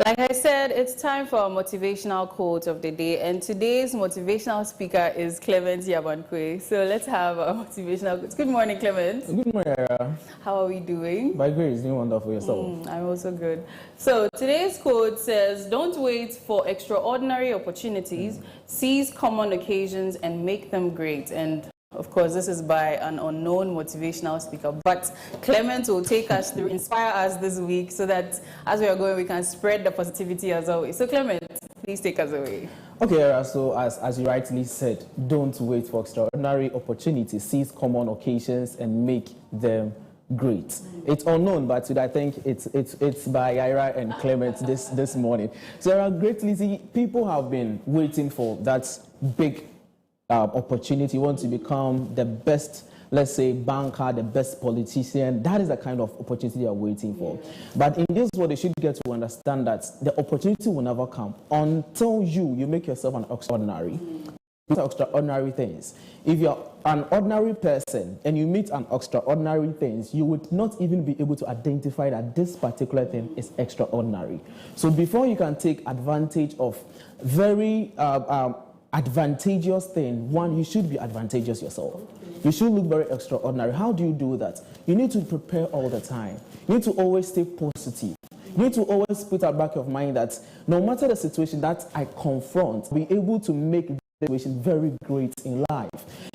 Like I said, it's time for our motivational quote of the day, and today's motivational speaker is Clement Yabankwe. So let's have a motivational quote. Good morning, Clement. Good morning, Ira. How are we doing? By grace, doing wonderful yourself. I'm also good. So today's quote says, "Don't wait for extraordinary opportunities, seize common occasions and make them great." And of course, this is by an unknown motivational speaker, but Clement will take us through, inspire us this week so that as we are going, we can spread the positivity as always. So Clement, please take us away. Okay, Ira, so as you rightly said, don't wait for extraordinary opportunities, seize common occasions and make them great. It's unknown, but I think it's by Ira and Clement this morning. So Ira, greatly, people have been waiting for that big opportunity. You want to become the best, let's say, banker, the best politician. That is the kind of opportunity they are waiting for. But in this world, they should get to understand that the opportunity will never come until you make yourself an extraordinary. Extraordinary things. If you're an ordinary person and you meet an extraordinary things, you would not even be able to identify that this particular thing is extraordinary. So before you can take advantage of very advantageous thing, one, you should be advantageous yourself. You should look very extraordinary. How do you do that? You need to prepare all the time. You need to always stay positive. You need to always put at back of mind that no matter the situation that I confront, be able to make the situation very great in life.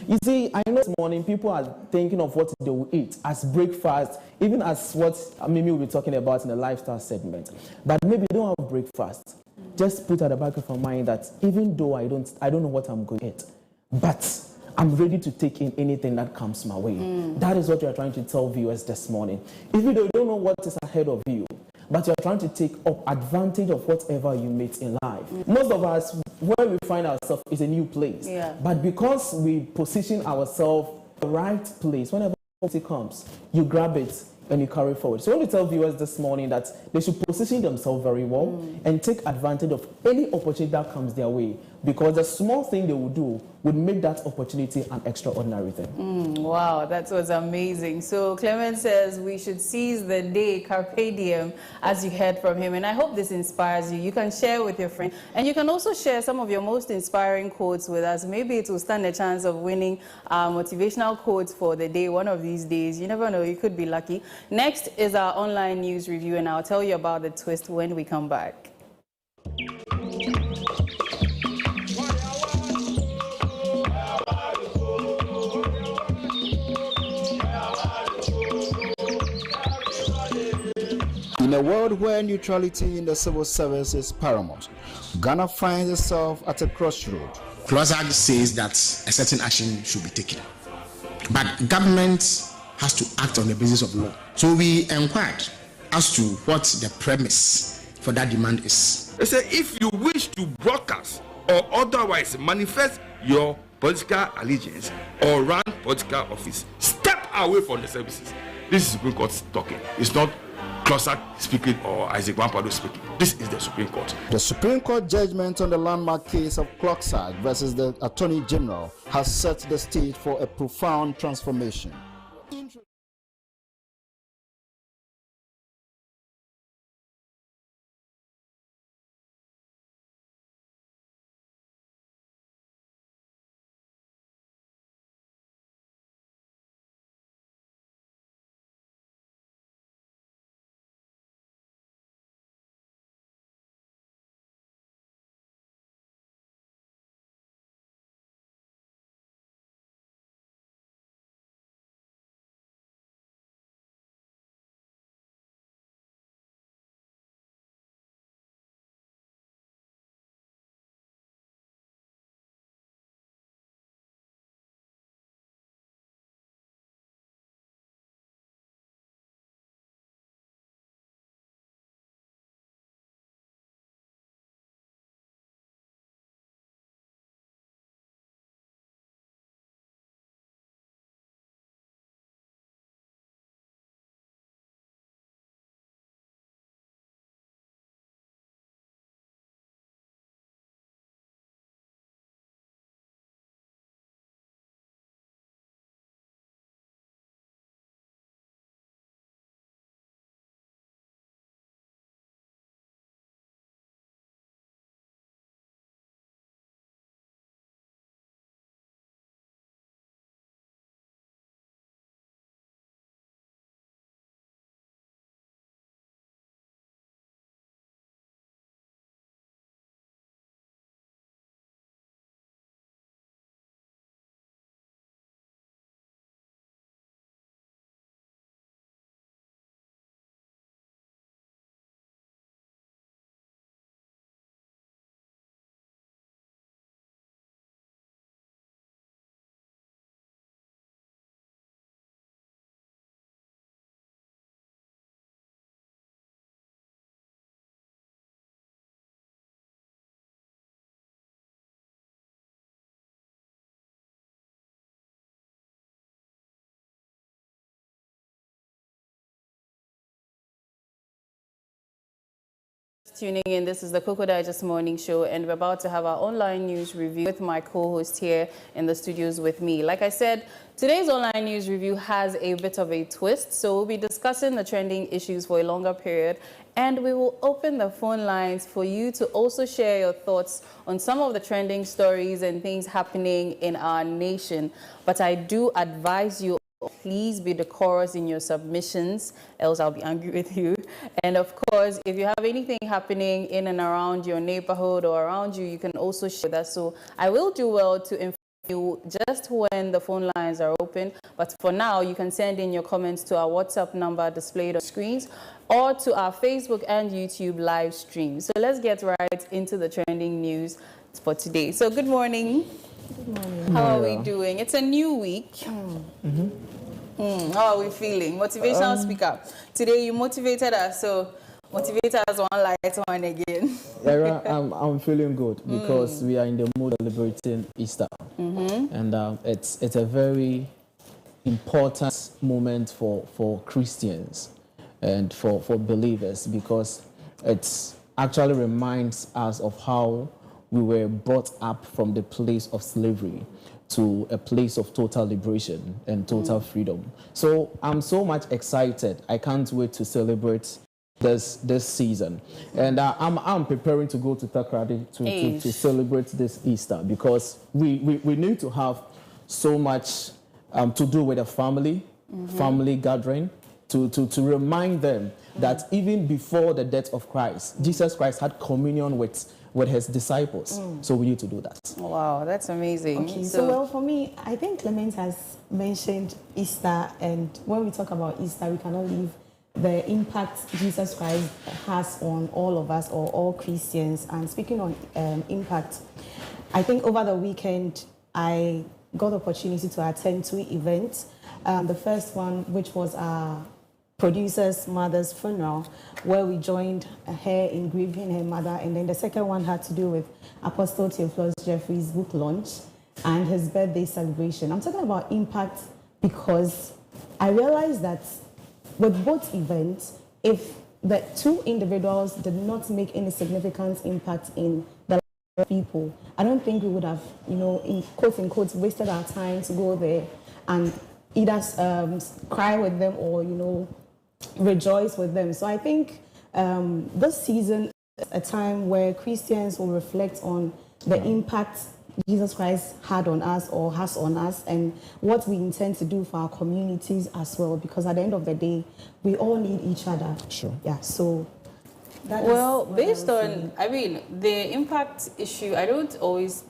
You see, I know this morning people are thinking of what they will eat as breakfast, even as what Mimi will be talking about in the lifestyle segment. But maybe you don't have breakfast. Just put at the back of your mind that even though I don't know what I'm going to eat, but I'm ready to take in anything that comes my way. That is what you're trying to tell viewers this morning. Even though you don't know what is ahead of you, but you're trying to take up advantage of whatever you meet in life. Most of us, where we find ourselves is a new place. But because we position ourselves in the right place, whenever it comes, you grab it and you carry forward. So I want to tell viewers this morning that they should position themselves very well and take advantage of any opportunity that comes their way, because the small thing they will do would make that opportunity an extraordinary thing. Wow, that was amazing. So Clement says we should seize the day, carpe diem, as you heard from him. And I hope this inspires you. You can share with your friends. And you can also share some of your most inspiring quotes with us. Maybe it will stand a chance of winning motivational quotes for the day one of these days. You never know, you could be lucky. Next is our online news review, and I'll tell you about the twist when we come back. In a world where neutrality in the civil service is paramount, Ghana finds itself at a crossroad. Clause says that a certain action should be taken, but government has to act on the basis of law. So we inquired as to what the premise for that demand is. They say if you wish to broadcast or otherwise manifest your political allegiance or run political office, step away from the services. This is Supreme Court talking. It's not Closak speaking or Isaac Wampado speaking. This is the Supreme Court. The Supreme Court judgment on the landmark case of Closak versus the Attorney General has set the stage for a profound transformation. tuning in. This is the Koko Digest Morning Show, and we're about to have our online news review with my co-host here in the studios with me. Like I said, today's online news review has a bit of a twist, so we'll be discussing the trending issues for a longer period, and we will open the phone lines for you to also share your thoughts on some of the trending stories and things happening in our nation. But I do advise you, please be decorous in your submissions, else I'll be angry with you. And of course, if you have anything happening in and around your neighborhood or around you, you can also share that. So I will do well to inform you just when the phone lines are open. But for now, you can send in your comments to our WhatsApp number displayed on screens or to our Facebook and YouTube live stream. So let's get right into the trending news for today. So good morning. Good morning. How are we doing? It's a new week. How are we feeling? Motivational speaker. Today you motivated us, so motivate us one light one again. Era, I'm feeling good because we are in the mood of celebrating Easter, and it's a very important moment for Christians and for believers, because it actually reminds us of how we were brought up from the place of slavery to a place of total liberation and total freedom. So I'm so much excited. I can't wait to celebrate this season. And I'm preparing to go to Takrady to celebrate this Easter, because we need to have so much to do with a family gathering, to remind them that even before the death of Christ, Jesus Christ had communion with his disciples. So we need to do that. Wow, that's amazing. Okay, so well, for me, I think Clement has mentioned Easter, and when we talk about Easter, we cannot leave the impact Jesus Christ has on all of us, or all Christians. And speaking on impact, I think over the weekend, I got the opportunity to attend 2 events. The first one, which was our producer's mother's funeral, where we joined her in grieving her mother, and then the second one had to do with Apostle Theophilus Jeffrey's book launch and his birthday celebration. I'm talking about impact because I realized that with both events, if the 2 individuals did not make any significant impact in the lives of people, I don't think we would have, in quote unquote, wasted our time to go there and either cry with them or, rejoice with them. So I think this season is a time where Christians will reflect on the impact Jesus Christ had on us or has on us, and what we intend to do for our communities as well, because at the end of the day, we all need each other. Sure. Yeah, so based on, the impact issue, I don't always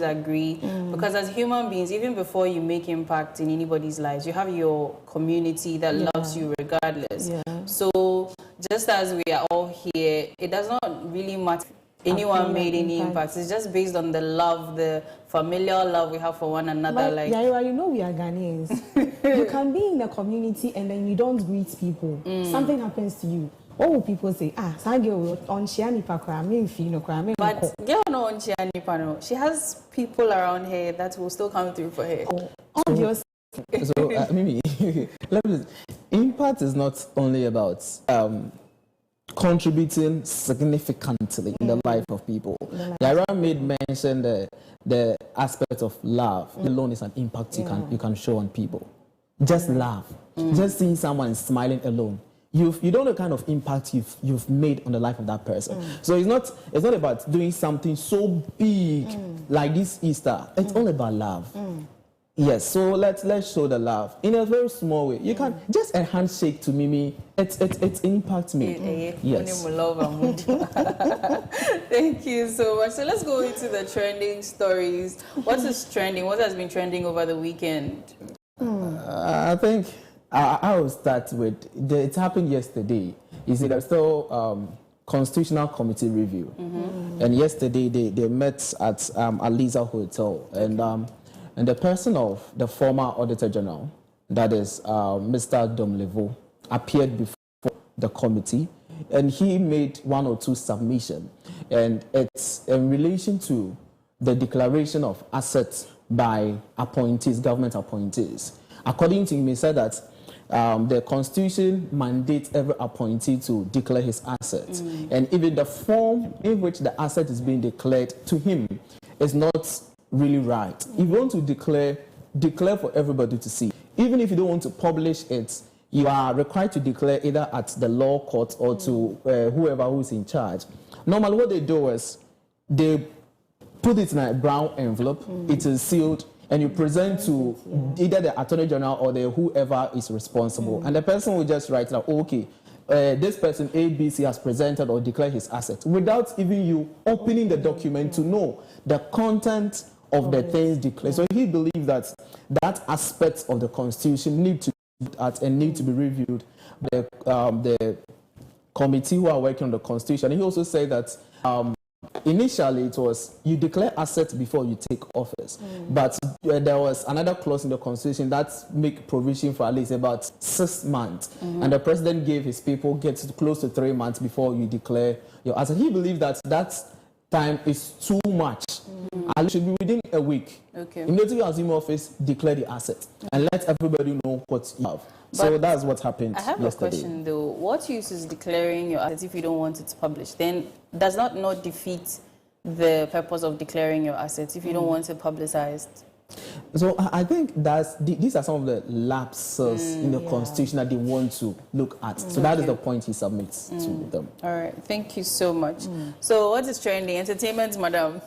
agree, because as human beings, even before you make impact in anybody's lives, you have your community that loves you regardless. Yeah. So just as we are all here, it does not really matter if anyone made any impact. It's just based on the love, the familial love we have for one another. Like Yaira, we are Ghanaians. You can be in the community and then you don't greet people. Something happens to you. What will people say? But girl no on Chiani, she has people around her that will still come through for her. Obviously. So Mimi, impact is not only about contributing significantly in the life of people. Yara made mention the aspect of love. Alone is an impact you can show on people. Just love. Just seeing someone smiling alone. You don't know the kind of impact you've made on the life of that person. So it's not about doing something so big like this Easter. It's all about love. Yes, so let's show the love in a very small way. You can just a handshake to Mimi. It impacts me. Yes. Thank you so much. So let's go into the trending stories. What is trending? What has been trending over the weekend? I think I will start with it happened yesterday. You see, there's still Constitutional Committee review, and yesterday they met at Aliza Hotel, and the person of the former Auditor General, that is Mr. Domlevo, appeared before the committee, and he made 1 or 2 submissions, and it's in relation to the declaration of assets by appointees, government appointees. According to him, he said that the Constitution mandates every appointee to declare his assets. And even the form in which the asset is being declared to him is not really right. If you want to declare for everybody to see. Even if you don't want to publish it, you are required to declare either at the law court or to whoever who's in charge. Normally what they do is they put it in a brown envelope, it is sealed, and you present to either the Attorney General or the whoever is responsible. And the person will just write like, okay, this person ABC has presented or declared his assets, without even you opening the document to know the content of the things declared. So he believes that that aspect of the Constitution need to be looked at and need to be reviewed by the committee who are working on the Constitution. And he also said that initially it was you declare assets before you take office, but there was another clause in the Constitution that make provision for at least about 6 months, and the president gave his people get close to 3 months before you declare your assets. He believed that that time is too much. And it should be within a week. Okay. Immediately you assume office, declare the asset and let everybody know what you have. So that's what happened. I have yesterday. A question though. What use is declaring your assets if you don't want it published? Then does that not defeat the purpose of declaring your assets if you don't want it publicized? So I think these are some of the lapses in the Constitution that they want to look at. So that is the point he submits to them. All right, thank you so much. So what is trending? Entertainment, madam?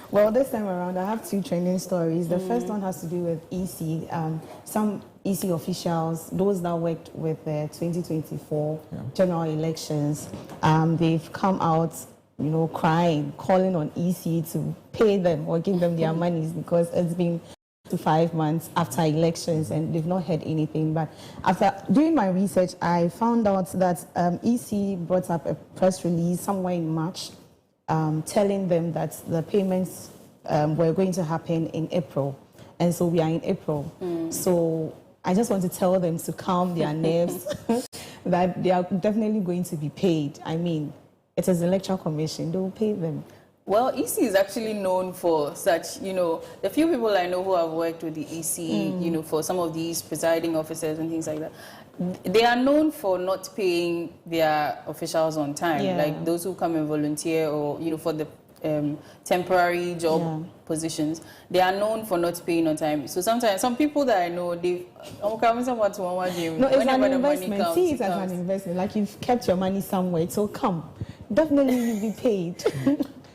Well, this time around, I have 2 trending stories. The first one has to do with EC. Some EC officials, those that worked with the 2024 general elections, they've come out, you know, crying, calling on EC to pay them or give them their monies because it's been 5 months after elections and they've not heard anything. But after doing my research, I found out that EC brought up a press release somewhere in March telling them that the payments were going to happen in April. And so we are in April. So I just want to tell them to calm their nerves, that they are definitely going to be paid. I mean, it is the Electoral Commission, they will pay them. Well, EC is actually known for such, you know, the few people I know who have worked with the EC, you know, for some of these presiding officers and things like that, they are known for not paying their officials on time, like those who come and volunteer or, you know, for the temporary job positions, they are known for not paying on time. So sometimes some people that I know, they no, it's an investment. See it as an investment. Like you've kept your money somewhere, so come, definitely you'll be paid.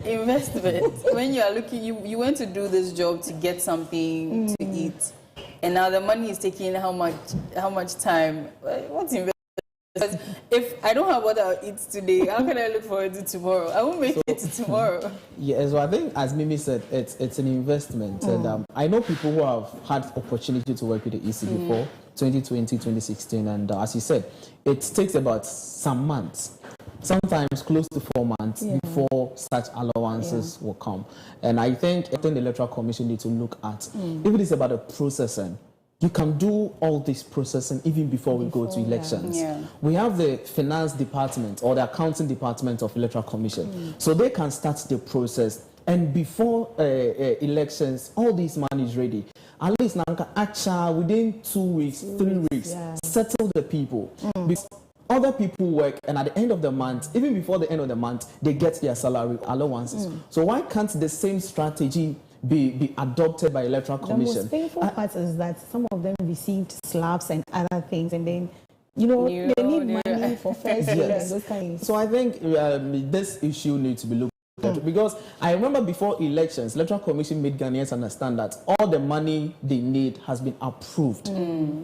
Investment. When you are looking, you went to do this job to get something to eat, and now the money is taking how much time? What's investment? Because if I don't have what I'll eat today, how can I look forward to tomorrow? I won't make it to tomorrow. Yeah, so I think, as Mimi said, it's an investment. And I know people who have had opportunity to work with the EC before, 2020, 2016. And as you said, it takes about some months, sometimes close to 4 months before such allowances will come. And I think the Electoral Commission needs to look at, if it is about the processing, you can do all this processing even before we go to elections. We have the finance department or the accounting department of Electoral Commission. So they can start the process. And before elections, all this money is ready. At least now, within 2 weeks, 3 weeks, settle the people. Because other people work, and at the end of the month, even before the end of the month, they get their salary allowances. So why can't the same strategy be adopted by Electoral Commission? The most painful part is that some of them received slaps and other things, and then, you know, they need money for first year and those kind of things. So I think this issue needs to be looked at, because I remember before elections, Electoral Commission made Ghanaians understand that all the money they need has been approved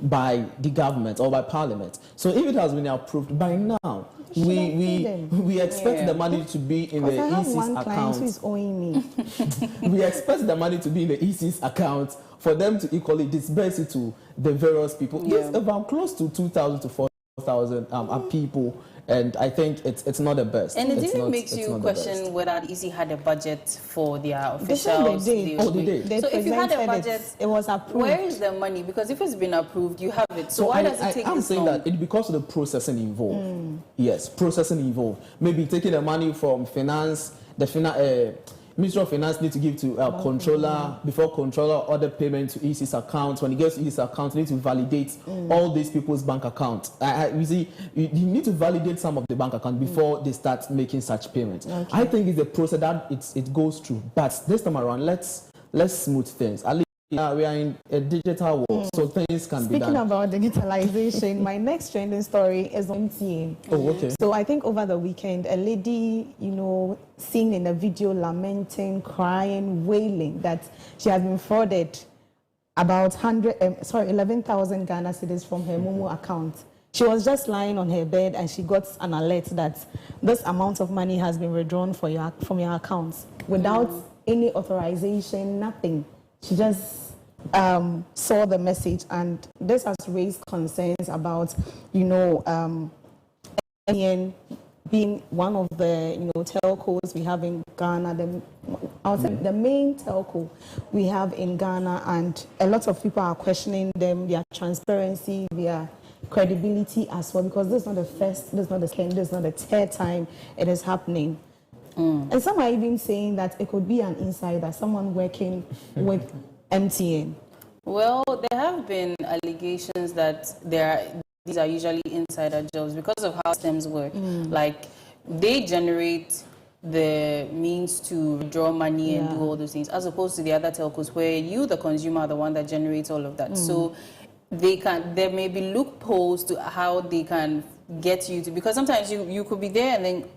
by the government or by Parliament. So if it has been approved by now, we expect the money to be in the EC's account. Who is owing me. We expect the money to be in the EC's account for them to equally disperse it to the various people. It's about close to 2,000 to 4,000 people, and I think it's not the best. And it even makes you question whether the EC had a budget for their officials. They did. So if you had a budget, it was approved. Where is the money? Because if it's been approved, you have it. So why does it take this long? I'm saying that it's because of the processing involved. Yes, processing involved. Maybe taking the money from finance, Ministry of Finance need to give to controller, before controller order payment to EC's account. When it gets to EC's account, you need to validate all these people's bank accounts. You see, you need to validate some of the bank account before they start making such payments. Okay. I think it's a process that it goes through. But this time around, let's smooth things. At least we are in a digital world, so things can be done. Speaking about digitalization, my next trending story is on MTN. Oh, okay. So I think over the weekend, a lady, seen in a video lamenting, crying, wailing that she has been frauded about 11,000 Ghana cedis from her Momo account. She was just lying on her bed and she got an alert that this amount of money has been withdrawn from your accounts without any authorization, nothing. She just saw the message, and this has raised concerns about, MTN being one of the, telcos we have in Ghana, the main telco we have in Ghana, and a lot of people are questioning them, their transparency, their credibility as well, because this is not the first, this is not the second, this is not the third time it is happening. And some are even saying that it could be an insider, someone working with MTN. Well, there have been allegations that these are usually insider jobs because of how systems work. Like, they generate the means to withdraw money and do all those things, as opposed to the other telcos where you, the consumer, are the one that generates all of that. So there may be loopholes to how they can get you to, because sometimes you could be there and then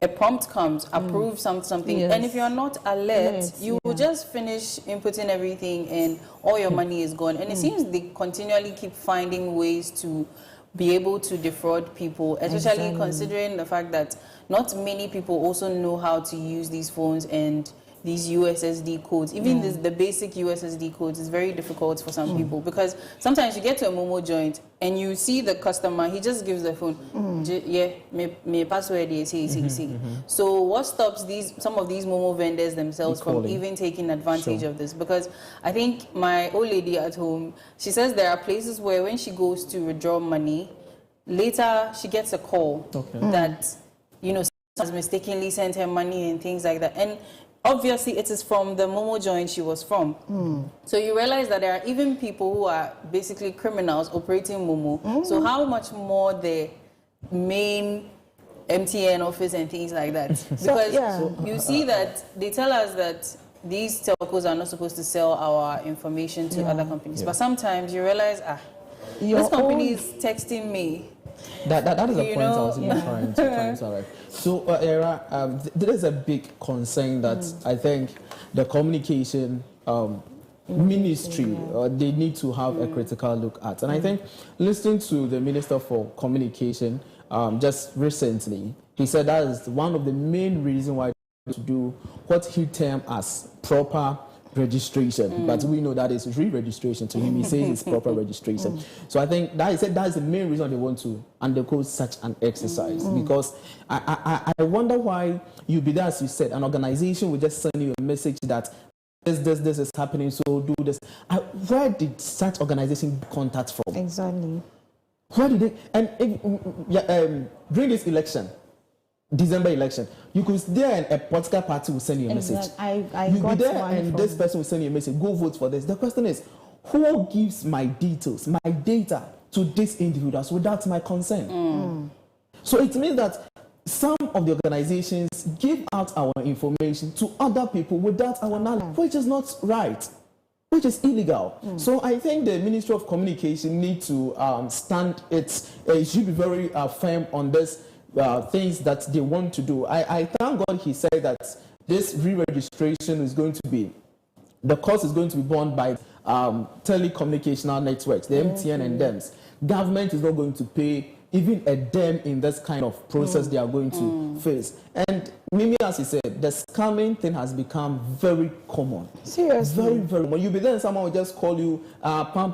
a prompt comes, approve something, and if you're not alert, you will just finish inputting everything and all your money is gone. And it seems they continually keep finding ways to be able to defraud people, especially considering the fact that not many people also know how to use these phones and these USSD codes. Even the basic USSD codes is very difficult for some people, because sometimes you get to a Momo joint and you see the customer, he just gives the phone, my password is see. So what stops some of these Momo vendors themselves from even taking advantage of this? Because I think my old lady at home, she says there are places where when she goes to withdraw money, later she gets a call that, someone has mistakenly sent her money and things like that. And obviously, it is from the Momo joint she was from. So you realize that there are even people who are basically criminals operating Momo. So how much more the main MTN office and things like that? Because you see that they tell us that these telcos are not supposed to sell our information to other companies. But sometimes you realize, this company is texting me. That is a point I was even trying to arrive. So, Era, there is a big concern that I think the communication ministry, they need to have a critical look at. And I think listening to the Minister for Communication just recently, he said that is one of the main reasons why to do what he termed as proper registration, but we know that is re-registration to him. He says it's proper registration. So I think that is the main reason they want to undergo such an exercise, because I wonder why you be there, as you said, an organization will just send you a message that this is happening, so do this. Where did such organization contact from? Exactly. Where did they? And during this election, December election, you could there and a political party will send you a message. You be there and this person will send you a message. Go vote for this. The question is, who gives my details, my data to these individuals without my consent? So it means that some of the organizations give out our information to other people without our knowledge, which is not right, which is illegal. So I think the Ministry of Communication need to stand. It should be very firm on this. Things that they want to do. I thank God he said that this re-registration is going to be, the cost is going to be borne by telecommunicational networks, the MTN and DEMS. Government is not going to pay even a DEM in this kind of process they are going to face. And Mimi, as he said, the scamming thing has become very common. Seriously? Very, very common. You'll be there and someone will just call you,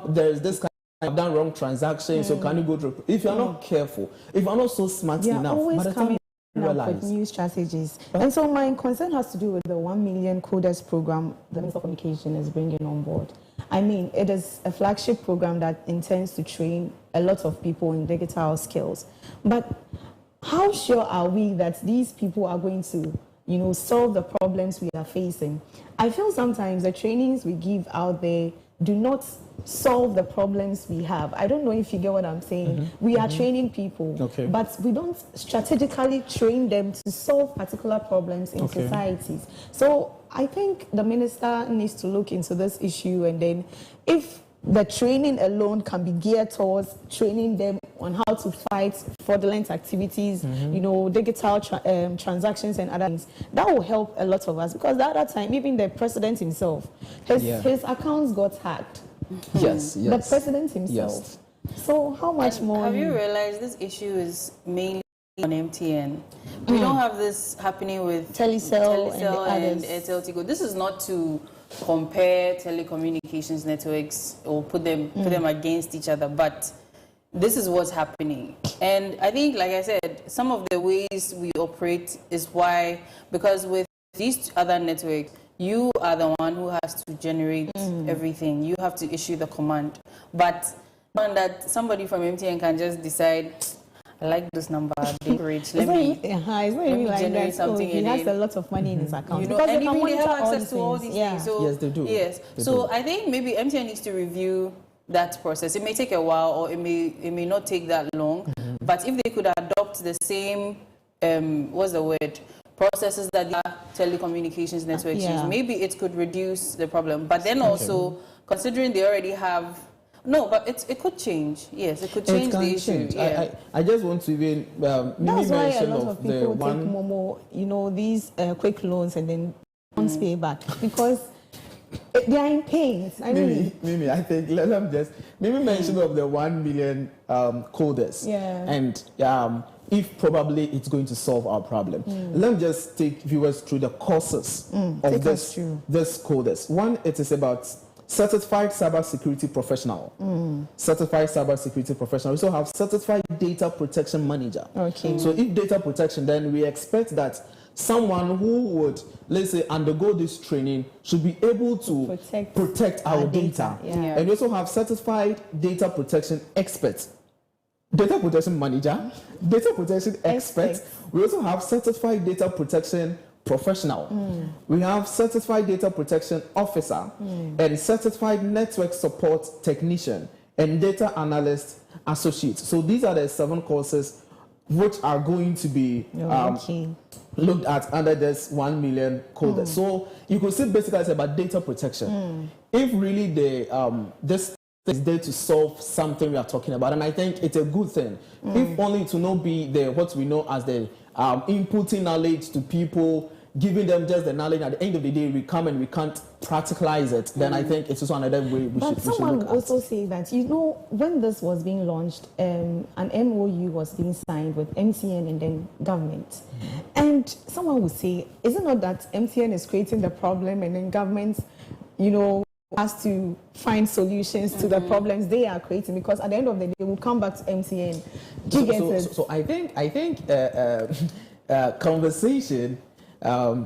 there's this kind I've done wrong transactions, so can you go through? If you're not careful, if you're not so smart enough, by the time you realize. With new strategies. And so my concern has to do with the 1 million coders program the Minister of Communication is bringing on board. I mean, it is a flagship program that intends to train a lot of people in digital skills. But how sure are we that these people are going to solve the problems we are facing. I feel sometimes the trainings we give out there do not solve the problems we have. I don't know if you get what I'm saying. We are training people, but we don't strategically train them to solve particular problems in societies. So I think the minister needs to look into this issue, and then if the training alone can be geared towards training them on how to fight fraudulent activities, digital transactions and other things, that will help a lot of us, because the other time, even the president himself, his accounts got hacked. Yes. The president himself. So how much more? Have you realized this issue is mainly on MTN? We don't have this happening with Telecel and Airtel Tigo. This is not to compare telecommunications networks or put them against each other, but this is what's happening. And I think, like I said, some of the ways we operate is why, because with these other networks, you are the one who has to generate everything. You have to issue the command. But that somebody from MTN can just decide, I like this number, it's not even like that. Something he has a lot of money in his account. Because and even they have access to all these things. So, yes, they do. Yes. So I think maybe MTN needs to review that process. It may take a while, or it may not take that long. But if they could adopt the same, processes that the telecommunications networks use, maybe it could reduce the problem. But then also, considering they already have... No, but it could change. Yes, it could change the issue. Yeah. I just want to even that's why a lot of people take Momo, these quick loans and then don't pay back, because they are in pain. Mimi, I think let them just mention of the 1 million coders. And if probably it's going to solve our problem. Let me just take viewers through the courses of this coders. One, it is about certified cybersecurity professional. Certified cybersecurity professional. We also have certified data protection manager. So if data protection, then we expect that someone who would, let's say, undergo this training should be able to protect our data. And we also have certified data protection experts. Data protection manager, data protection expert. We also have certified data protection professional. We have certified data protection officer and certified network support technician and data analyst associate. So these are the 7 courses which are going to be looked at under this 1 million coders. So you could see basically it's about data protection. If really this is there to solve something we are talking about, and I think it's a good thing. If only to not be what we know as the inputting knowledge to people, giving them just the knowledge. At the end of the day, we come and we can't practicalize it. Then I think it's also another way we should look at. But someone also say that, when this was being launched, an MOU was being signed with MTN and then government. And someone would say, is it not that MTN is creating the problem and then government, has to find solutions to the problems they are creating? Because at the end of the day, we'll come back to MTN. So I think conversation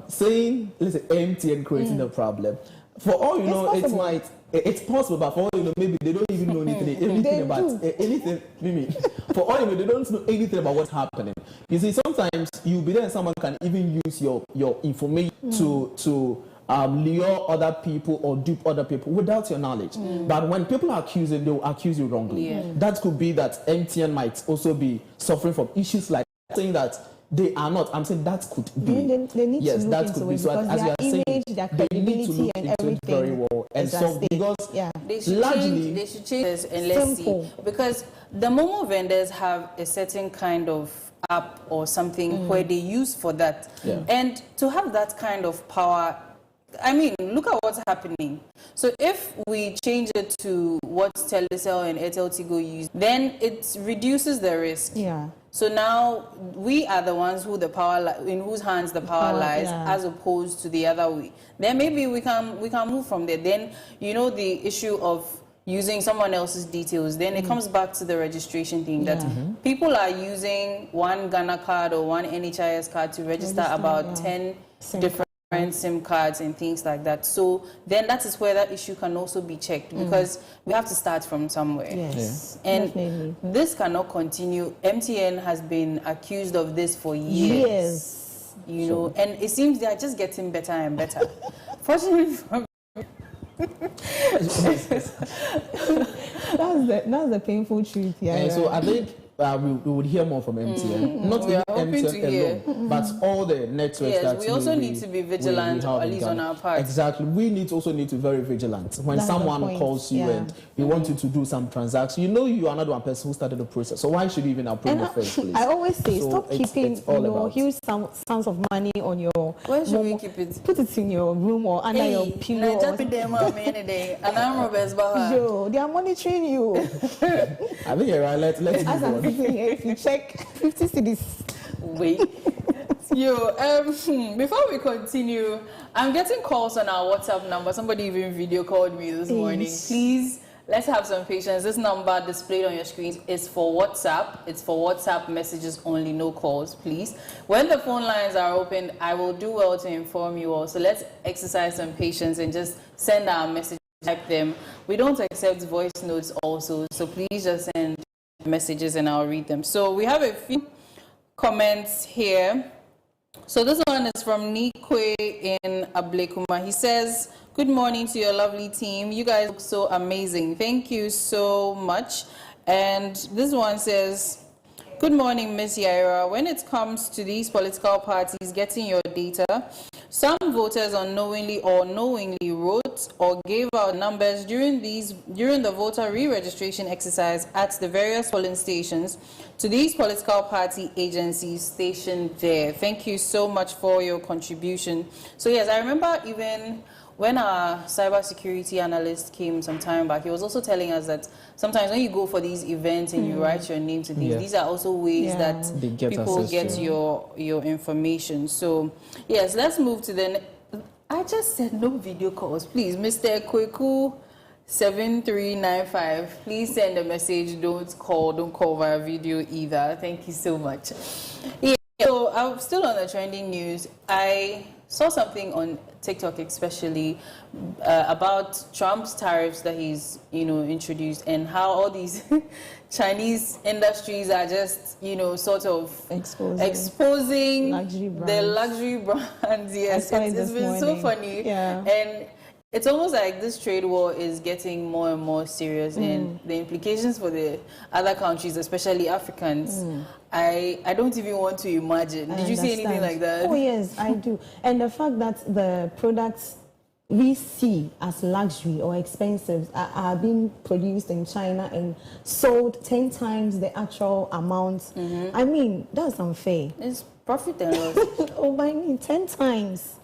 saying, listen, MTN creating the problem. For all you know, it's possible, but for all you know, maybe they don't even know anything about anything. Mimi, for all you know, they don't know anything about what's happening. You see, sometimes you'll be there and someone can even use your information to lure other people or dupe other people without your knowledge. But when people are accusing, they will accuse you wrongly. That could be that MTN might also be suffering from issues like saying that they are not. I'm saying that could be. They need to look into it, so as you are saying, their credibility and everything very well. And so because they should change this, and let's see, because the Momo vendors have a certain kind of app or something where they use for that, and to have that kind of power, I mean, look at what's happening. So if we change it to what Telecel and Airtel Tigo use, then it reduces the risk. So now we are the ones who in whose hands the power lies, as opposed to the other way. Then maybe we can move from there. Then the issue of using someone else's details. Then it comes back to the registration thing that people are using one Ghana card or one NHIS card to register about 10 different SIM cards and things like that. So then that is where that issue can also be checked, because we have to start from somewhere. And this cannot continue. MTN has been accused of this for years. you know, and it seems they are just getting better and better. Fortunately for that's the painful truth. Yeah. So I think we would hear more from MTN, not even MTN alone, but all the networks that we also need to be vigilant, at least on our part. Exactly, we also need to be very vigilant. When someone calls you and we want you to do some transaction, you know you are not one person who started the process, so why should you even approve the first place? I always say, stop keeping huge sums of money on your. Where should we keep it? Put it in your room or under your pillow. Just put them on any day, and I'm Robert's Yo, they are monitoring you. I think you're right. Let's move on. If you check 50 cities. Wait. Before we continue, I'm getting calls on our WhatsApp number. Somebody even video called me this morning. Please, let's have some patience. This number displayed on your screen is for WhatsApp. It's for WhatsApp messages only, no calls, please. When the phone lines are open, I will do well to inform you all. So let's exercise some patience and just send our messages, type them. We don't accept voice notes also, so please just send messages and I'll read them. So we have a few comments here. So this one is from Nikwe in Ablekuma. He says, good morning to your lovely team. You guys look so amazing. Thank you so much. And this one says, good morning, Miss Yaira. When it comes to these political parties getting your data, some voters unknowingly or knowingly wrote or gave out numbers during the voter re-registration exercise at the various polling stations to these political party agencies stationed there. Thank you so much for your contribution. So yes, I remember even when our cybersecurity analyst came some time back, he was also telling us that sometimes when you go for these events and you write your name to these are also ways that people get your information. So yes, let's move to the. I just said no video calls, please, Mr. Koko 7395. Please send a message. Don't call via video either. Thank you so much. Yeah. So I'm still on the trending news. I saw something on TikTok especially about Trump's tariffs that he's, introduced, and how all these Chinese industries are just, sort of exposing the luxury brands. Yes, it's been so funny. Yeah. And it's almost like this trade war is getting more and more serious, and the implications for the other countries, especially Africans, I don't even want to imagine. Did you see anything like that? Oh yes, I do. And the fact that the products we see as luxury or expensive are being produced in China and sold 10 times the actual amount. I mean, that's unfair. It's profit and loss. Oh, I mean, 10 times.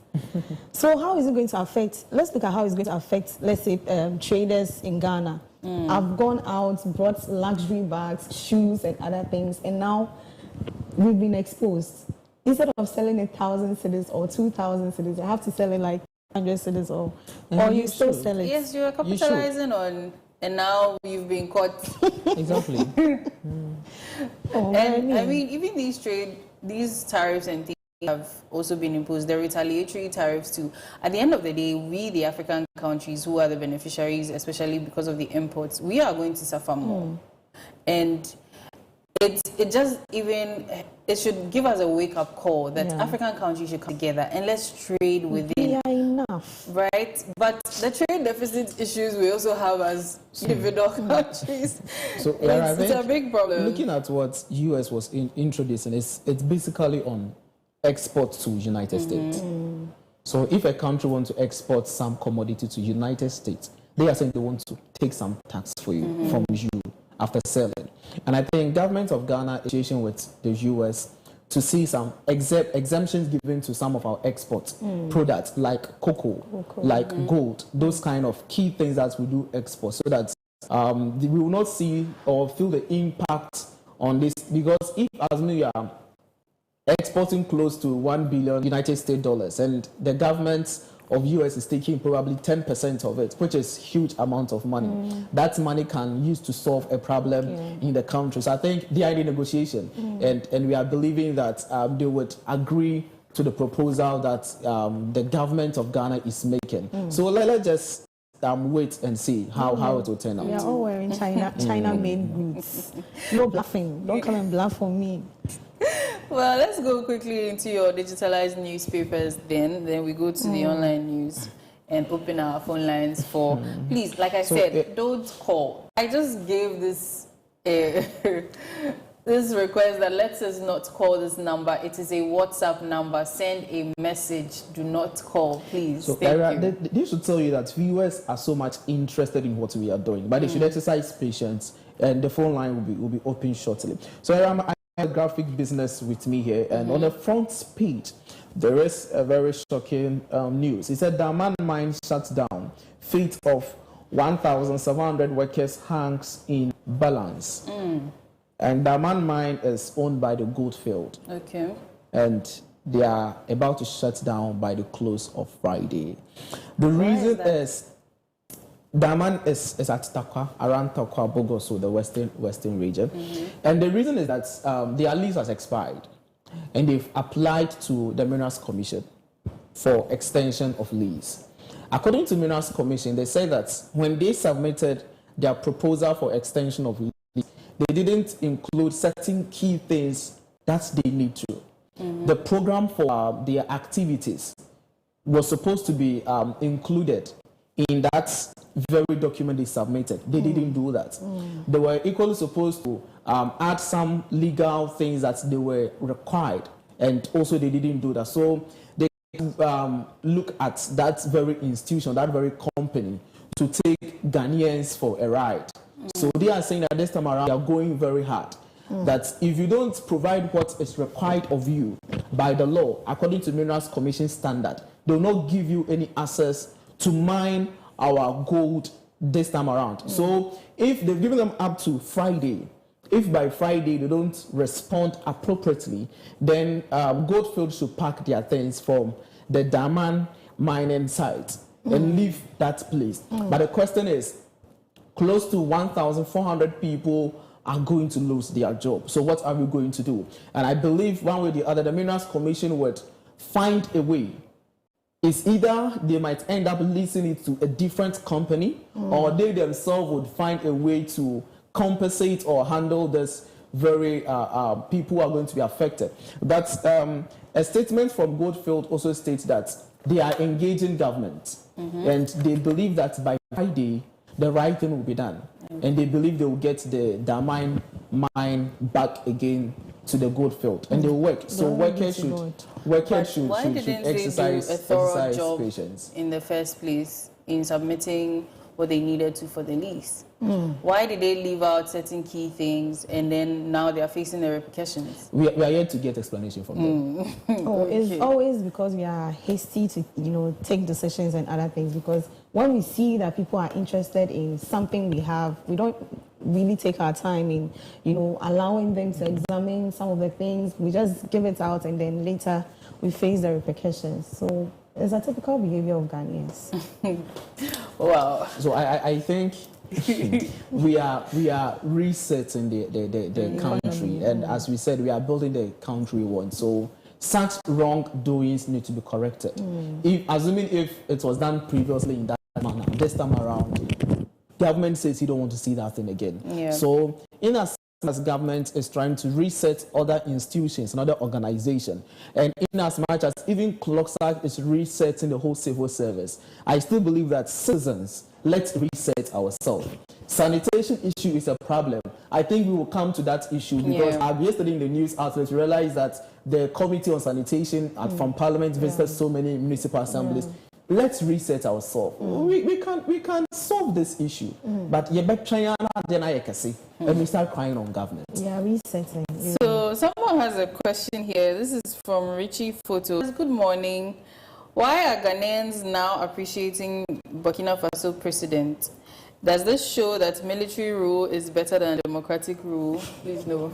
So how is it going to affect, let's look at how it's going to affect, let's say, traders in Ghana. I've gone out, brought luxury bags, shoes and other things, and now we've been exposed. Instead of selling 1,000 cedis or 2,000 cedis, I have to sell it like 100 cedis or you still sell it. Yes, you're capitalizing on, and now you've been caught. Exactly. I mean, even these tariffs and things have also been imposed. The retaliatory tariffs too. At the end of the day, we, the African countries who are the beneficiaries, especially because of the imports, we are going to suffer more. And it should give us a wake-up call that African countries should come together and let's trade within. We are enough. Right? But the trade deficit issues we also have as individual countries. So it's a big problem. Looking at what US was introducing, it's basically on export to United States. So if a country wants to export some commodity to United States, they are saying they want to take some tax for you from you after selling. And I think government of Ghana is negotiating with the US to see some exemptions given to some of our export products like cocoa, like gold, those kind of key things that we do export, so that we will not see or feel the impact on this. Because if, as we are exporting close to $1 billion United States dollars, and the government of US is taking probably 10% of it, which is huge amount of money. That money can use to solve a problem in the country. So I think they are in the negotiation, and we are believing that they would agree to the proposal that the government of Ghana is making. So let's just wait and see how it will turn out. We are all wearing China-made boots. No bluffing. Don't come and bluff on me. Well, let's go quickly into your digitalized newspapers then. Then we go to the online news and open our phone lines for, please, like I said, don't call. I just gave this this request that lets us not call this number. It is a WhatsApp number. Send a message. Do not call, please. So, Thank you. they should tell you that viewers are so much interested in what we are doing, but they should exercise patience, and the phone line will be open shortly. So, I have a graphic business with me here, and on the front page, there is a very shocking news. It said Daman mine shuts down. Fate of 1,700 workers hangs in balance. And Daman mine is owned by the Goldfield. Okay. And they are about to shut down by the close of Friday. The reason is Daman is at Takwa, around Takwa, Bogo, so the western region. And the reason is that their lease has expired. And they've applied to the Minerals Commission for extension of lease. According to Minerals Commission, they say that when they submitted their proposal for extension of lease, they didn't include certain key things that they need to. The program for their activities was supposed to be included in that very document they submitted. They didn't do that. They were equally supposed to add some legal things that they were required, and also they didn't do that. So they look at that very institution, that very company, to take Ghanaians for a ride. So they are saying that this time around they are going very hard. That if you don't provide what is required of you by the law, according to Minerals Commission standard, they will not give you any access to mine our gold this time around. So if they've given them up to Friday, if by Friday they don't respond appropriately, then Goldfield should pack their things from the Daman mining site and leave that place. But the question is, close to 1,400 people are going to lose their job. So what are we going to do? And I believe one way or the other, the Minerals Commission would find a way. It's either they might end up leasing it to a different company, or they themselves would find a way to compensate or handle this very people who are going to be affected. But a statement from Goldfield also states that they are engaging government, and they believe that by Friday, the right thing will be done. And they believe they will get the Daman mine back again to the Goldfield. And they will work. So workers should exercise patience. In the first place in submitting what they needed to for the lease? Why did they leave out certain key things and then now they are facing the repercussions? We are yet to get explanation from them. It's always because we are hasty to, take decisions and other things, because when we see that people are interested in something we have, we don't really take our time in, allowing them to examine some of the things. We just give it out and then later we face the repercussions. So it's a typical behavior of Ghanaians. Wow. So I think we are resetting the country, and as we said, we are building the country once. So such wrongdoings need to be corrected. Assuming if it was done previously in that manner, this time around, government says you don't want to see that thing again. So in a as government is trying to reset other institutions and other organizations, and in as much as even Clocksack is resetting the whole civil service, I still believe that citizens, let's reset ourselves. Sanitation issue is a problem. I think we will come to that issue because yesterday in the news outlets realized that the Committee on Sanitation from Parliament visited so many municipal assemblies. Let's reset ourselves. We can solve this issue, but and we start crying on government. Yeah, resetting. So someone has a question here. This is from Richie Photos. Good morning. Why are Ghanaians now appreciating Burkina Faso president? Does this show that military rule is better than democratic rule? Please no.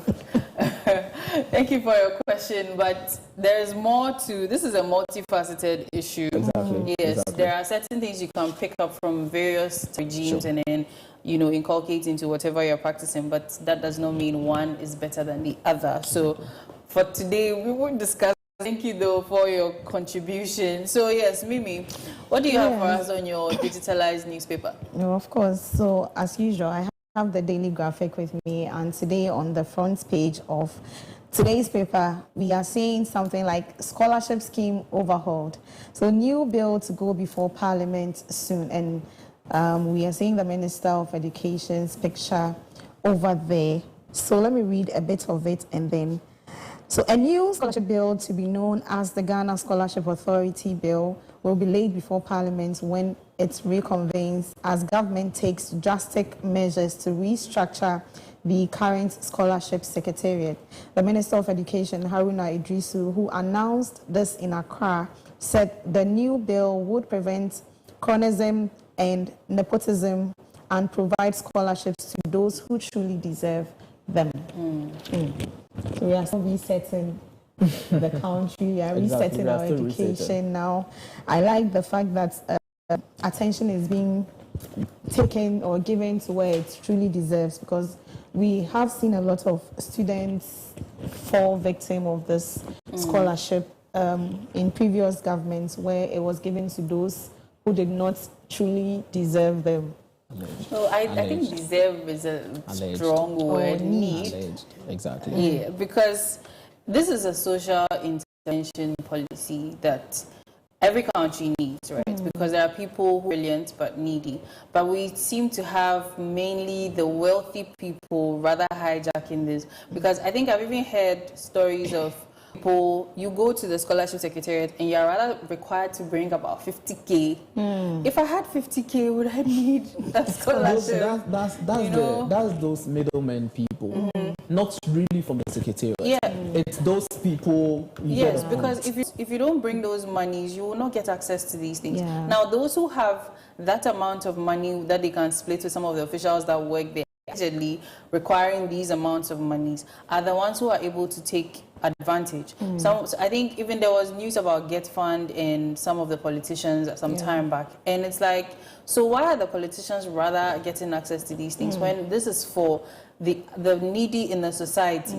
Thank you for your question, but there is more to this. Is a multifaceted issue. Exactly. Yes, exactly. There are certain things you can pick up from various regimes and then inculcate into whatever you're practicing, but that does not mean one is better than the other. So for today, we won't discuss. Thank you, though, for your contribution. So, yes, Mimi, what do you have for us on your digitalized newspaper? No, of course. So, as usual, I have the daily graphic with me, and today on the front page of today's paper, we are seeing something like scholarship scheme overhauled. So new bill to go before Parliament soon. And we are seeing the Minister of Education's picture over there. So let me read a bit of it and then. So a new scholarship bill to be known as the Ghana Scholarship Authority Bill will be laid before Parliament when it reconvenes as government takes drastic measures to restructure the current scholarship secretariat. The Minister of Education, Haruna Idrisu, who announced this in Accra, said the new bill would prevent cronyism and nepotism and provide scholarships to those who truly deserve them. So we are still resetting the country, we are resetting our education now. I like the fact that attention is being taken or given to where it truly deserves, because we have seen a lot of students fall victim of this scholarship in previous governments where it was given to those who did not truly deserve them. So I think deserve is a strong word. Need. Alleged. Exactly. Yeah, because this is a social intervention policy that every country needs, right? Because there are people who are brilliant but needy. But we seem to have mainly the wealthy people rather hijacking this. Because I think I've even heard stories of people, you go to the scholarship secretariat and you're rather required to bring about 50K. If I had 50K, would I need that scholarship? That's those middlemen people, not really from the secretariat. Yeah. It's those people. Yes, because if you don't bring those monies, you will not get access to these things. Yeah. Now, those who have that amount of money that they can split with some of the officials that work there, actually requiring these amounts of monies, are the ones who are able to take advantage. So I think even there was news about Get Fund and some of the politicians some time back, and it's like, so why are the politicians rather getting access to these things when this is for the needy in the society?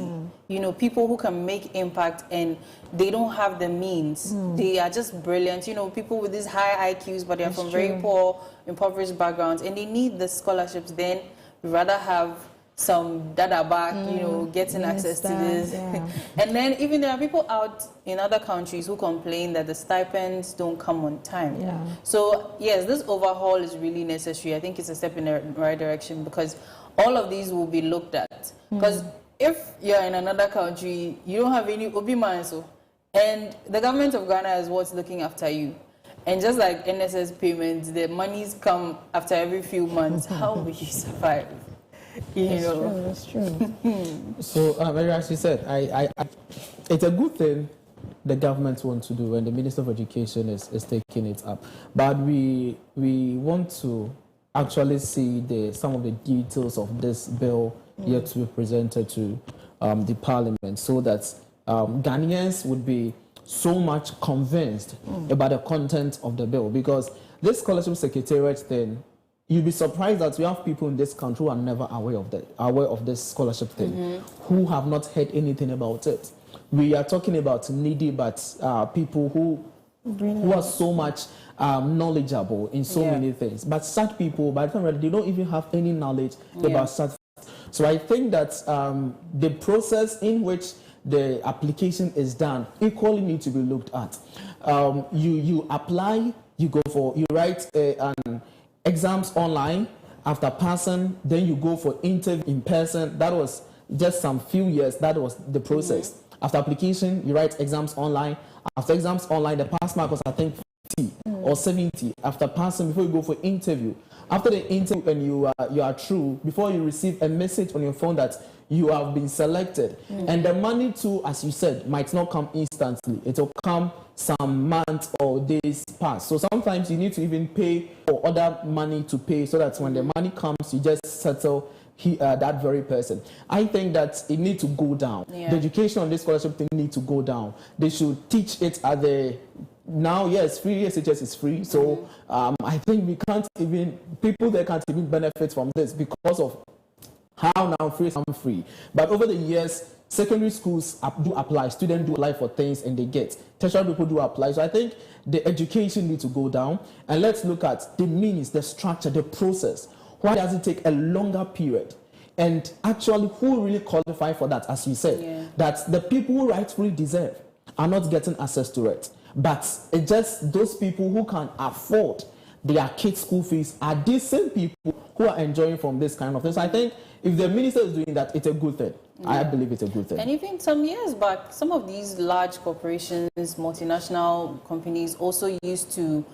You know, people who can make impact and they don't have the means. They are just brilliant. You know, people with these high IQs, but they are from very poor, impoverished backgrounds, and they need the scholarships. Then we rather have some data back, you know, getting access to this. And then even there are people out in other countries who complain that the stipends don't come on time. So yes, this overhaul is really necessary. I think it's a step in the right direction because all of these will be looked at. Because if you're in another country, you don't have any obimanso, and the government of Ghana is what's looking after you. And just like NSS payments, the monies come after every few months. How will you survive? That's true. So, as you said, it's a good thing the government wants to do, and the Minister of Education is taking it up. But we want to actually see some of the details of this bill yet to be presented to the Parliament, so that Ghanaians would be so much convinced about the content of the bill. Because this scholarship secretariat thing, you'll be surprised that we have people in this country who are never aware of this scholarship thing, who have not heard anything about it. We are talking about needy, but people who are so much knowledgeable in so many things. But such people, by the time they don't even have any knowledge about such. So I think that the process in which the application is done equally need to be looked at. You apply, you write an exams online. After passing, then you go for interview in person. That was just some few years. That was the process. After application, you write exams online. After exams online, the pass mark was, I think, 50 or 70. After passing, before you go for interview. After the interview and you are through, before you receive a message on your phone that you have been selected. And the money too, as you said, might not come instantly. It will come some months or days past. So sometimes you need to even pay for other money to pay, so that when the money comes, you just settle that very person. I think that it needs to go down. The education on this scholarship thing needs to go down. They should teach it at the... Now, yes, free SHS is free. So I think people there can't even benefit from this because of how now free, some free. But over the years, secondary schools do apply. Students do apply for things and they get. Tertiary people do apply. So I think the education needs to go down. And let's look at the means, the structure, the process. Why does it take a longer period? and actually who really qualify for that, as you said, that the people who rightfully deserve are not getting access to it. But it's just those people who can afford their kids' school fees are these same people who are enjoying from this kind of thing. So I think if the minister is doing that, it's a good thing. I believe it's a good thing. And even some years back, some of these large corporations, multinational companies also used to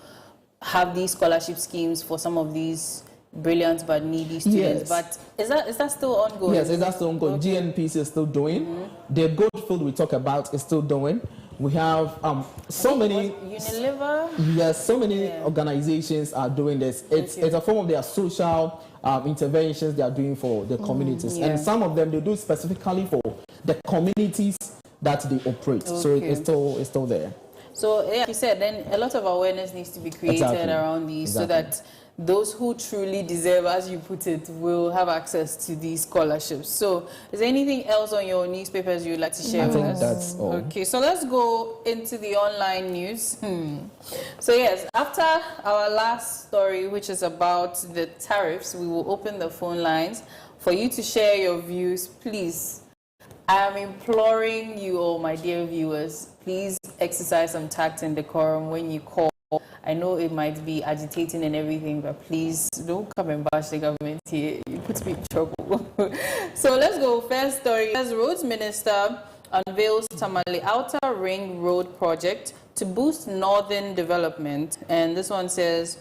have these scholarship schemes for some of these brilliant but needy students. But is that still ongoing? Yes, is that still ongoing? Okay. GNPC is still doing. The Goldfield we talk about is still doing. We have so many Unilever. Yes, so many organizations are doing this. It's a form of their social interventions they are doing for the communities, and some of them they do specifically for the communities that they operate. So it's still there. So like you said, then a lot of awareness needs to be created around these so that those who truly deserve, as you put it, will have access to these scholarships. So is there anything else on your newspapers you'd like to share with us? I think that's all. Okay, so let's go into the online news. So yes, after our last story, which is about the tariffs, we will open the phone lines for you to share your views. Please, I am imploring you all, my dear viewers, please exercise some tact and decorum when you call. I know it might be agitating and everything, but please don't come and bash the government here. You put me in trouble. So let's go. First story. As Roads Minister unveils Tamale Outer Ring Road project to boost northern development. And this one says,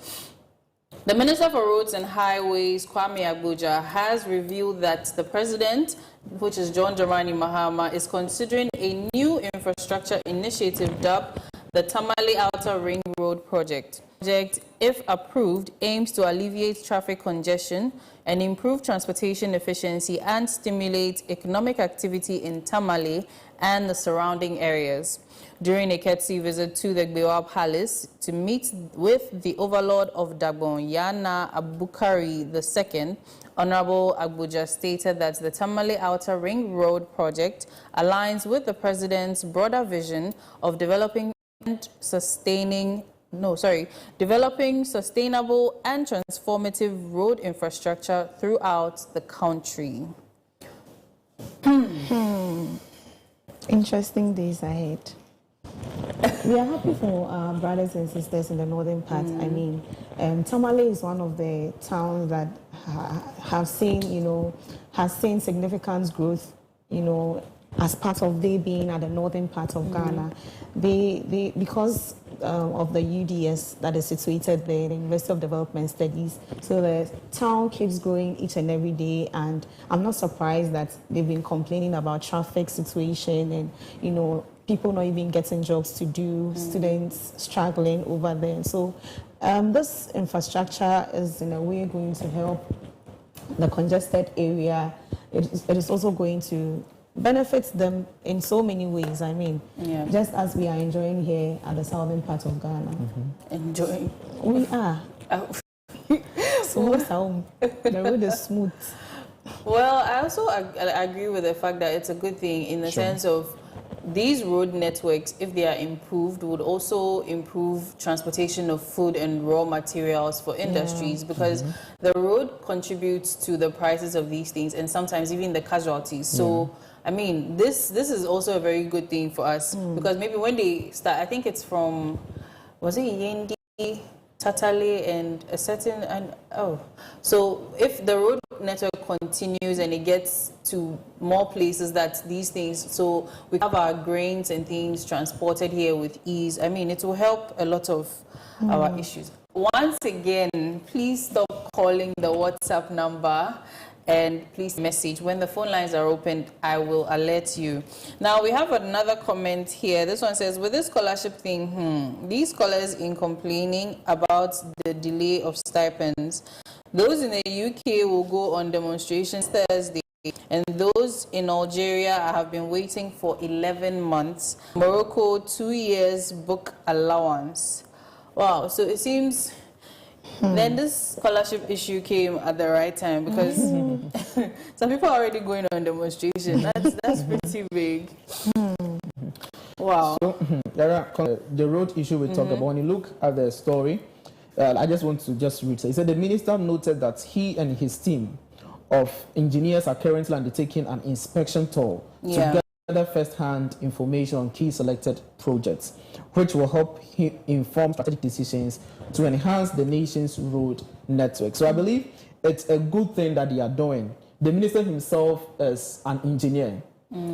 the Minister for Roads and Highways, Kwame Agboja, has revealed that the President, which is John Dramani Mahama, is considering a new infrastructure initiative dubbed the Tamale Outer Ring Road project. The project, if approved, aims to alleviate traffic congestion and improve transportation efficiency and stimulate economic activity in Tamale and the surrounding areas. During a courtesy visit to the Gbewa Palace to meet with the Overlord of Dagbon, Yana Abukari II, Honorable Agboja stated that the Tamale Outer Ring Road project aligns with the President's broader vision of developing sustainable and transformative road infrastructure throughout the country. Interesting days ahead. We are happy for our brothers and sisters in the northern part. I mean, Tamale is one of the towns that has seen significant growth, as part of they being at the northern part of Ghana. They because of the UDS that is situated there, the University of Development Studies. So the town keeps growing each and every day, and I'm not surprised that they've been complaining about traffic situation and, people not even getting jobs to do, students struggling over there. So this infrastructure is in a way going to help the congested area. It is also going to benefit them in so many ways. I mean, just as we are enjoying here at the southern part of Ghana. Enjoying? We are. Smooth home. The road is smooth. Well, I also agree with the fact that it's a good thing in the sense of these road networks, if they are improved, would also improve transportation of food and raw materials for industries because the road contributes to the prices of these things and sometimes even the casualties. So, I mean, this is also a very good thing for us because maybe when they start, I think it's from, was it Yendi, Tatale, and a certain, so if the road network continues and it gets to more places that these things, so we have our grains and things transported here with ease, I mean, it will help a lot of our issues. Once again, please stop calling the WhatsApp number and please message. When the phone lines are opened, I will alert you. Now, we have another comment here. This one says, with this scholarship thing, these scholars in complaining about the delay of stipends, those in the UK will go on demonstrations Thursday, and those in Algeria have been waiting for 11 months. Morocco, 2 years book allowance. Wow, so it seems then this scholarship issue came at the right time because some people are already going on demonstration. That's pretty big. Wow. So, the road issue we talk about, when you look at the story, I just want to read. He said the minister noted that he and his team of engineers are currently undertaking an inspection tour to gather first-hand information on key selected projects, which will help inform strategic decisions to enhance the nation's road network. So I believe it's a good thing that they are doing. The minister himself is an engineer.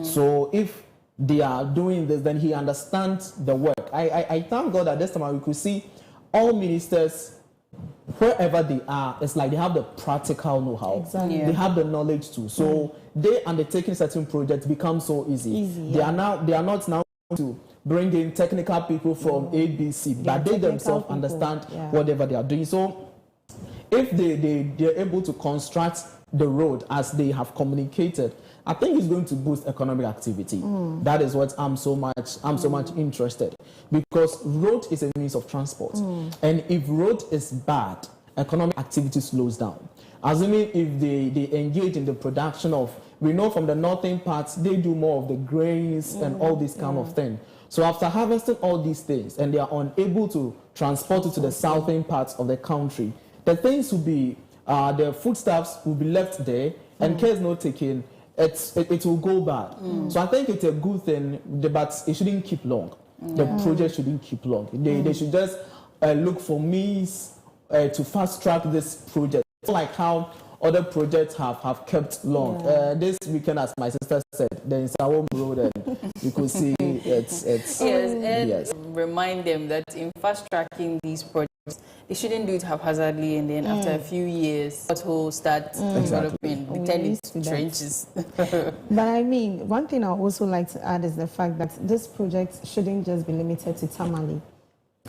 So if they are doing this, then he understands the work. I thank God that this time we could see all ministers, wherever they are, it's like they have the practical know-how. Exactly. They have the knowledge too. So they undertaking certain projects become so easy. They are not now to bring in technical people from ABC, but they themselves understand whatever they are doing. So if they're able to construct the road as they have communicated, I think it's going to boost economic activity. That is what I'm so much interested, because road is a means of transport, and if road is bad, economic activity slows down. Assuming if they engage in the production of, we know from the northern parts they do more of the grains and all this kind of thing. So after harvesting all these things and they are unable to transport it to the southern parts of the country, the things will be the foodstuffs will be left there, and care is not taken. It will go bad. So I think it's a good thing, but it shouldn't keep long. The project shouldn't keep long. They should just look for means to fast track this project, like how other projects have kept long. This weekend, as my sister said, the Insawam Road, and you could see it's yes. Remind them that in fast tracking these projects, they shouldn't do it haphazardly, and then after a few years, potholes start developing, returning to trenches. But I mean, one thing I also like to add is the fact that this project shouldn't just be limited to Tamale.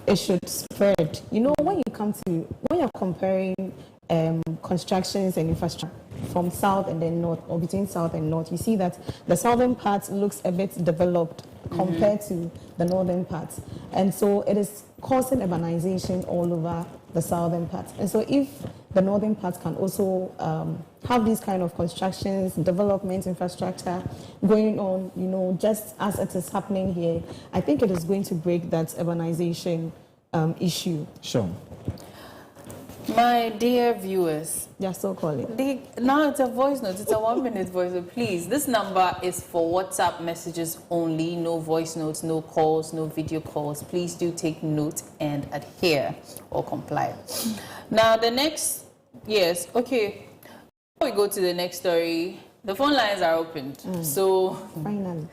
It should spread. You know, when you're comparing constructions and infrastructure from south and then north, or between south and north, you see that the southern part looks a bit developed compared to the northern parts, and so it is causing urbanization all over the southern parts. And so if the northern parts can also have these kind of constructions, development, infrastructure going on, you know, just as it is happening here, I think it is going to break that urbanization issue. Sure. My dear viewers, so call it. Now it's a voice note. It's a 1 minute voice note. Please, this number is for WhatsApp messages only. No voice notes, no calls, no video calls. Please do take note and adhere or comply. Now the next, okay. Before we go to the next story, the phone lines are opened. So Finally.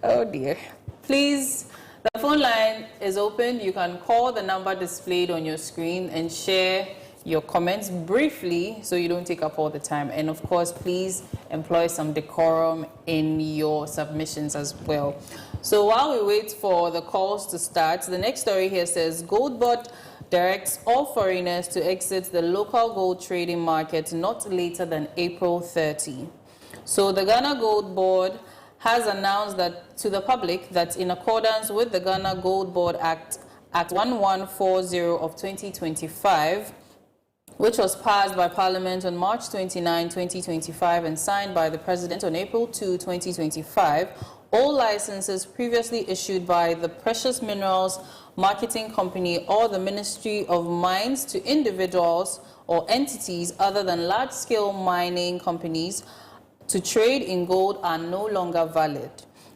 Oh dear. Please, the phone line is open. You can call the number displayed on your screen and share your comments briefly so you don't take up all the time. And of course, please employ some decorum in your submissions as well. So while we wait for the calls to start, the next story here says Gold Board directs all foreigners to exit the local gold trading market not later than April 30. So the Ghana Gold Board has announced that to the public that in accordance with the Ghana Gold Board Act 1140 of 2025, which was passed by Parliament on March 29, 2025 and signed by the President on April 2, 2025, all licenses previously issued by the Precious Minerals Marketing Company or the Ministry of Mines to individuals or entities other than large-scale mining companies to trade in gold are no longer valid.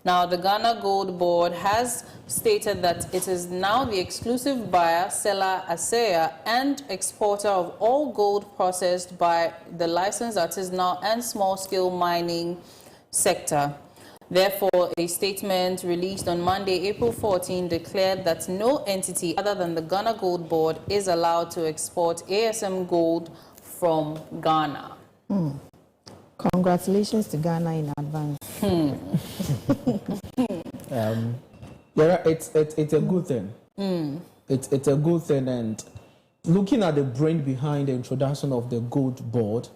Now, the Ghana Gold Board has stated that it is now the exclusive buyer, seller, assayer, and exporter of all gold processed by the licensed artisanal and small-scale mining sector. Therefore, a statement released on Monday, April 14, declared that no entity other than the Ghana Gold Board is allowed to export ASM gold from Ghana. Congratulations to Ghana in advance. It's a good thing. It's a good thing, and looking at the brain behind the introduction of the Gold Board,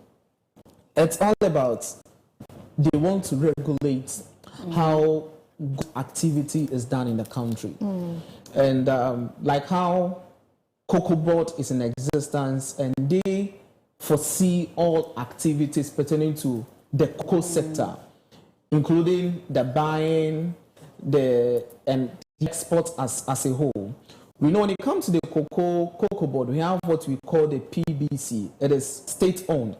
it's all about they want to regulate how good activity is done in the country, and like how Koko Board is in existence, and they foresee all activities pertaining to the cocoa sector, including the buying, and the export as a whole. We know when it comes to the Koko Board, we have what we call the PBC. It is state-owned.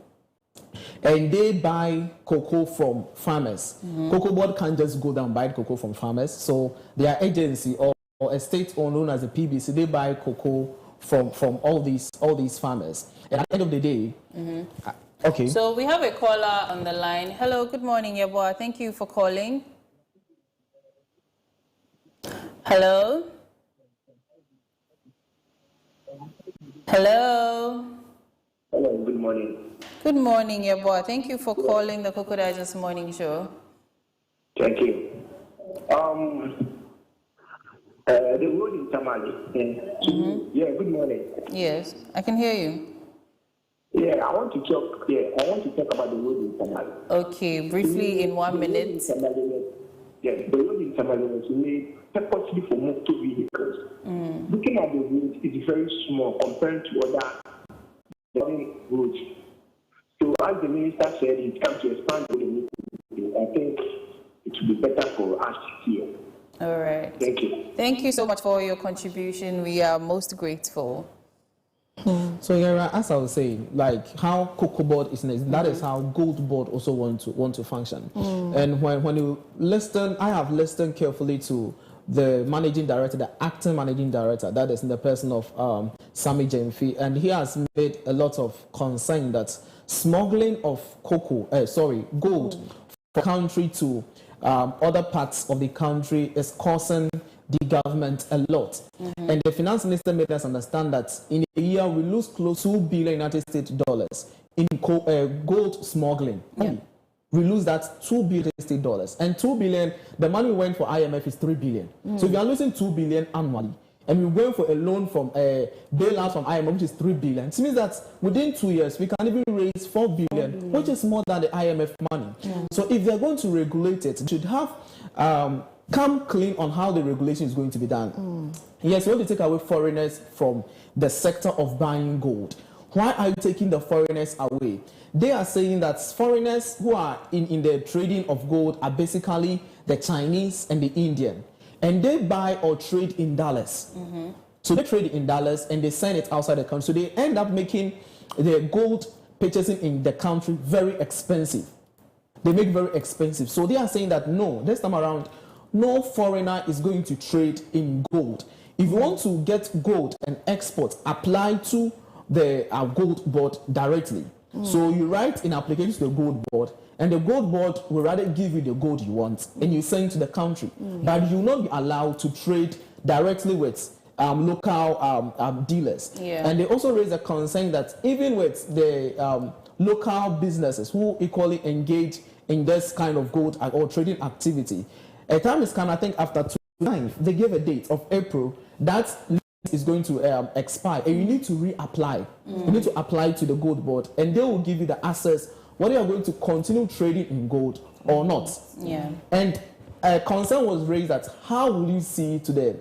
and they buy cocoa from farmers. Cocoa board can't just go down and buy cocoa from farmers. So their agency or a state-owned known as the PBC, they buy cocoa from all these farmers. And at the end of the day, okay. So we have a caller on the line. Hello, good morning, Yeboah. Thank you for calling. Hello? Hello? Hello, good morning. Good morning, Yeboah. Thank you for calling the Koko Digest Morning Show. Thank you. The road in Tamale. Yeah, good morning. Yes, I can hear you. Yeah, I want to talk about the road in Tamale. Okay, briefly in 1 minute. Yes, the road in Tamale was made purposely for motor vehicles. Looking at the road, it's very small compared to other roads. So as the minister said, it comes to expand the road. I think it would be better for us here. All right. Thank you. Thank you so much for your contribution. We are most grateful. So yeah, as I was saying, like how cocoa board is next, that is how gold board also want to function. And when you listen, I have listened carefully to the managing director, the acting managing director, that is in the person of Sammy Jemfi, and he has made a lot of concern that smuggling of gold from country to other parts of the country is causing the government a lot. And the finance minister made us understand that in a year we lose close to $2 billion United States dollars in gold smuggling. We lose that $2 billion States dollars, and $2 billion, the money we went for IMF is $3 billion. So we are losing $2 billion annually, and we went for a loan from a bailout from IMF, which is $3 billion. It means that within 2 years we can even raise $4 billion, which is more than the IMF money. So if they're going to regulate it, it should have come clean on how the regulation is going to be done. Yes, we want to take away foreigners from the sector of buying gold. Why are you taking the foreigners away? They are saying that foreigners who are in the trading of gold are basically the Chinese and the Indian. And they buy or trade in dollars. So they trade in dollars and they send it outside the country. So they end up making the gold purchasing in the country very expensive. They make very expensive. So they are saying that no, this time around, no foreigner is going to trade in gold. If you want to get gold and export, apply to the gold board directly. So you write in application to the gold board, and the gold board will rather give you the gold you want, and you send to the country. But you will not be allowed to trade directly with local dealers. And they also raise a concern that even with the local businesses who equally engage in this kind of gold or trading activity, a time is coming, I think after 29th, they gave a date of April, that is going to expire, and you need to reapply. You need to apply to the gold board, and they will give you the access whether you are going to continue trading in gold or not. And a concern was raised that how will you see to the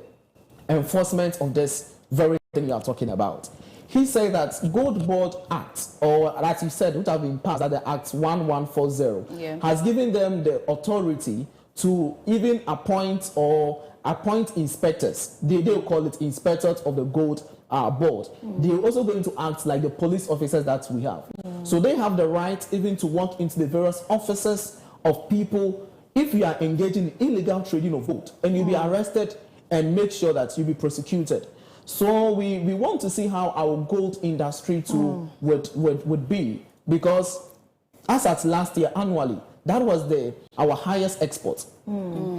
enforcement of this very thing you are talking about? He said that Gold Board Act, or as you said, which have been passed, that the Act 1140, has given them the authority to even appoint inspectors. They will call it inspectors of the gold board. They're also going to act like the police officers that we have. So they have the right even to walk into the various offices of people if you are engaging in illegal trading of gold, and you'll be arrested and make sure that you'll be prosecuted. So we want to see how our gold industry too would be, because as at last year annually, that was our highest export.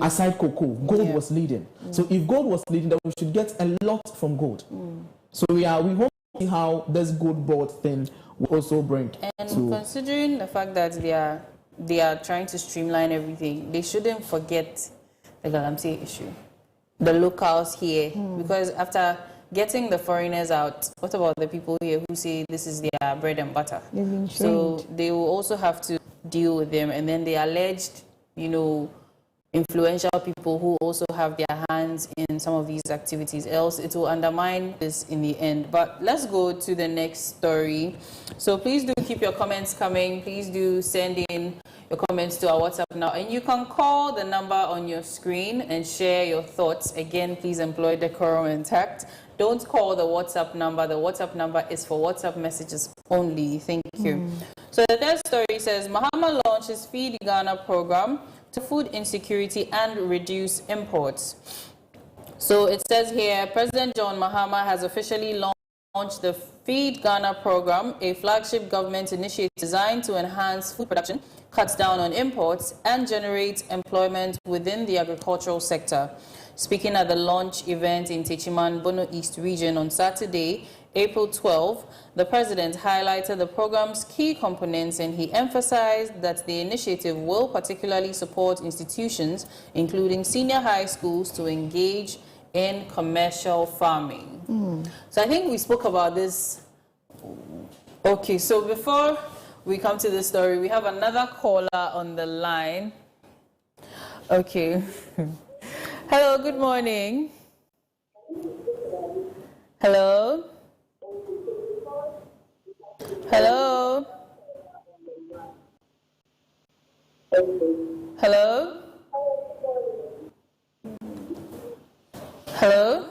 Aside cocoa, gold was leading. So if gold was leading, then we should get a lot from gold. So we want to see how this gold board thing will also bring. And considering the fact that they are trying to streamline everything, they shouldn't forget the Galamsey issue, the locals here, because after getting the foreigners out, what about the people here who say this is their bread and butter? So they will also have to deal with them, and then the alleged, influential people who also have their hands in some of these activities, else it will undermine this in the end. But let's go to the next story. So please do keep your comments coming. Please do send in your comments to our WhatsApp now, and you can call the number on your screen and share your thoughts. Again, please employ decorum and tact. Don't call the WhatsApp number. The WhatsApp number is for WhatsApp messages only. Thank you. So the third story says, Mahama launches Feed Ghana program to food insecurity and reduce imports. So it says here, President John Mahama has officially launched the Feed Ghana program, a flagship government initiative designed to enhance food production, cut down on imports, and generate employment within the agricultural sector. Speaking at the launch event in Techiman, Bono East region on Saturday, April 12, the president highlighted the program's key components, and he emphasized that the initiative will particularly support institutions, including senior high schools, to engage in commercial farming. So I think we spoke about this. Okay, so before we come to the story, we have another caller on the line. Okay. Hello, good morning. Hello? Hello? Hello? Hello?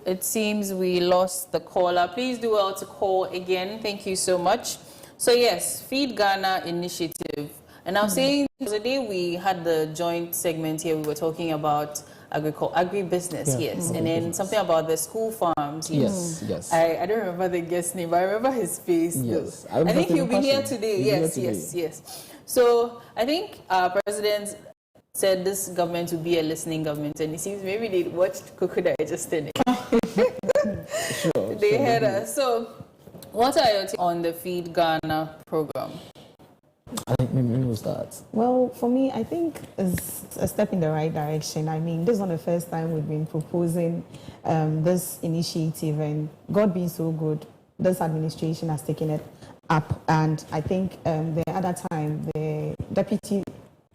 It seems we lost the caller. Please do well to call again. Thank you so much. So yes, Feed Ghana initiative. And I'm saying the day we had the joint segment here, we were talking about agribusiness, yes, and then something about the school farms. Yes. I don't remember the guest name, but I remember his face. Yes, I think he'll be here today. Yes. So I think our president said this government will be a listening government, and it seems maybe they watched Koko just in They heard us. So what are your takes on the Feed Ghana program? I think maybe we'll start. Well, for me, I think it's a step in the right direction. I mean, this is not the first time we've been proposing this initiative, and God being so good, this administration has taken it up. And I think the other time, the Deputy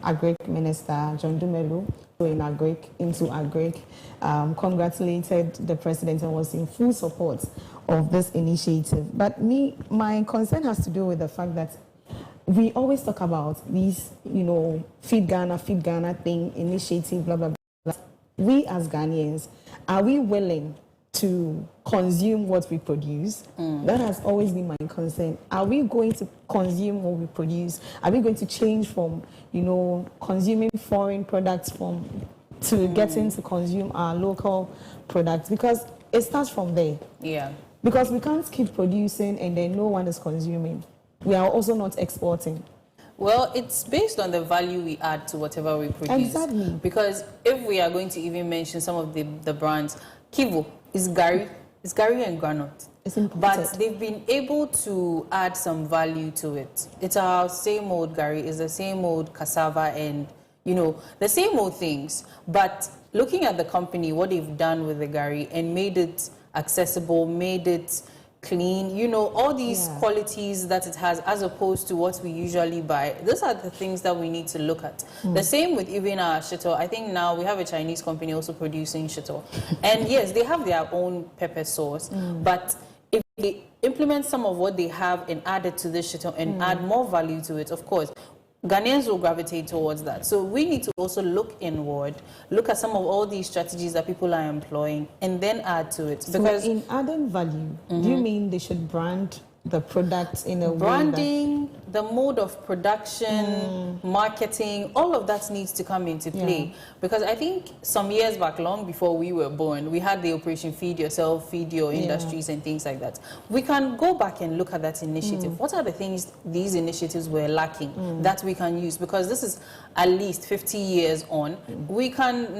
Agric Minister, John Dumelu, into Agric, congratulated the President and was in full support of this initiative. But my concern has to do with the fact that we always talk about these, Feed Ghana thing, initiative, blah, blah, blah. We as Ghanaians, are we willing to consume what we produce? That has always been my concern. Are we going to consume what we produce? Are we going to change from, consuming foreign products to getting to consume our local products? Because it starts from there. Yeah. Because we can't keep producing and then no one is consuming. We are also not exporting. Well, it's based on the value we add to whatever we produce. Exactly. Because if we are going to even mention some of the brands, Kivu is Gary and Granite. It's imported. But they've been able to add some value to it. It's our same old Gary, it's the same old cassava and, the same old things. But looking at the company, what they've done with the Gary and made it accessible, made it clean, all these qualities that it has as opposed to what we usually buy. Those are the things that we need to look at. The same with even our shito. I think now we have a Chinese company also producing shito. And yes, they have their own pepper sauce, but if they implement some of what they have and add it to this shito and add more value to it, of course, Ghanaians will gravitate towards that. So we need to also look inward, look at some of all these strategies that people are employing, and then add to it. Because so in adding value, do you mean they should brand the products in a branding, the mode of production, marketing, all of that needs to come into play. Because I think some years back, long before we were born, we had the Operation Feed Yourself, Feed Your Industries and things like that. We can go back and look at that initiative. What are the things these initiatives were lacking that we can use? Because this is at least 50 years on. We can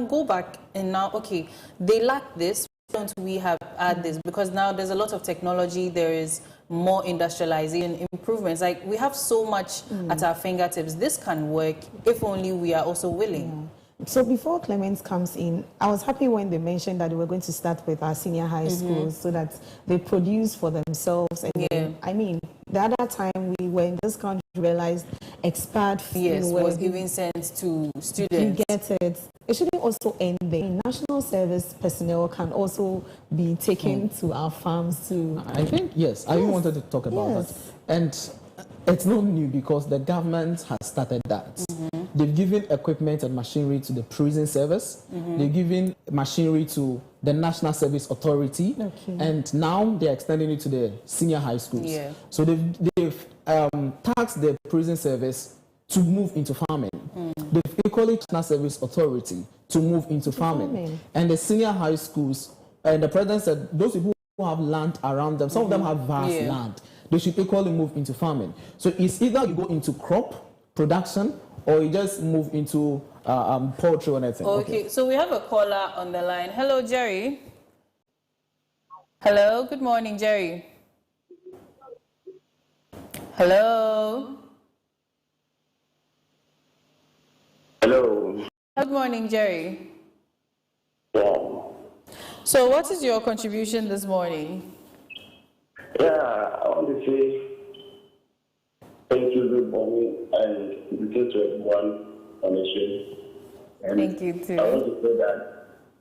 go back and now, okay, they lack this. Don't we have add this? Because now there's a lot of technology, there is more industrialization, improvements. Like we have so much at our fingertips. This can work if only we are also willing. So before Clemens comes in, I was happy when they mentioned that they were going to start with our senior high schools so that they produce for themselves. And then, I mean, the other time we were in this country, realized expired food was giving sense to students. You get it. It shouldn't also end there. National service personnel can also be taken to our farms too. I think, yes. I wanted to talk about that. And it's not new because the government has started that. They've given equipment and machinery to the prison service. They've given machinery to the National Service Authority, and now they're extending it to the senior high schools. Yeah. So they've tasked the prison service to move into farming. They've equally tasked the National Service Authority to move into farming. And the senior high schools, and the president said those people who have land around them, some of them have vast land, they should equally move into farming. So it's either you go into crop production or you just move into poultry or anything. Okay, so we have a caller on the line. Hello, Jerry. Hello, good morning, Jerry. Hello. Hello. Good morning, Jerry. Yeah. So what is your contribution this morning? Yeah, I want to say thank you, good morning, and thank to everyone on the show. And Thank you, too. I want to say that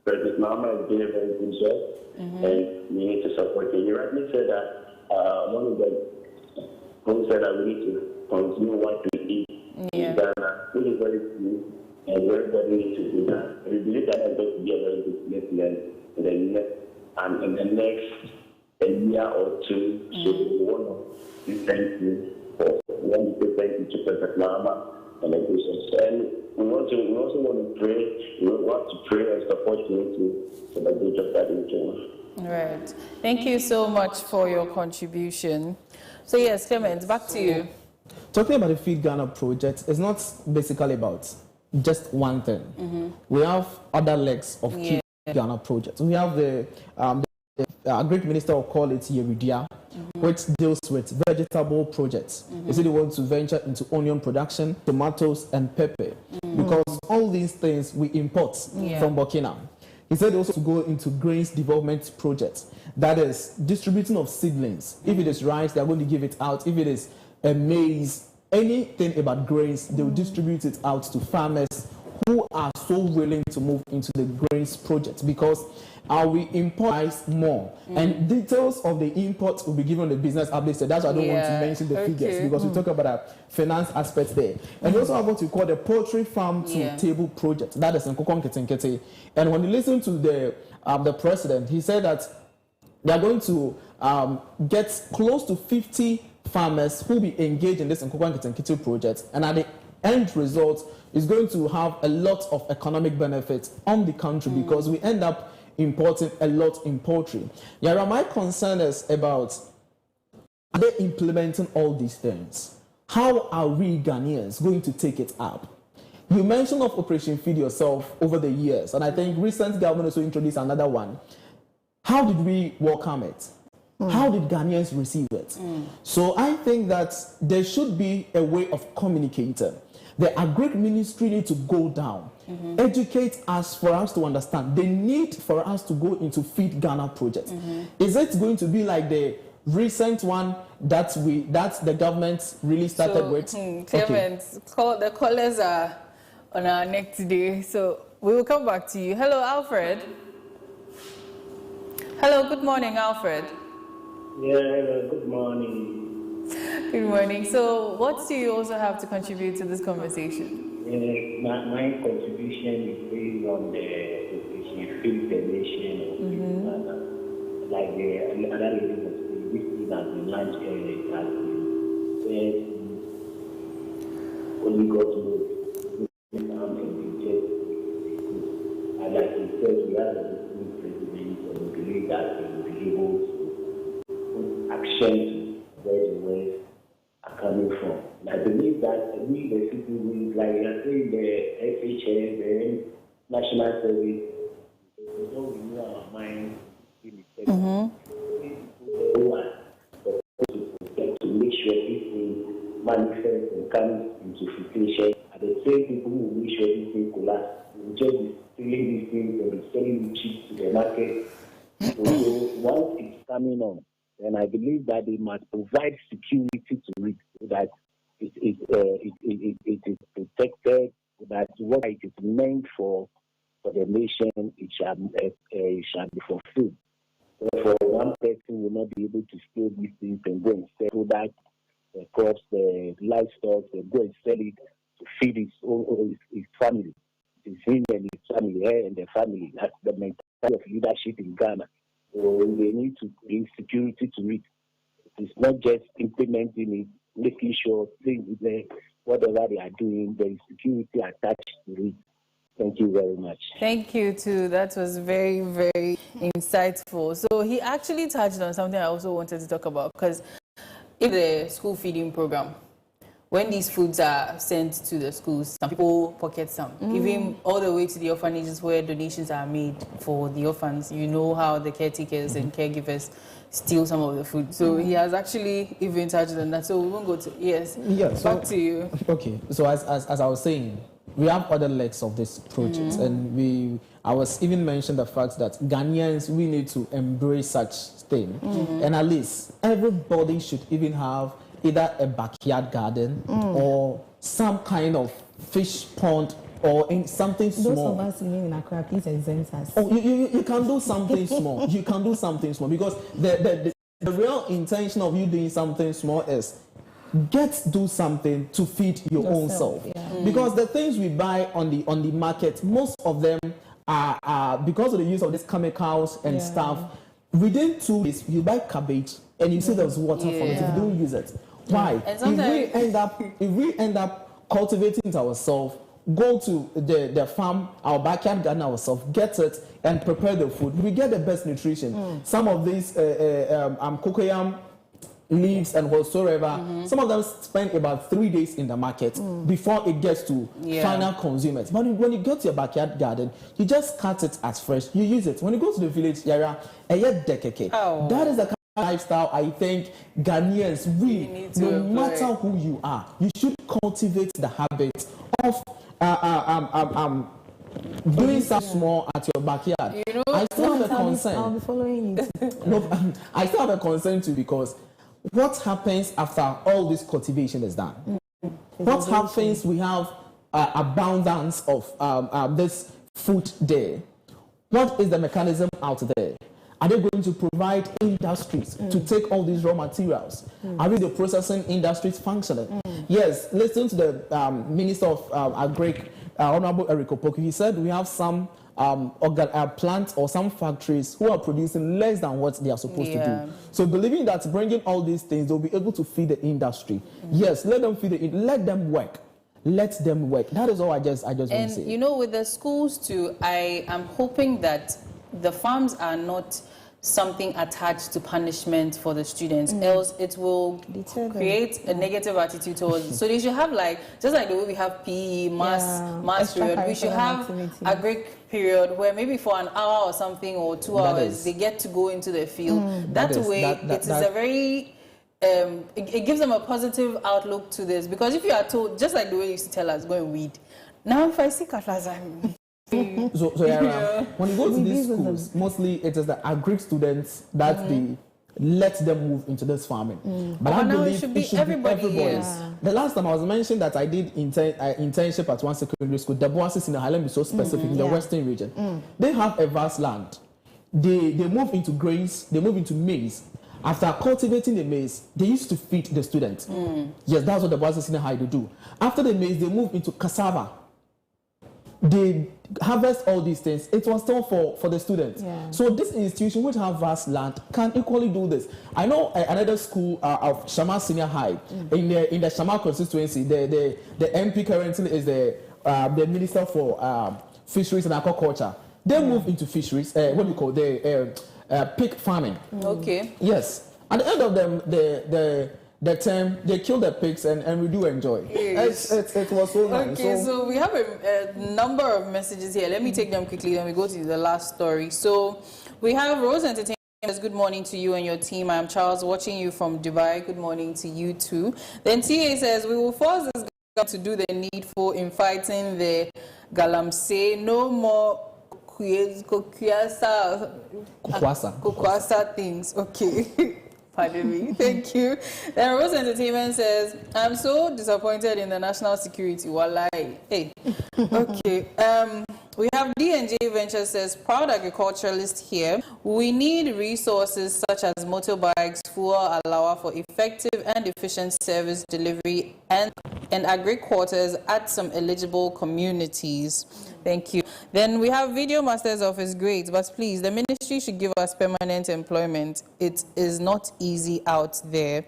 President Mama is doing a very good job, and we need to support him. You rightly said that one of the who said that we need to continue what we eat in Ghana, which is very true, and everybody needs to do that. We believe that is going to be a very good place in the next a year or two. So we want to thank you for thank you to President Mama and the bishops. And we also want to pray. We want to pray and support you for the good job that you're doing. Right. Thank you so much for your contribution. So yes, Clement, back to you. Talking about the Feed Ghana project, it's not basically about just one thing. We have other legs of Feed Ghana project. We have the Great Minister will call it Yeridia, which deals with vegetable projects. He said he wants to venture into onion production, tomatoes, and pepper, because all these things we import from Burkina. He said also to go into grains development projects, that is distributing of seedlings. If it is rice, they are going to give it out. If it is maize, anything about grains, they will distribute it out to farmers who are so willing to move into the grains project, because we import more, and details of the imports will be given on the business update. So that's why I don't want to mention the figures, because we talk about a finance aspect there. And we also have what we call the poultry farm to table project. That is in Koko Nkete. And when you listen to the president, he said that they are going to get close to 50 farmers who will be engaged in this Koko Nkete project, and at the end result is going to have a lot of economic benefits on the country, because we end up importing a lot in poultry. Yara, my concern is about, are they implementing all these things? How are we Ghanaians going to take it up? You mentioned of Operation Feed Yourself over the years, and I think recent government also introduced another one. How did we welcome it? How did Ghanaians receive it? So I think that there should be a way of communicating. The Agric Ministry need to go down, educate us for us to understand. They need for us to go into Feed Ghana project. Is it going to be like the recent one that the government really started with? Clement, the callers are on our neck today, so we will come back to you. Hello, Alfred. Hello, good morning, Alfred. Yeah, good morning. Good morning. So what do you also have to contribute to this conversation? My contribution is based on the Feed the Nation, like the other lady was saying, this thing has been launched, has been only God knows. And like he said, we have a new president, and we believe that he will be able to put action where the West are coming from. And I believe that we, the people, like we are saying, the FHS, the National Service, we don't renew our mind in the who are to make sure this thing manifests and comes into fruition. At the same people who will make sure this thing collapse. We will just be selling these things and be selling cheap to the market. So once it's coming on, then I believe that they must provide security to it, so that it is protected, so that what it is meant for the nation, it shall be fulfilled. Therefore, one person will not be able to steal these things and go and sell that, the crops, the livestock, and go and sell it to feed his family. It's him and his family, and the family. That's the mentality of leadership Ghana. So they need to bring security to it. It's not just implementing it, making sure things there, whatever they are doing, there is security attached to it. Thank you very much. Thank you too. That was very, very insightful. So he actually touched on something I also wanted to talk about, because in the school feeding program, when these foods are sent to the schools, some people pocket some, even all the way to the orphanages where donations are made for the orphans. You know how the caretakers and caregivers steal some of the food. So he has actually even touched on that. So we won't go to, yes, back to you. Okay, so as I was saying, we have other legs of this project, and I was even mentioned the fact that Ghanaians, we need to embrace such thing, and at least everybody should even have either a backyard garden or some kind of fish pond or in something small. Those of us living in Accra, please exempt us. Oh, you can do something small. You can do something small, because the real intention of you doing something small is do something to feed your own self. Because the things we buy on the market, most of them are because of the use of these chemicals and stuff. Within 2 days, you buy cabbage and you see there's water from it. If you don't use it, why? If we end up cultivating it ourselves, go to the farm, our backyard garden ourselves, get it and prepare the food, we get the best nutrition. Some of these cocoyam leaves and whatsoever, some of them spend about 3 days in the market before it gets to final consumers. But when you go to your backyard garden, you just cut it as fresh, you use it. When you go to the village area, that is the kind of lifestyle I think Ghanaians, no matter who you are, you should cultivate the habit of doing something small at your backyard. You know, I still have a concern. I'll be following you. No, I still have a concern too, because what happens after all this cultivation is done? What happens? We have abundance of this food there. What is the mechanism out there? Are they going to provide industries to take all these raw materials? Are the processing industries functioning? Yes, listen to the Minister of Agri, Honorable Eric Koko. He said we have some plants or some factories who are producing less than what they are supposed to do. So believing that bringing all these things, they'll be able to feed the industry. Yes, let them feed it. Let them work. Let them work. That is all I just want to say. And you know, with the schools too, I am hoping that the farms are not something attached to punishment for the students, else it will create a negative attitude towards. So they should have, like, just like the way we have PE, mass period, we should have a break period where maybe for an hour or something, or 2 hours, they get to go into the field. That way, it is a very it gives them a positive outlook to this, because if you are told, just like the way you used to tell us, go and weed. Now if I see cutlass, So when you go to these schools, mostly it is the agri students that they let them move into this farming. But I believe it should be everybody. The last time I was mentioning that I did internship at one secondary school, the Boasis in the Highland is so specific in the western region. They have a vast land. They move into grains, they move into maize. After cultivating the maize, they used to feed the students. Yes, that's what the Boasis in the High do. After the maize, they move into cassava. They harvest all these things. It was still for the students. So this institution, which have vast land, can equally do this. I know another school of Shama Senior High in the Shama constituency. The MP currently is the Minister for Fisheries and Aquaculture. They move into fisheries. What do you call pig farming? Okay. Yes. At the end of them, the term, they kill the pigs and we do enjoy. Yes. It was so nice. Okay, so we have a number of messages here. Let me take them quickly, then we go to the last story. So we have Rose Entertainment. Good morning to you and your team. I'm Charles, watching you from Dubai. Good morning to you too. Then TA says, we will force this government to do the needful in fighting the Galamsey. No more Kokwasa things. Okay. Pardon me. Thank you. Then Rose Entertainment says, I'm so disappointed in the national security. Wallahi. Hey. Okay. We have D&J Venture says, proud agriculturalist here. We need resources such as motorbikes, fuel allower for effective and efficient service delivery and agri-quarters at some eligible communities. Thank you. Then we have Video Master's Office, great, but please, the ministry should give us permanent employment. It is not easy out there.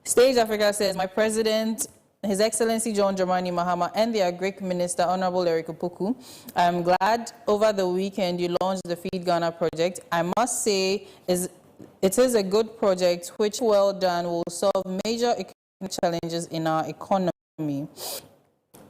Stage Africa says, my president, His Excellency John Dramani Mahama, and the Agric Minister, Honorable Eric Opoku, I'm glad over the weekend you launched the Feed Ghana project. I must say, it is a good project which, well done, will solve major economic challenges in our economy.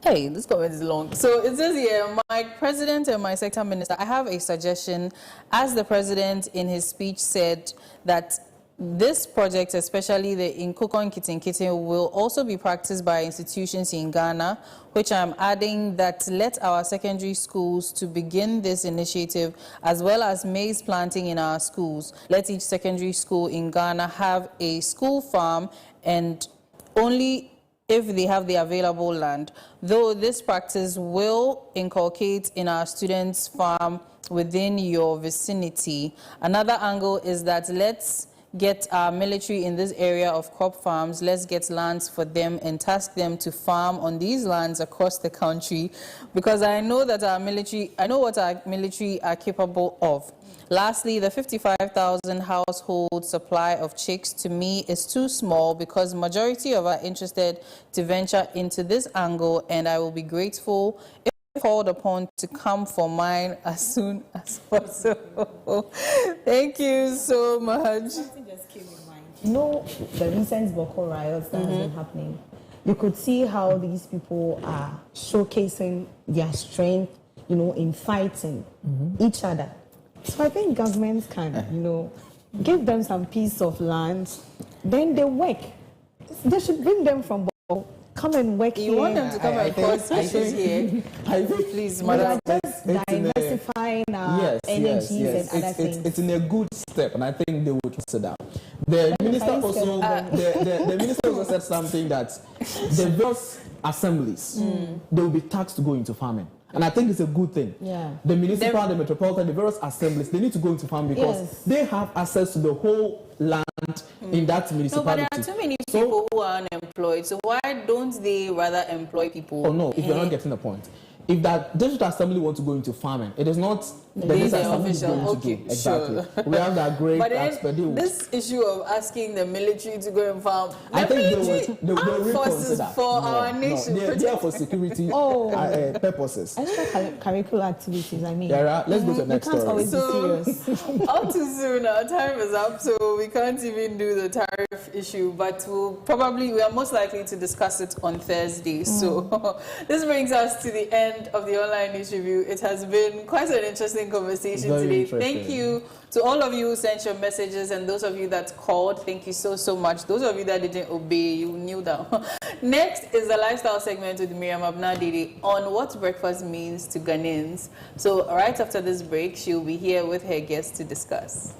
Hey, this comment is long. So it says here, my president and my sector minister, I have a suggestion. As the president in his speech said that this project, especially the in Koko and Kitten, will also be practiced by institutions in Ghana, which I'm adding that let our secondary schools to begin this initiative, as well as maize planting in our schools. Let each secondary school in Ghana have a school farm, and only if they have the available land. Though this practice will inculcate in our students' farm within your vicinity. Another angle is that let's get our military in this area of crop farms. Let's get lands for them and task them to farm on these lands across the country, because I know that our military, I know what our military are capable of. Lastly, the 55,000 household supply of chicks to me is too small, because majority of are interested to venture into this angle, and I will be grateful if called upon to come for mine as soon as possible. Thank you so much. Something just came in mind. You know, the recent Boko riots that has been happening. You could see how these people are showcasing their strength, you know, in fighting each other. So I think governments can, you know, give them some piece of land, then they work. They should bring them from Boko. Come and work here. You want them to come and cause issues here? Please, madam. We are just diversifying our energies and other things. It's in a good step, and I think they would consider. The minister also, the minister also said something that the various assemblies, they will be taxed to go into farming. And I think it's a good thing. Yeah. The municipal, the metropolitan, the various assemblies, they need to go into farm because they have access to the whole land in that municipality. No, but there are too many people who are unemployed. So why don't they rather employ people? Oh no, if you're not getting the point. If that district assembly wants to go into farming, it is not the district assembly going to do. Exactly. Sure. We have that great aspect. This issue of asking the military to go and farm, I think they will reconsider. For our nation. They are for security purposes. Extracurricular activities, I mean. Yara, let's go to the next story. Always be serious. All too soon, our time is up, so we can't even do the tariff issue, but we are most likely to discuss it on Thursday. So this brings us to the end of the online news review. It has been quite an interesting conversation today. Thank you to all of you who sent your messages, and those of you that called, thank you so much. Those of you that didn't obey, you knew that. Next is the lifestyle segment with Miriam Abnadidi on what breakfast means to Ghanaians. So right after this break, she'll be here with her guests to discuss.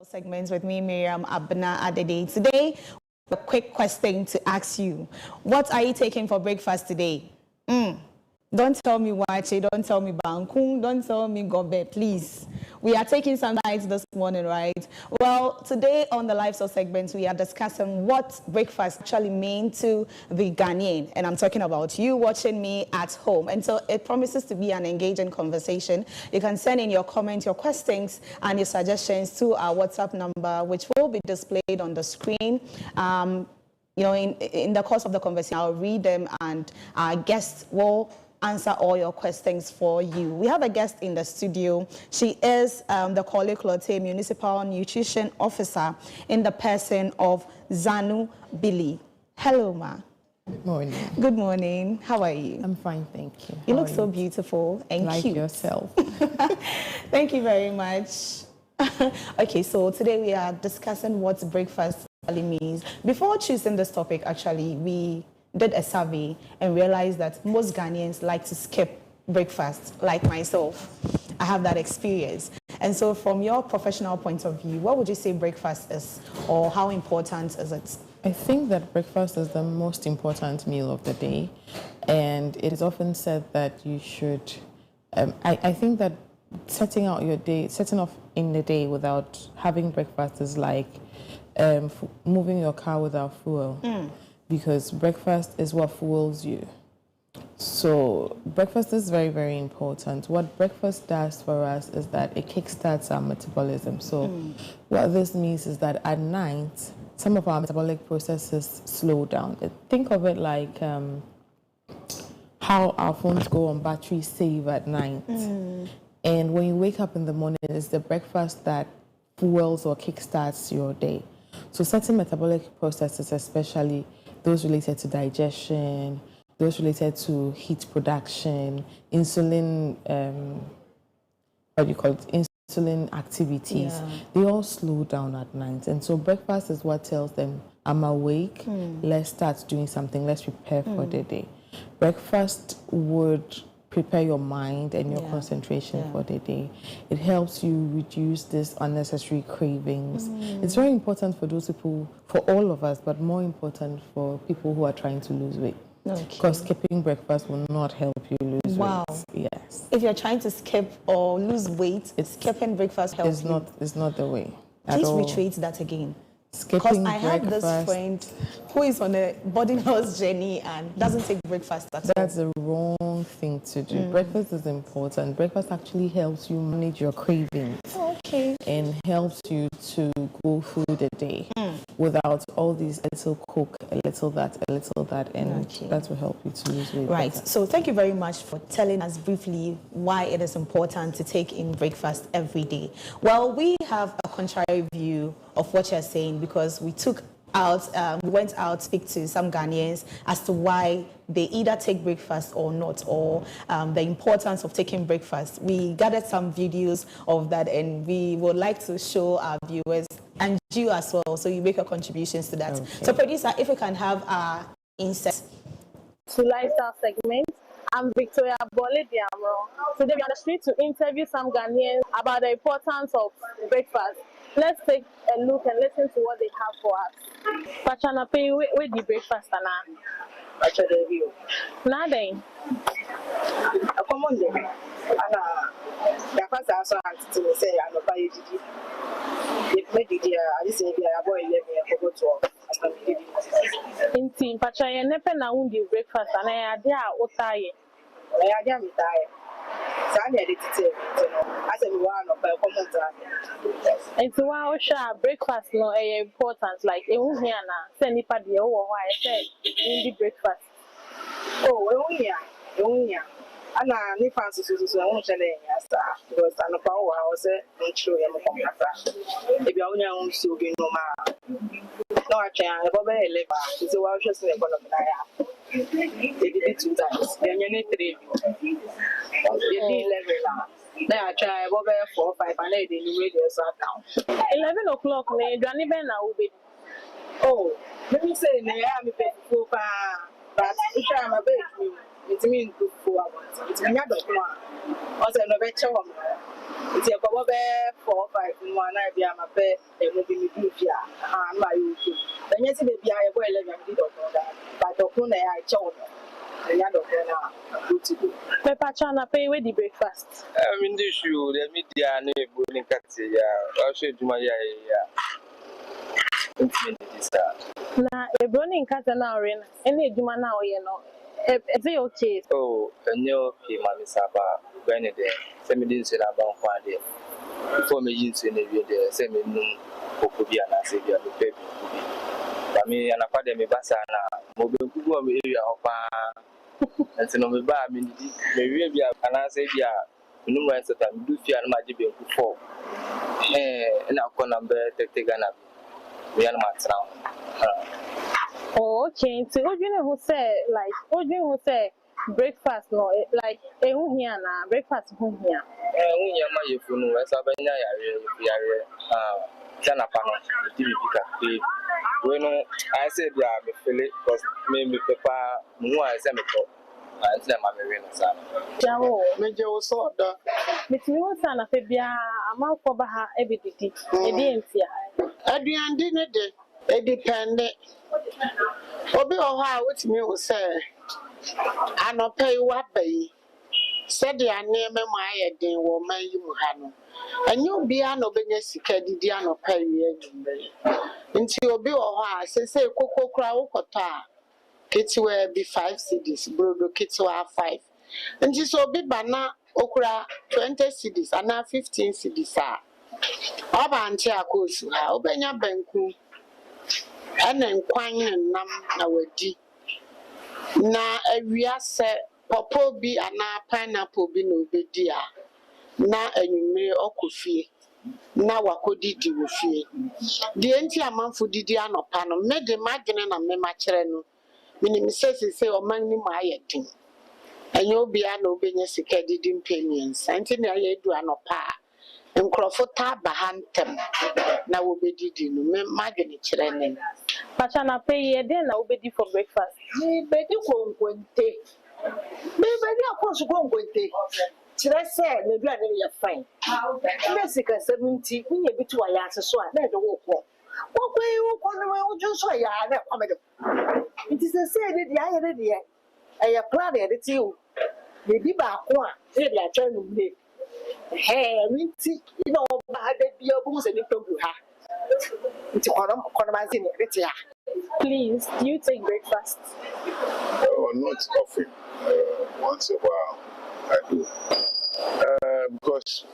Segments with me, Miriam Abna Adede. Today, a quick question to ask you. What are you taking for breakfast today? Don't tell me wache, don't tell me bankung, don't tell me gobe, please. We are taking some nights this morning, right? Well, today on the Lifestyle segment, we are discussing what breakfast actually mean to the Ghanaian. And I'm talking about you watching me at home. And so it promises to be an engaging conversation. You can send in your comments, your questions, and your suggestions to our WhatsApp number, which will be displayed on the screen. You know, in the course of the conversation, I'll read them and our guests will answer all your questions for you. We have a guest in the studio. She is the Korle Klottey Municipal Nutrition Officer in the person of Zanu Billy. Hello, ma. Good morning. Good morning. How are you? I'm fine, thank you. You look so beautiful and like cute. yourself. Thank you very much. Okay, so today we are discussing what breakfast actually means. Before choosing this topic, actually, we did a survey and realized that most Ghanaians like to skip breakfast, like myself. I have that experience. And so from your professional point of view, what would you say breakfast is, or how important is it? I think that breakfast is the most important meal of the day, and it is often said that you should, I think that setting off in the day without having breakfast is like moving your car without fuel. Because breakfast is what fuels you. So breakfast is very, very important. What breakfast does for us is that it kickstarts our metabolism. So what this means is that at night, some of our metabolic processes slow down. Think of it like how our phones go on battery save at night. And when you wake up in the morning, it's the breakfast that fuels or kickstarts your day. So certain metabolic processes, especially those related to digestion, those related to heat production, insulin, insulin activities, they all slow down at night. And so breakfast is what tells them, I'm awake, let's start doing something, let's prepare for the day. Breakfast would prepare your mind and your concentration for the day. It helps you reduce this unnecessary cravings. It's very important for those people, for all of us, but more important for people who are trying to lose weight. Because skipping breakfast will not help you lose weight. Yes. If you're trying to skip or lose weight, skipping breakfast helps you. It's not the way. Please retrace that again. Because I have this friend who is on a body loss journey and doesn't take breakfast at all. That's the wrong thing to do. Breakfast is important. Breakfast actually helps you manage your cravings. And helps you to go through the day without all these little cook, a little that, and that will help you to lose weight. Right. Better. So thank you very much for telling us briefly why it is important to take in breakfast every day. Well, we have a contrary view of what you're saying because we went out to speak to some Ghanaians as to why they either take breakfast or not, or the importance of taking breakfast. We gathered some videos of that and we would like to show our viewers and you as well, so you make your contributions to that. So producer, if we can have our insert. To Lifestyle segment, I'm Victoria Bole-Diamro. Today we are on the street to interview some Ghanaians about the importance of breakfast. Let's take a look and listen to what they have for us. Pachana pay with the breakfast and Pachana review. Nothing. A common day. The first answer to say I'm a buy GD. If maybe I just say I boy 11 go to in team Pachana never now the breakfast and I are there outside. I am tired. So I need to tell I said one of my common time. And so I share breakfast no important like a woman here now. Send it for the why I said in the breakfast. Oh, yeah. And I fancy so I won't tell you because I'm a power. I was not sure I'm a commander. If you only own so be no man. No, I can't. I'm a labor. It's a wild just in one of my they did it 2 times. Then you need 3. You need 11 now. Then I try over 4 or 5 and then you read your sort down. 11 o'clock, me, do you even know? Oh, let me say, I am a bit so far. But if I'm a bit, it means good for hours. It's me, I don't know. Also, no better one. It's a couple 4 or 5 one idea, my pay, and maybe Lufia, and my YouTube. Then yes, maybe I will 11 that, but Okuna I told her. The other one, good to do. Pepper Chana pay with the breakfast. I mean, this shoe, the media, neighboring Katia, I'll show you my Now, a burning cat an hour in any Juma now, you know. It's okay. Oh, a new Mammy Saba, Benedict, Semidins in about 1 day. Before me, you see the same moon, Kokobi and I say, you have a baby. I mean, an academy basana, mobile area of and so no bar, I mean, maybe and I say, yeah, numerous of them do fear magic before. And I'll call number take up. We are not around. Oh, okay. So, what you know who say, like, what you who say, breakfast, no, like, here na breakfast here. We are my phone, as I been Chana Pano, the TV. When I said, yeah, me feel it, because maybe Papa, more as a metal, and then my marina son. Jao, Major was so that. Miss Milton, a Fabia, a mouth over her every day. Adrian dinner day, it depended. Obi Oha, which me will say, I not pay what pay. Said the name of my day will make you hano. And you be an obedience, Cadidiano pay me until Obi Oha say Koko crow kota. Kids will be 5 cities, Brodo kids will have 5. And just Obi Bana Okra 20 cities and now 15 cities are. Oba anti akosu ha obenya banku ana nkwan nam na wadi na awia se popo bi ana pineapple bi na obedi a na anwumire okofie na wakodidi wo fie de enti amanfo didi anopa no me de madwene na me ma kire no minim sese oman ni ma ayedin enyo bia na obenya sika didi mpeniens enti na ayedu anopa Nkrofota bahantem na wobedidi no me madwene kire ne Pachana pay then na obedi for breakfast. Me bedi konkwente me bedi akoso konkwente kire se na bia ne ye fine me sika 70 kunye bitu aya aseso a na de wo ko no wo so ya na kwamedo it is say de ya ye de ya plan de ti o de bi ba ko a de ya twa no me hey, minty, you know, I bet be a booze and it don't have. It's economizing it. Please, do you take breakfast? Oh, not often. Once a while, I do. Because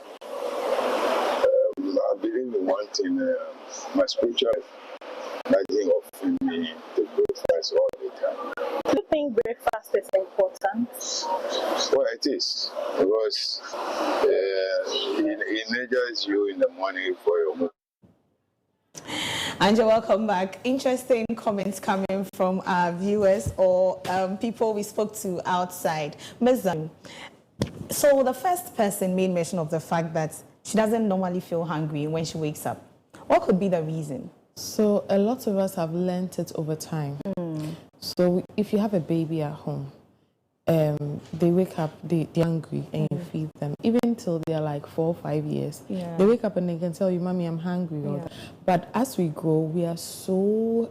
I believe in one thing, my spiritual doesn't offer me the breakfast all the time. Do you think breakfast is important? Well, it is, because it nurtures you in the morning for your work. Anja, welcome back. Interesting comments coming from our viewers or people we spoke to outside. So the first person made mention of the fact that she doesn't normally feel hungry when she wakes up. What could be the reason? So a lot of us have learnt it over time. So if you have a baby at home, they wake up, they're hungry, and you feed them. Even till they're like 4 or 5 years, they wake up and they can tell you, "Mommy, I'm hungry." But as we grow, we are so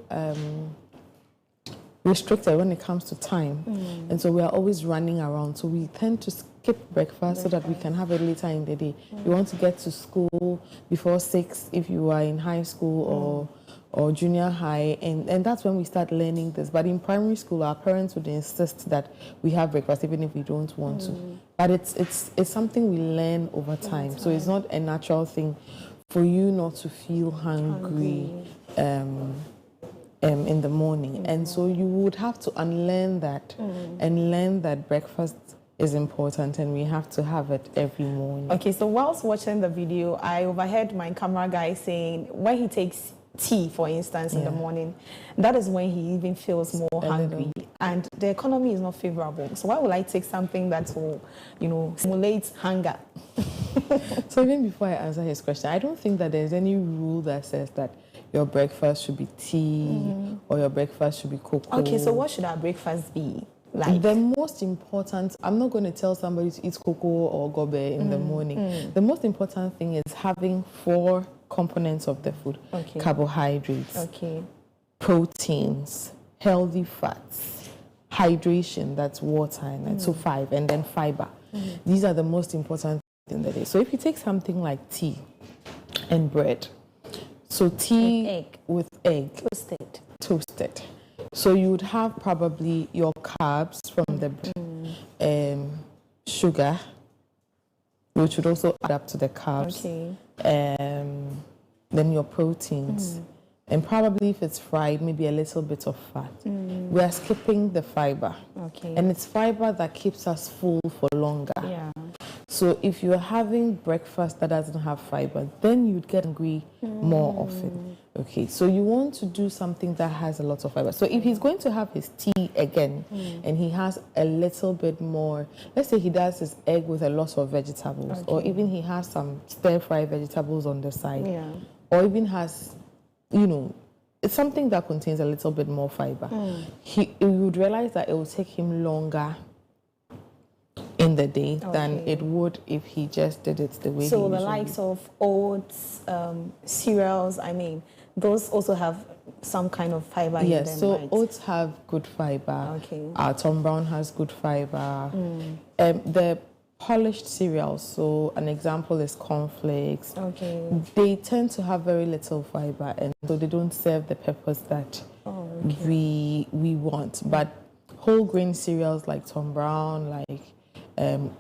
restricted when it comes to time, and so we are always running around. So we tend to skip breakfast so that we can have it later in the day. You want to get to school before 6 if you are in high school or junior high, and that's when we start learning this. But in primary school, our parents would insist that we have breakfast even if we don't want to. But it's something we learn over time. So it's not a natural thing for you not to feel hungry in the morning. And so you would have to unlearn that and learn that breakfast is important and we have to have it every morning. Okay, so whilst watching the video, I overheard my camera guy saying when he takes tea, for instance, in the morning, that is when he even feels more hungry. And the economy is not favorable. So why would I take something that will, stimulate hunger? So even before I answer his question, I don't think that there's any rule that says that your breakfast should be tea or your breakfast should be cocoa. Okay, so what should our breakfast be? Like the most important, I'm not going to tell somebody to eat Koko or gobe in the morning. The most important thing is having 4 components of the food. Okay. Carbohydrates, Okay. proteins, healthy fats, hydration, that's water, and so 5, and then fiber. These are the most important things in the day. So if you take something like tea and bread, so tea with egg, toasted. So you would have probably your carbs from the bread, sugar, which would also add up to the carbs. Okay. Then your proteins. And probably if it's fried, maybe a little bit of fat. We are skipping the fiber. Okay. And it's fiber that keeps us full for longer. Yeah. So if you're having breakfast that doesn't have fiber, then you'd get hungry more often. Okay, so you want to do something that has a lot of fiber. So if he's going to have his tea again and he has a little bit more, let's say he does his egg with a lot of vegetables, or even he has some stir-fried vegetables on the side, or even has, it's something that contains a little bit more fiber. He would realize that it will take him longer in the day than it would if he just did it the way he So usually. the likes of oats, cereals, those also have some kind of fiber in them, so right? oats have good fiber. Okay. Tom Brown has good fiber. The polished cereals, so an example is cornflakes. Okay. They tend to have very little fiber, and so they don't serve the purpose that we want. But whole grain cereals like Tom Brown, like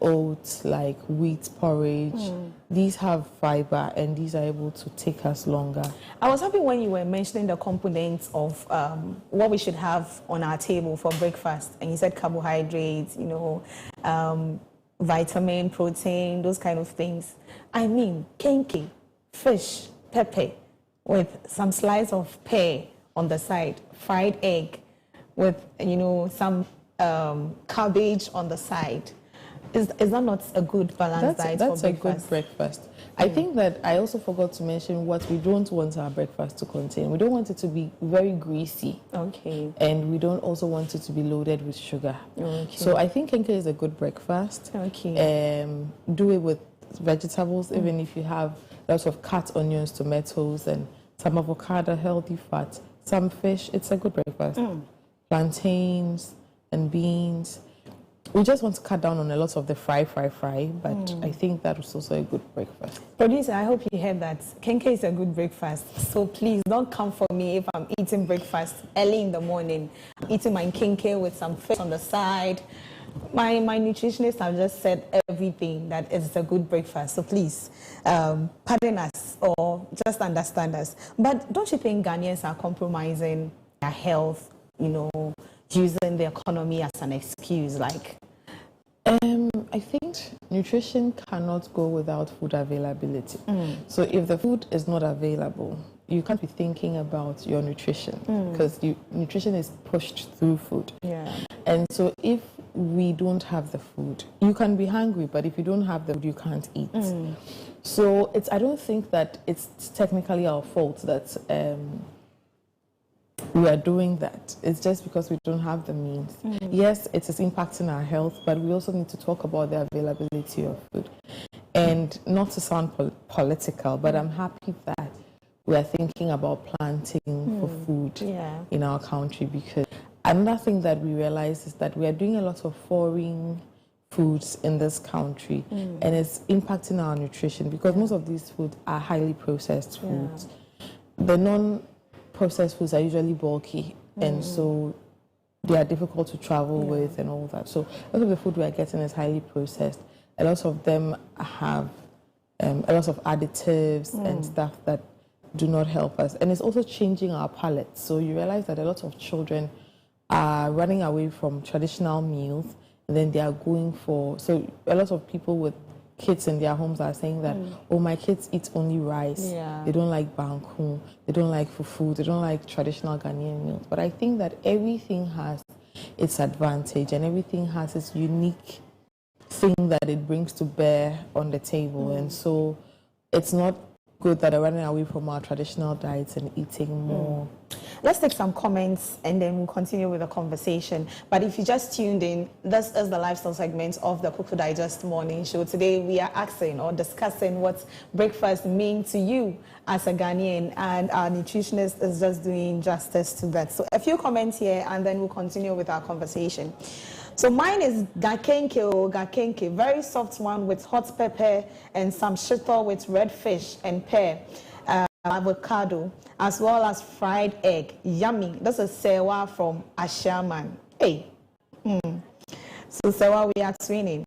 oats, like wheat porridge, these have fiber and these are able to take us longer. I was happy when you were mentioning the components of what we should have on our table for breakfast, and you said carbohydrates, vitamin, protein, those kind of things. Kenke, fish, pepper, with some slice of pear on the side, fried egg, with some cabbage on the side. Is that not a good balanced diet for breakfast? That's a good breakfast. I think that I also forgot to mention what we don't want our breakfast to contain. We don't want it to be very greasy. Okay. And we don't also want it to be loaded with sugar. Okay. So I think kenke is a good breakfast. Okay. Do it with vegetables, even if you have lots of cut onions, tomatoes, and some avocado, healthy fat, some fish. It's a good breakfast. Plantains and beans. We just want to cut down on a lot of the fry, but I think that was also a good breakfast. Producer, I hope you heard that. Kenke is a good breakfast. So please don't come for me if I'm eating breakfast early in the morning. I'm eating my kenke with some fish on the side. My nutritionist have just said everything that is a good breakfast. So please, pardon us or just understand us. But don't you think Ghanaians are compromising their health, using the economy as an excuse, I think nutrition cannot go without food availability. So if the food is not available, you can't be thinking about your nutrition because nutrition is pushed through food. Yeah. And so if we don't have the food, you can be hungry, but if you don't have the food, you can't eat. So I don't think that it's technically our fault that we are doing that. It's just because we don't have the means. Yes, it is impacting our health, but we also need to talk about the availability of food. And not to sound political, but I'm happy that we are thinking about planting for food in our country, because another thing that we realize is that we are doing a lot of foreign foods in this country, and it's impacting our nutrition because most of these foods are highly processed foods. The non-processed foods are usually bulky, and so they are difficult to travel with and all that. So a lot of the food we are getting is highly processed. A lot of them have a lot of additives and stuff that do not help us. And it's also changing our palates. So you realize that a lot of children are running away from traditional meals, and then they are going for... So a lot of people with kids in their homes are saying that, oh, my kids eat only rice. They don't like banku, they don't like fufu, they don't like traditional Ghanaian meals. But I think that everything has its advantage and everything has its unique thing that it brings to bear on the table. And so it's not good that are running away from our traditional diets and eating more Let's take some comments and then we'll continue with the conversation. But if you just tuned in, this is the lifestyle segment of the Koko Digest Morning Show. Today we are asking or discussing what breakfast means to you as a Ghanaian, and our nutritionist is just doing justice to that. So a few comments here and then we'll continue with our conversation. So mine is gakenke, very soft one with hot pepper and some shito with red fish and pear, avocado, as well as fried egg. Yummy. This is Sewa from Ashaman. Hey. So Sewa, we are twinning.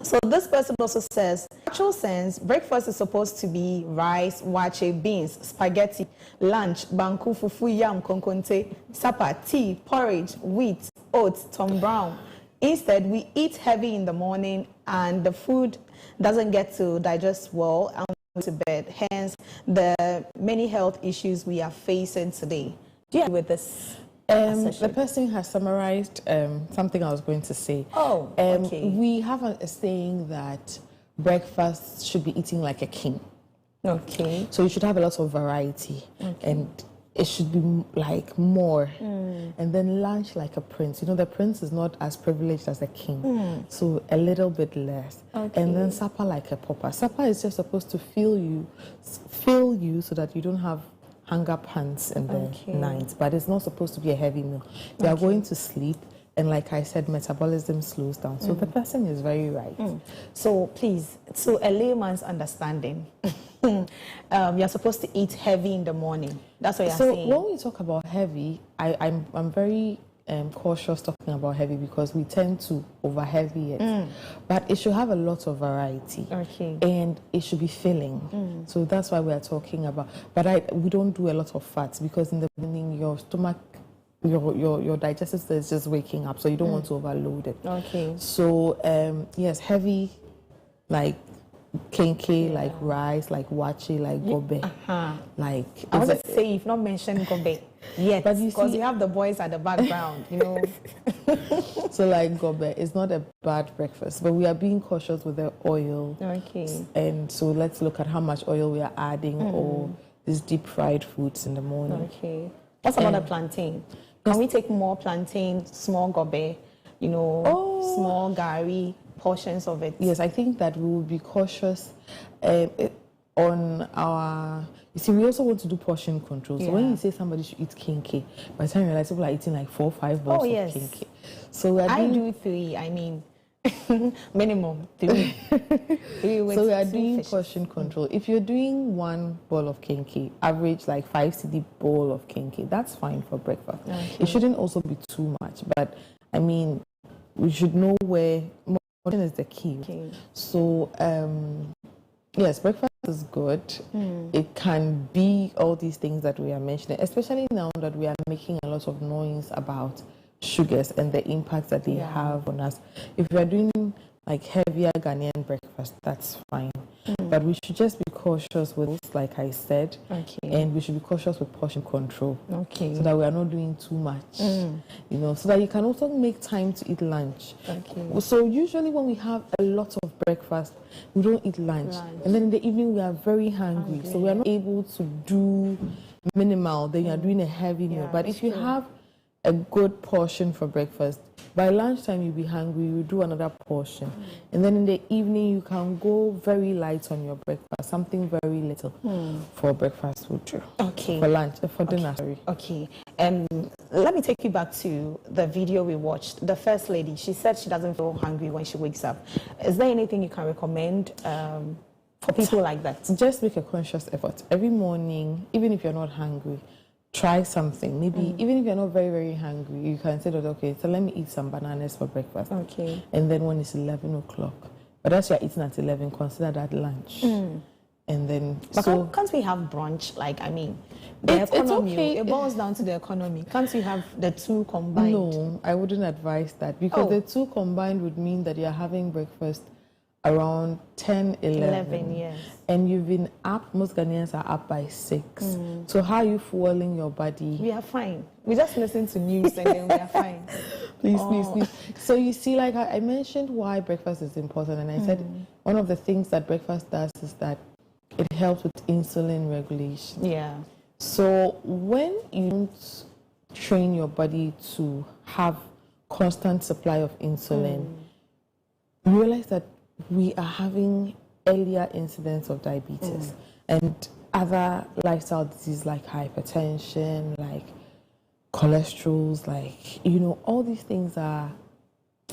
So this person also says, actual sense, breakfast is supposed to be rice, wache, beans, spaghetti, lunch, banku, fufu, yam, konkonte, supper, tea, porridge, wheat, oats, Tom Brown. Instead, we eat heavy in the morning and the food doesn't get to digest well and we go to bed. Hence, the many health issues we are facing today. Do you agree with this? The person has summarized something I was going to say. Oh, okay. We have a saying that breakfast should be eating like a king. Okay. So you should have a lot of variety. Okay. And it should be like more. And then lunch like a prince. You know, the prince is not as privileged as the king. So a little bit less. Okay. And then supper like a pauper. Supper is just supposed to fill you so that you don't have hunger pants in the night, but it's not supposed to be a heavy meal. You are going to sleep, and like I said, metabolism slows down. So the person is very right. So please, to a layman's understanding, you're supposed to eat heavy in the morning. That's what you're saying. So when we talk about heavy, I'm very cautious talking about heavy because we tend to over heavy it, but it should have a lot of variety, and it should be filling. So that's why we are talking about. But we don't do a lot of fats because in the beginning your stomach, your digestive system is just waking up, so you don't want to overload it. Okay. So yes, heavy like kenke, like rice, like wache, like gobe, like. I want to say you've not mentioned gobe. Yes, but because you have the boys at the background, you know. So like gobe, it's not a bad breakfast, but we are being cautious with the oil. Okay. And so let's look at how much oil we are adding or these deep fried foods in the morning. Okay. What's about the plantain? Can we take more plantain, small gobe, you know, small gari, portions of it? Yes, I think that we will be cautious on our. You see, we also want to do portion control. So when you say somebody should eat kinky, by the time you realize people are eating like 4 or 5 balls of kinky. So I do 3. I mean, minimum 3. So we are doing portion control. If you're doing 1 ball of kinky, average like 5 cedi bowl of kinky, that's fine for breakfast. Okay. It shouldn't also be too much, but I mean, we should know where portion is the key. Okay. So yes, breakfast is good. It can be all these things that we are mentioning, especially now that we are making a lot of noise about sugars and the impact that they have on us. If we are doing like heavier Ghanaian breakfast, that's fine. But we should just be cautious with, like I said, and we should be cautious with portion control, so that we are not doing too much, you know, so that you can also make time to eat lunch. So usually when we have a lot of breakfast, we don't eat lunch. And then in the evening we are very hungry. So we are not able to do minimal, then you are doing a heavy meal. But if you have a good portion for breakfast, by lunchtime you'll be hungry, you do another portion. And then in the evening you can go very light on your breakfast, something very little for breakfast food too. For lunch, for dinner, sorry. Okay. Let me take you back to the video we watched. The first lady, she said she doesn't feel hungry when she wakes up. Is there anything you can recommend for people like that? Just make a conscious effort. Every morning, even if you're not hungry, try something. Maybe even if you're not very, very hungry, you can say that, okay, so let me eat some bananas for breakfast. Okay. And then when it's 11 o'clock, but as you're eating at 11, consider that lunch. And then, but can't we have brunch? Like, I mean, the economy, it's okay. It boils down to the economy. Can't we have the two combined? No, I wouldn't advise that, because the two combined would mean that you're having breakfast around 10, 11. Yes. And you've been up, most Ghanaians are up by 6. So how are you fueling your body? We are fine. We just listen to news and then we are fine. Please. So you see, like I mentioned why breakfast is important, and I said one of the things that breakfast does is that it helps with insulin regulation. Yeah. So when you don't train your body to have constant supply of insulin, you realize that we are having earlier incidents of diabetes and other lifestyle diseases like hypertension, like cholesterols, like, you know, all these things are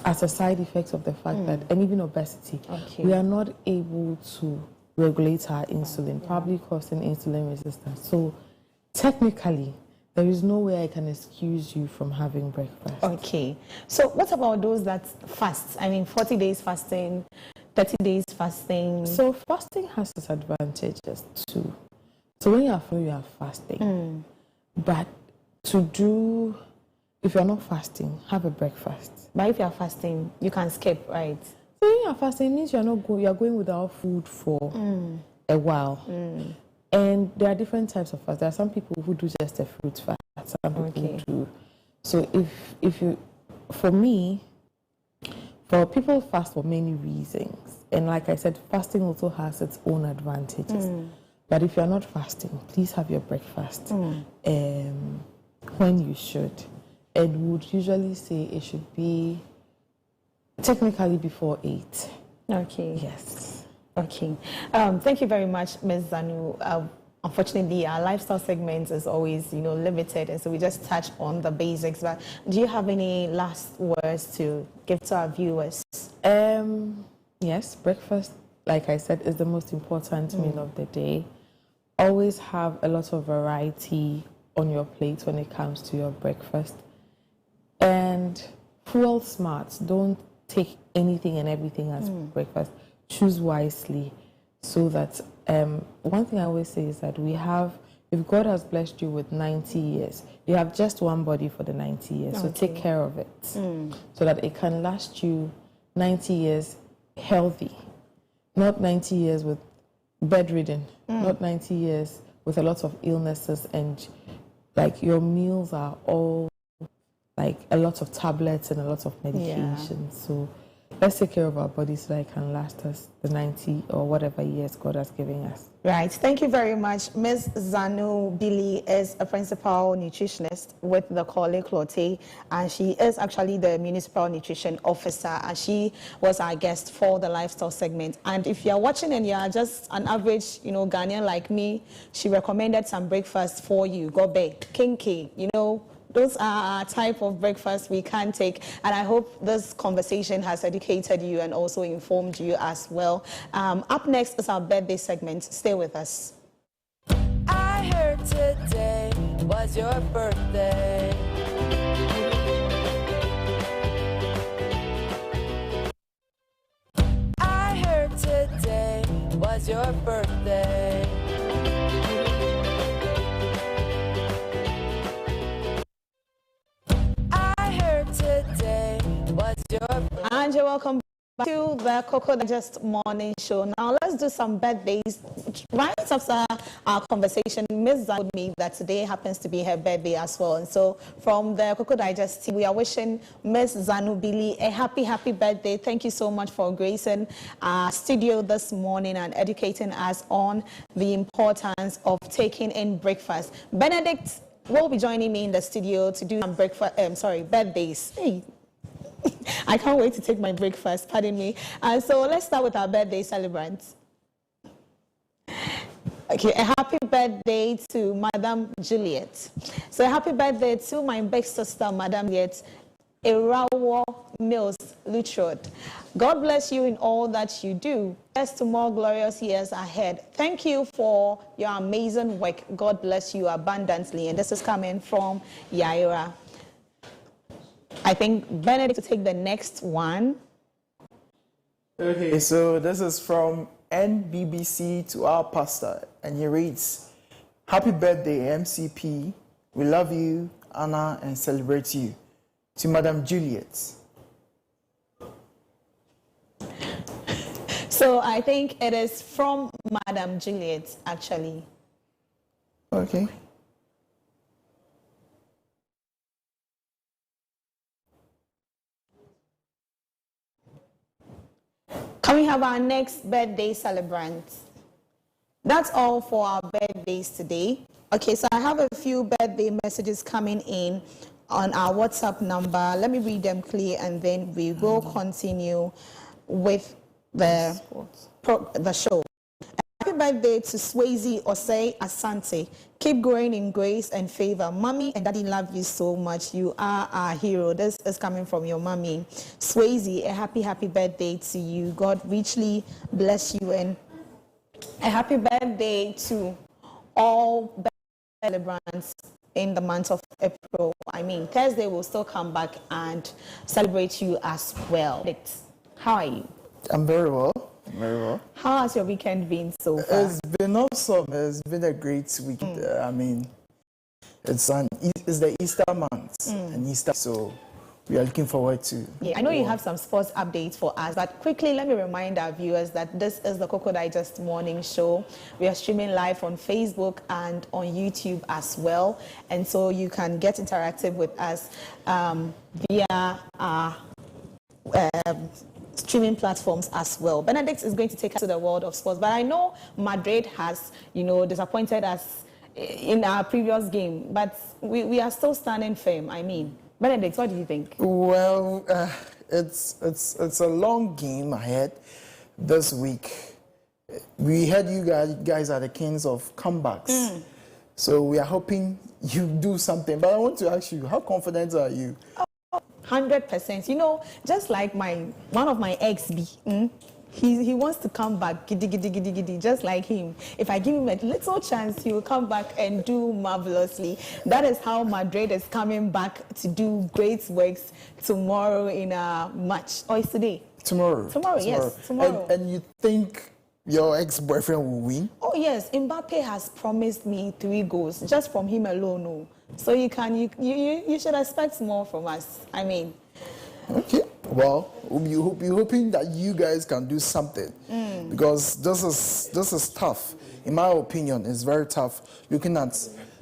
as a side effect of the fact that, and even obesity, we are not able to regulate our insulin, probably causing insulin resistance. So technically, there is no way I can excuse you from having breakfast. Okay. So what about those that fast? I mean, 40 days fasting, 30 days fasting. So fasting has its advantages too. So when you are full, you are fasting. But if you're not fasting, have a breakfast. But if you're fasting, you can skip, right? So when you're fasting, it means you're going without food for a while. And there are different types of fast. There are some people who do just a fruit fast. Some people do. So for people fast for many reasons. And like I said, fasting also has its own advantages. But if you're not fasting, please have your breakfast when you should. And we would usually say it should be technically before 8. Okay. Yes. Okay. Thank you very much, Ms. Zanu. Unfortunately, our lifestyle segment is always, limited, and so we just touch on the basics. But do you have any last words to give to our viewers? Yes, breakfast, like I said, is the most important meal of the day. Always have a lot of variety on your plate when it comes to your breakfast. And fuel smart. Don't take anything and everything as breakfast. Choose wisely, so that one thing I always say is that if God has blessed you with 90 years, you have just one body for the 90 years. So take care of it so that it can last you 90 years healthy, not 90 years with bedridden, not 90 years with a lot of illnesses, and like your meals are all like a lot of tablets and a lot of medication. So let's take care of our bodies so that it can last us the 90 or whatever years God has given us. Right. Thank you very much. Ms. Zanu Billy is a principal nutritionist with the Kole Clote, and she is actually the municipal nutrition officer, and she was our guest for the lifestyle segment. And if you're watching and you're just an average, Ghanaian like me, she recommended some breakfast for you. Gobe, kinky, those are a type of breakfast we can take, and I hope this conversation has educated you and also informed you as well. Up next is our birthday segment. Stay with us. I heard today was your birthday. I heard today was your birthday. Today was your birthday. And you're welcome back to the Koko Digest Morning Show. Now let's do some birthdays. Right after our conversation, Ms. Zanu told me that today happens to be her birthday as well. And so from the Koko Digest team, we are wishing Ms. Zanu Billy a happy birthday. Thank you so much for gracing our studio this morning and educating us on the importance of taking in breakfast. Benedict will be joining me in the studio to do some birthdays. Hey. I can't wait to take my breakfast, pardon me. And so let's start with our birthday celebrants. Okay, a happy birthday to Madam Juliet. So a happy birthday to my big sister, Madam Juliet Erawo Mills Lutrod. God bless you in all that you do. Here's to more glorious years ahead. Thank you for your amazing work. God bless you abundantly. And this is coming from Yaira. I think Benedict to take the next one. Okay, so this is from NBBC to our pastor, and he reads, "Happy birthday, MCP. We love you, honor, and celebrate you. To Madam Juliet." So I think it is from Madam Juliet, actually. Okay. Can we have our next birthday celebrant? That's all for our birthdays today. Okay, so I have a few birthday messages coming in on our WhatsApp number. Let me read them clear, and then we will continue with the show. Happy birthday to Swayze Osei Asante. Keep growing in grace and favor. Mommy and Daddy love you so much. You are our hero. This is coming from your mommy. Swayze, a happy birthday to you. God richly bless you, and a happy birthday to all celebrants in the month of April. I mean, Thursday we'll still come back and celebrate you as well. How are you? I'm very well. Very well. How has your weekend been so far? It's been awesome. It's been a great weekend. I mean, it's the Easter month and Easter, so we are looking forward to. Yeah, I know you have some sports updates for us, but quickly let me remind our viewers that this is the Koko Digest Morning Show. We are streaming live on Facebook and on YouTube as well, and so you can get interactive with us via our streaming platforms as well. Benedict is going to take us to the world of sports, but I know Madrid has, disappointed us in our previous game, but we are still standing firm. I mean, Benedict, what do you think? Well, it's a long game ahead this week. We heard you guys are the kings of comebacks, so we are hoping you do something. But I want to ask you, how confident are you? 100%. Just like one of my ex-B, he wants to come back, giddy, just like him. If I give him a little chance, he will come back and do marvelously. That is how Madrid is coming back to do great works tomorrow in a match. Or is today? Tomorrow. Yes, tomorrow. And you think your ex-boyfriend will win? Oh yes, Mbappe has promised me 3 goals just from him alone. No. So you should expect more from us. I mean. Okay. Well, we'll be hoping that you guys can do something because this is tough. In my opinion, it's very tough looking at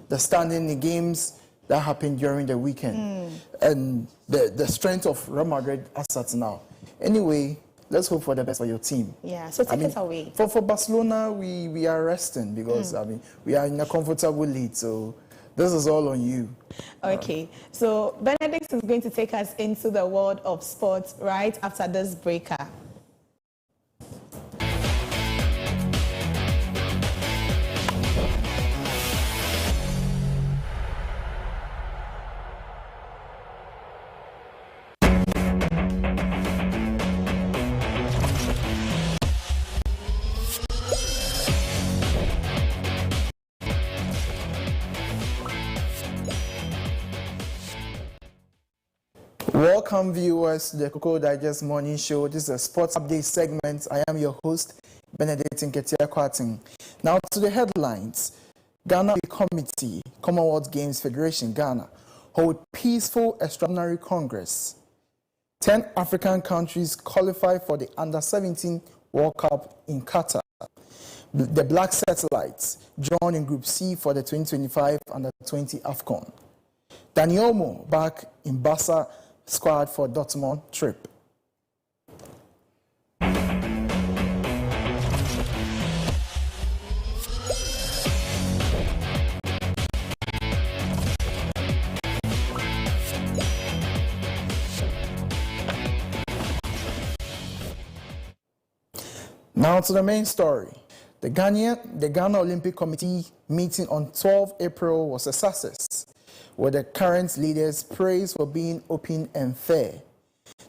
the standing in games that happened during the weekend and the strength of Real Madrid assets now. Anyway, let's hope for the best for your team. Yeah, so take it away. For Barcelona, we are resting because we are in a comfortable lead, so this is all on you. Okay, so Benedict is going to take us into the world of sports right after this breaker. Welcome viewers to the Koko Digest Morning Show. This is a sports update segment. I am your host, Benedict Nketia. Now to the headlines. Ghana Committee, Commonwealth Games Federation, Ghana, hold peaceful extraordinary Congress. 10 African countries qualify for the Under-17 World Cup in Qatar. The Black Satellites join in Group C for the 2025 Under-20 AFCON. Daniel Mo back in Barca squad for Dortmund trip. Now to the main story. The Ghana Olympic Committee meeting on 12 April was a success, where the current leaders praised for being open and fair.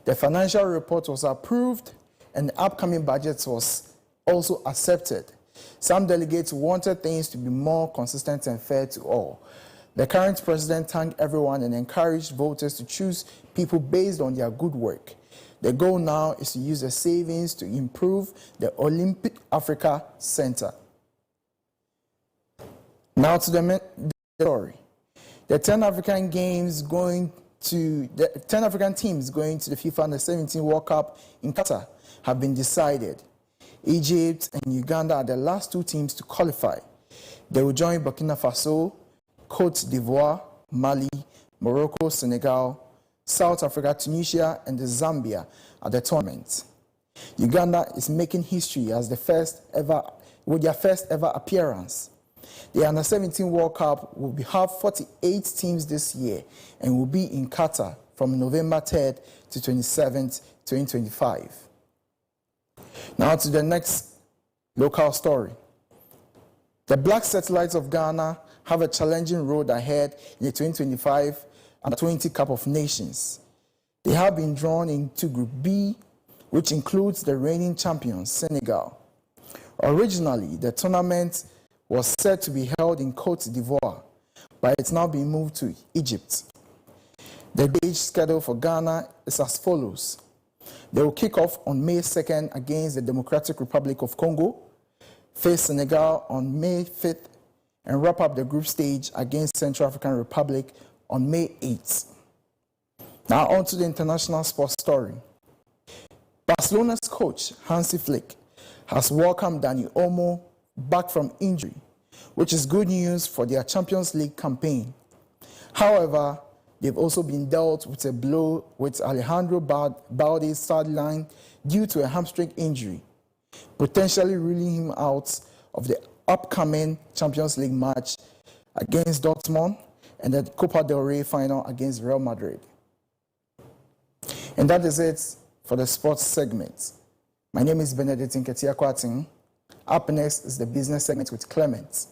The financial report was approved and the upcoming budget was also accepted. Some delegates wanted things to be more consistent and fair to all. The current president thanked everyone and encouraged voters to choose people based on their good work. The goal now is to use the savings to improve the Olympic Africa Center. Now to the story. The 10 African teams going to the FIFA Under-17 World Cup in Qatar have been decided. Egypt and Uganda are the last 2 teams to qualify. They will join Burkina Faso, Côte d'Ivoire, Mali, Morocco, Senegal, South Africa, Tunisia, and Zambia at the tournament. Uganda is making history as with their first ever appearance. The Under-17 World Cup will have 48 teams this year and will be in Qatar from November 3rd to 27th, 2025. Now to the next local story. The Black Satellites of Ghana have a challenging road ahead in the 2025 Under-20 Cup of Nations. They have been drawn into Group B, which includes the reigning champions, Senegal. Originally, the tournament was set to be held in Côte d'Ivoire, but it's now been moved to Egypt. The date schedule for Ghana is as follows. They will kick off on May 2nd against the Democratic Republic of Congo, face Senegal on May 5th, and wrap up the group stage against Central African Republic on May 8th. Now on to the international sports story. Barcelona's coach, Hansi Flick, has welcomed Dani Olmo back from injury, which is good news for their Champions League campaign. However, they've also been dealt with a blow with Alejandro Balde's sideline due to a hamstring injury, potentially ruling him out of the upcoming Champions League match against Dortmund and the Copa del Rey final against Real Madrid. And that is it for the sports segment. My name is Benedict Nketia Kwating. Up next is the business segment with Clement.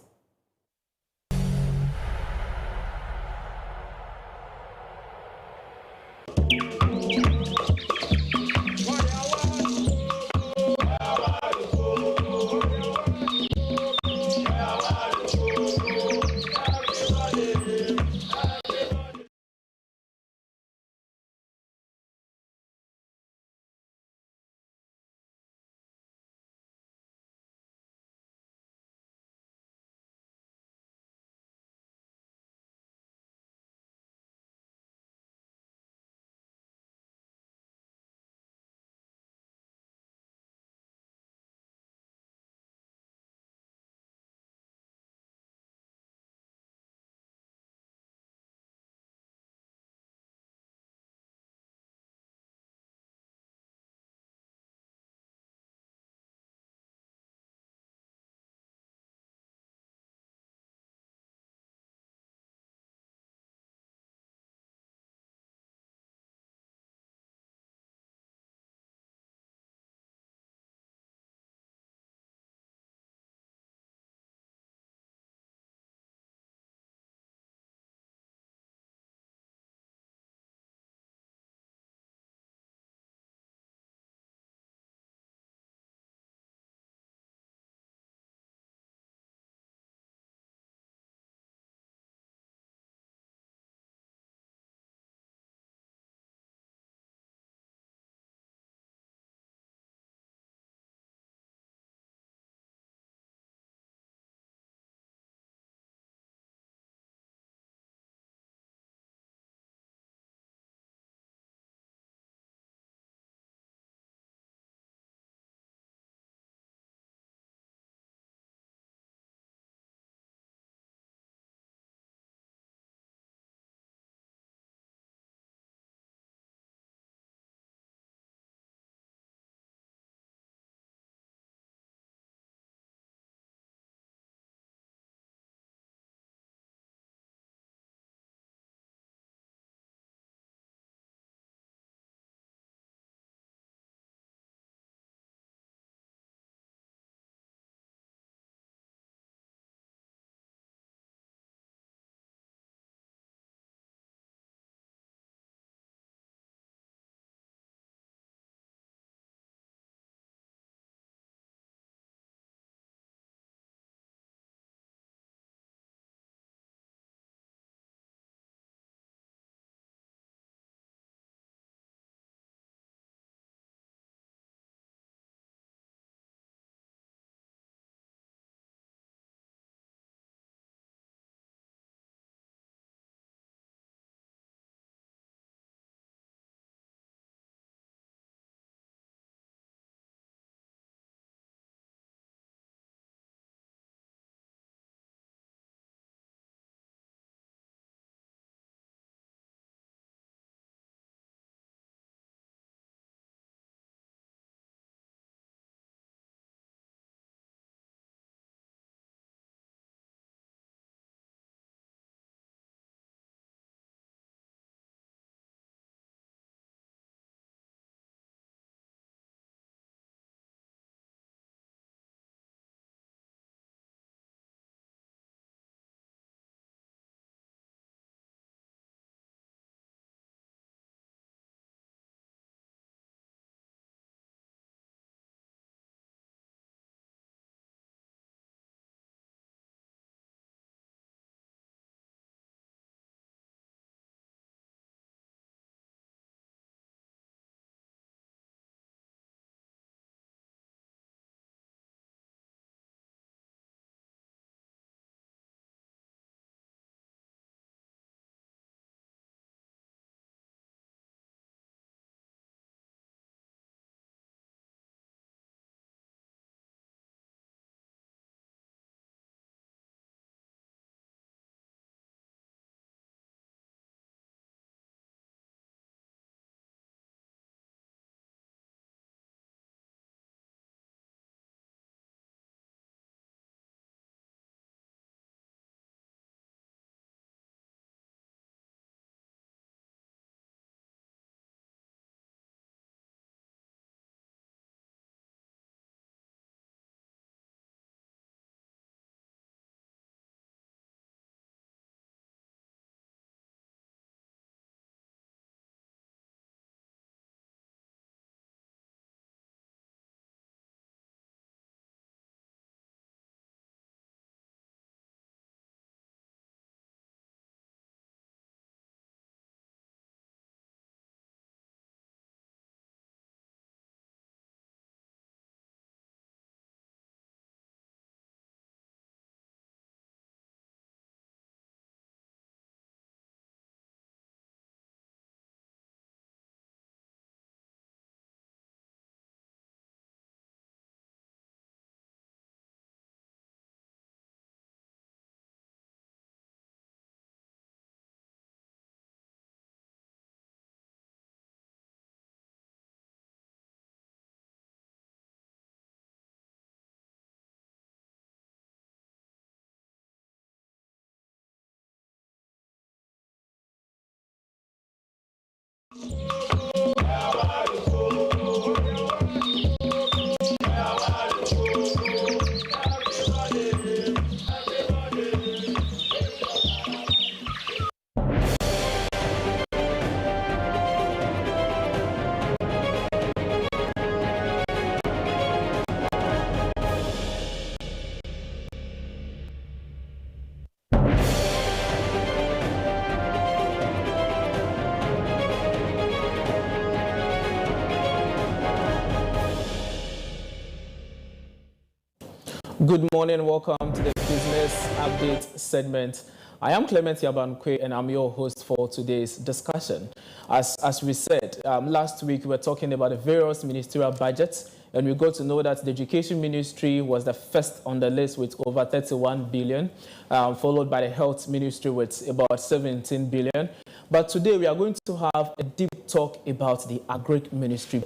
Good morning, welcome to the Business Update segment. I am Clement Yabankwe and I'm your host for today's discussion. As we said, last week we were talking about the various ministerial budgets, and we got to know that the Education Ministry was the first on the list with over 31 billion, followed by the Health Ministry with about 17 billion. But today we are going to have a deep talk about the Agric Ministry.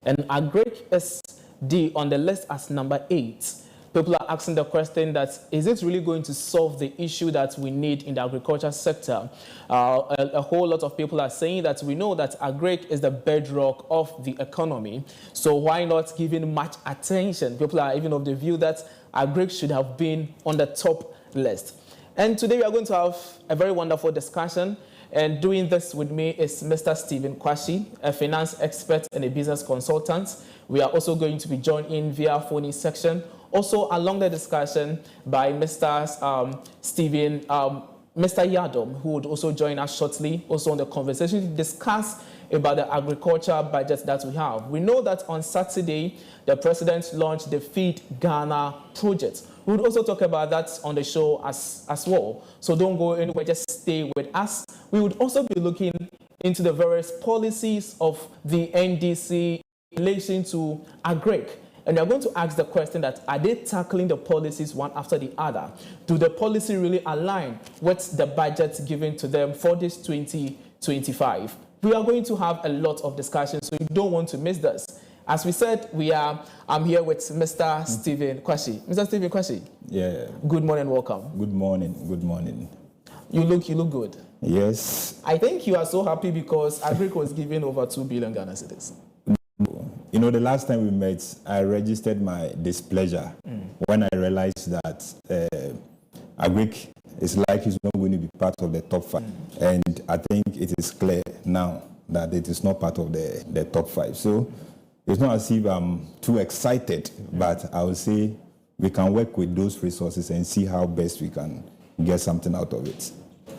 And Agric is on the list as number 8. People are asking the question that, is it really going to solve the issue that we need in the agriculture sector? A whole lot of people are saying that we know that agric is the bedrock of the economy. So why not giving much attention? People are even of the view that agric should have been on the top list. And today we are going to have a very wonderful discussion. And doing this with me is Mr. Stephen Kwashi, a finance expert and a business consultant. We are also going to be joined in via phone section. Also along the discussion by Mr. Yadom, who would also join us shortly, also on the conversation to discuss about the agriculture budget that we have. We know that on Saturday, the president launched the Feed Ghana project. We would also talk about that on the show as well. So don't go anywhere, just stay with us. We would also be looking into the various policies of the NDC in relation to agric. And we are going to ask the question that, are they tackling the policies one after the other? Do the policy really align with the budget given to them for this 2025? We are going to have a lot of discussion, so you don't want to miss this. As we said, I'm here with Mr. Stephen Kwashi. Mr. Stephen Kwashi. Yeah. Good morning, welcome. Good morning. Good morning. You look good. Yes. I think you are so happy because Agric was given over 2 billion Ghana cedis. You know, the last time we met, I registered my displeasure when I realized that Agric is like it's not going to be part of the top 5. And I think it is clear now that it is not part of the top 5. So it's not as if I'm too excited, but I would say we can work with those resources and see how best we can get something out of it.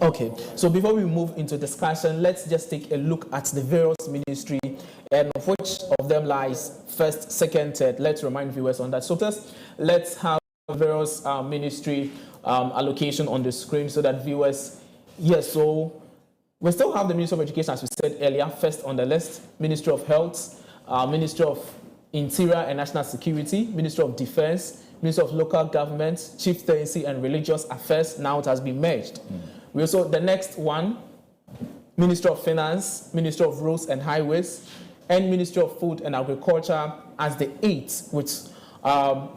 Okay, so before we move into discussion, let's just take a look at the various ministry and which of them lies first, second, third. Let's remind viewers on that. So first, let's have various ministry allocation on the screen so that viewers, yes, so we still have the Ministry of Education, as we said earlier, first on the list, Ministry of Health, Ministry of Interior and National Security, Ministry of Defense, Ministry of Local Government, Chieftaincy and Religious Affairs. Now it has been merged. We also, the next one, Ministry of Finance, Ministry of Roads and Highways, and Ministry of Food and Agriculture as the 8th, with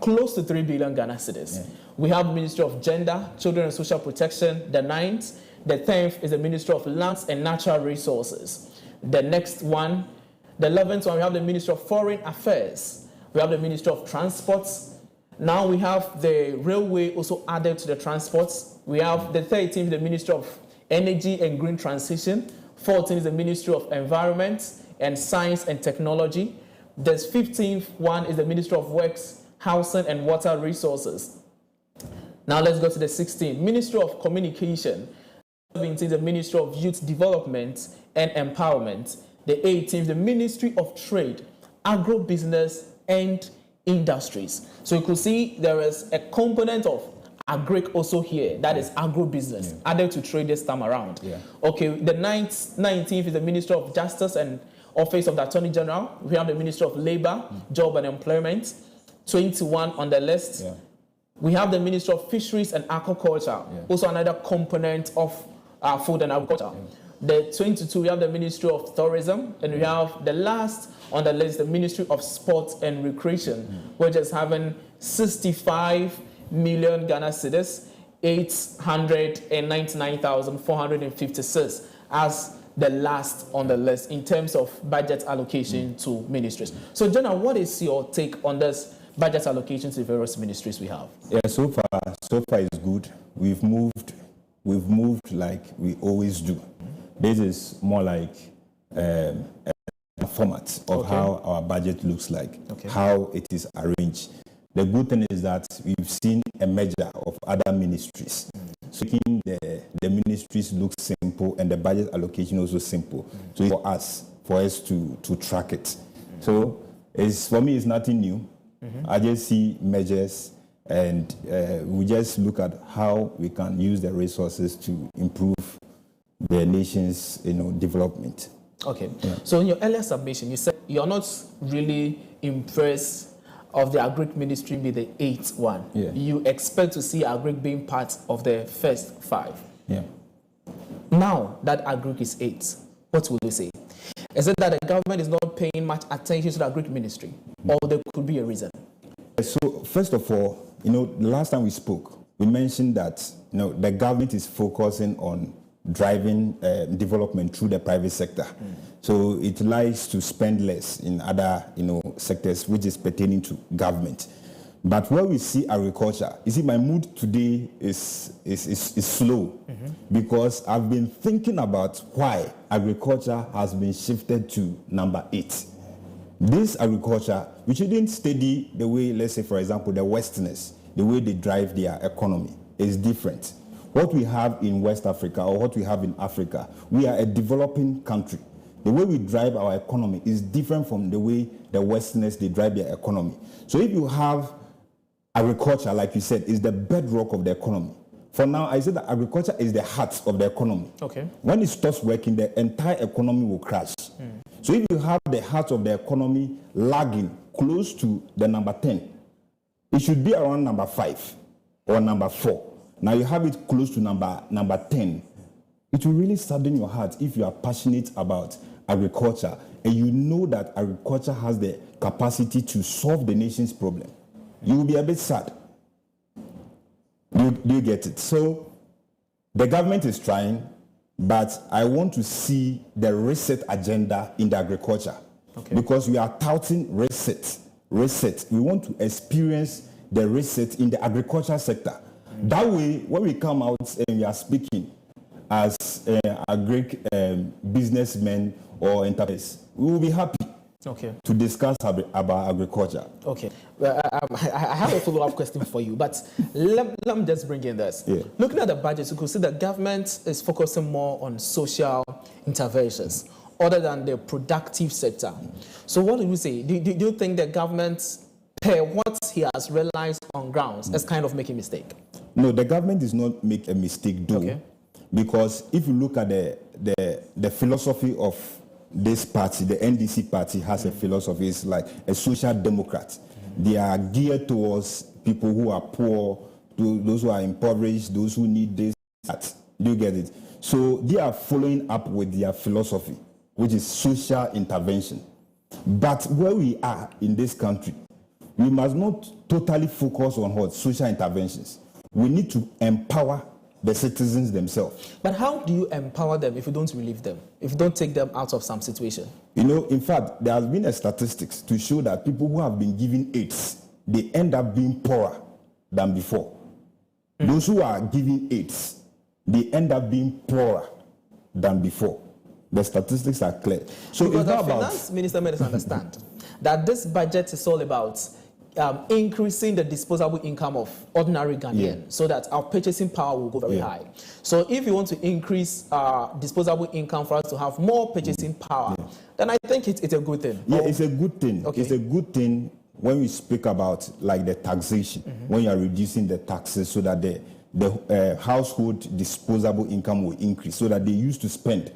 close to 3 billion Ghana cedis. Yeah. We have Ministry of Gender, Children and Social Protection, the 9th. The 10th is the Ministry of Lands and Natural Resources. The next one, the 11th one, we have the Ministry of Foreign Affairs. We have the Ministry of Transports. Now we have the railway also added to the transports. We have the 13th, the Ministry of Energy and Green Transition. 14th is the Ministry of Environment and Science and Technology. The 15th one is the Ministry of Works, Housing and Water Resources. Now let's go to the 16th, Ministry of Communication. The 17th, the Ministry of Youth Development and Empowerment. The 18th, the Ministry of Trade, Agro-Business and Industries. So you could see there is a component of agric also here, that is agro-business, added to trade this time around. Okay, the 19th is the Ministry of Justice and Office of the Attorney General. We have the Ministry of Labor, Job and Employment, 21 on the list. We have the Ministry of Fisheries and Aquaculture, also another component of food and agriculture. The 22, we have the Ministry of Tourism, and we have the last on the list, the Ministry of Sports and Recreation, which is having 65 million Ghana cedis, 899,456 as the last on the list in terms of budget allocation to ministries. So, Jonah, what is your take on this budget allocation to the various ministries we have? Yeah, so far it's good. We've moved like we always do. This is more like a format of how our budget looks like, how it is arranged. The good thing is that we've seen a measure of other ministries. So making the ministries look simple and the budget allocation also simple. So for us to track it. So for me, it's nothing new. I just see measures and we just look at how we can use the resources to improve the nation's development. Okay. Yeah. So in your earlier submission, you said you're not really impressed of the agric ministry be the 8th one. Yeah. You expect to see agric being part of the first 5. Yeah. Now that agric is 8, what will you say? Is it that the government is not paying much attention to the agric ministry, or there could be a reason? So first of all, the last time we spoke, we mentioned that the government is focusing on driving development through the private sector. So it likes to spend less in other sectors which is pertaining to government. But where we see agriculture, you see, my mood today is slow because I've been thinking about why agriculture has been shifted to number 8. This agriculture, we shouldn't study the way, let's say, for example, the Westerners, the way they drive their economy is different. What we have in West Africa or what we have in Africa, we are a developing country. The way we drive our economy is different from the way the Westerners, they drive their economy. So if you have agriculture, like you said, is the bedrock of the economy. For now, I said that agriculture is the heart of the economy. Okay. When it stops working, the entire economy will crash. So if you have the heart of the economy lagging close to the number 10, it should be around number 5 or number 4. Now you have it close to number 10. It will really sadden your heart if you are passionate about agriculture and you know that agriculture has the capacity to solve the nation's problem. You will be a bit sad. Do you get it? So the government is trying, but I want to see the reset agenda in the agriculture. Because we are touting reset. We want to experience the reset in the agriculture sector. That way, when we come out and we are speaking as agric businessmen or enterprises, we will be happy to discuss about agriculture. Okay. Well, I have a follow-up question for you, but let me just bring in this. Yeah. Looking at the budget, you could see the government is focusing more on social interventions other than the productive sector. So what do you say? Do you think the government, per what he has realized on grounds, is kind of making a mistake? No, the government does not make a mistake, though, because if you look at the philosophy of this party, the NDC party has a philosophy. It's like a social democrat. They are geared towards people who are poor, those who are impoverished, those who need this, that. Do you get it? So they are following up with their philosophy, which is social intervention. But where we are in this country, we must not totally focus on what social interventions. We need to empower the citizens themselves. But how do you empower them if you don't relieve them, if you don't take them out of some situation? In fact, there has been a statistics to show that people who have been given AIDS, they end up being poorer than before. Those who are given AIDS, they end up being poorer than before. The statistics are clear. So because the finance minister made us understand that this budget is all about increasing the disposable income of ordinary Ghanaians so that our purchasing power will go very high. So if you want to increase disposable income for us to have more purchasing power, then I think it's a good thing. Yeah, it's a good thing. It's a good thing when we speak about like the taxation, when you are reducing the taxes so that the household disposable income will increase so that they used to spend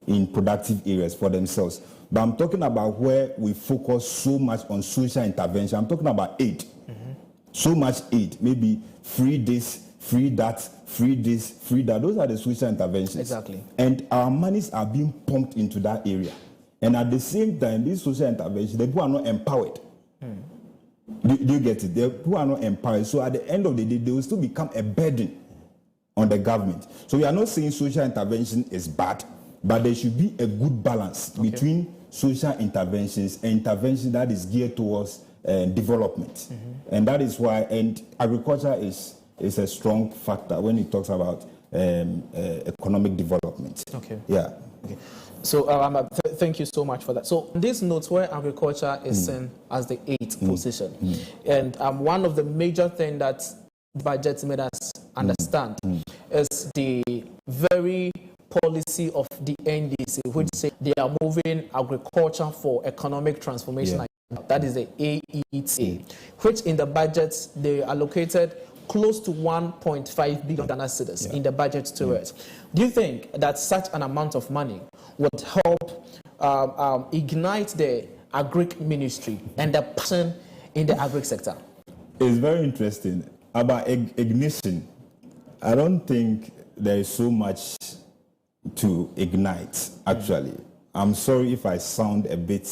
in productive areas for themselves. But I'm talking about where we focus so much on social intervention. I'm talking about aid. So much aid. Maybe free this, free that, free this, free that. Those are the social interventions. Exactly. And our monies are being pumped into that area. And at the same time, these social interventions, the people are not empowered. Do you get it? The people are not empowered. So at the end of the day, they will still become a burden on the government. So we are not saying social intervention is bad. but there should be a good balance between social interventions and interventions that is geared towards development. And that is why, and agriculture is a strong factor when it talks about economic development. Okay. Yeah. Okay. So thank you so much for that. So this note where agriculture is seen as the 8th position, and one of the major things that budget made us understand is the very policy of the NDC, which say they are moving agriculture for economic transformation. That is the AET, which in the budget they allocated close to 1.5 billion Ghana cedis in the budget to it. Do you think that such an amount of money would help ignite the agric ministry and the passion in the agric sector? It's very interesting. About ignition, I don't think there is so much to ignite, actually. I'm sorry if I sound a bit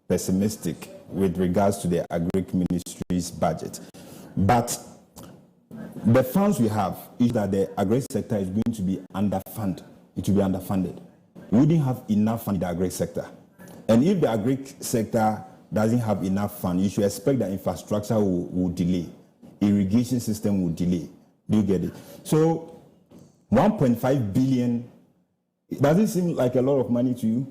pessimistic with regards to the agric ministry's budget. But the funds we have is that the agric sector is going to be underfunded. It will be underfunded. We wouldn't have enough fund in the agric sector. And if the agric sector doesn't have enough fund, you should expect that infrastructure will delay. Irrigation system will delay. Do you get it? So 1.5 billion, does it seem like a lot of money to you?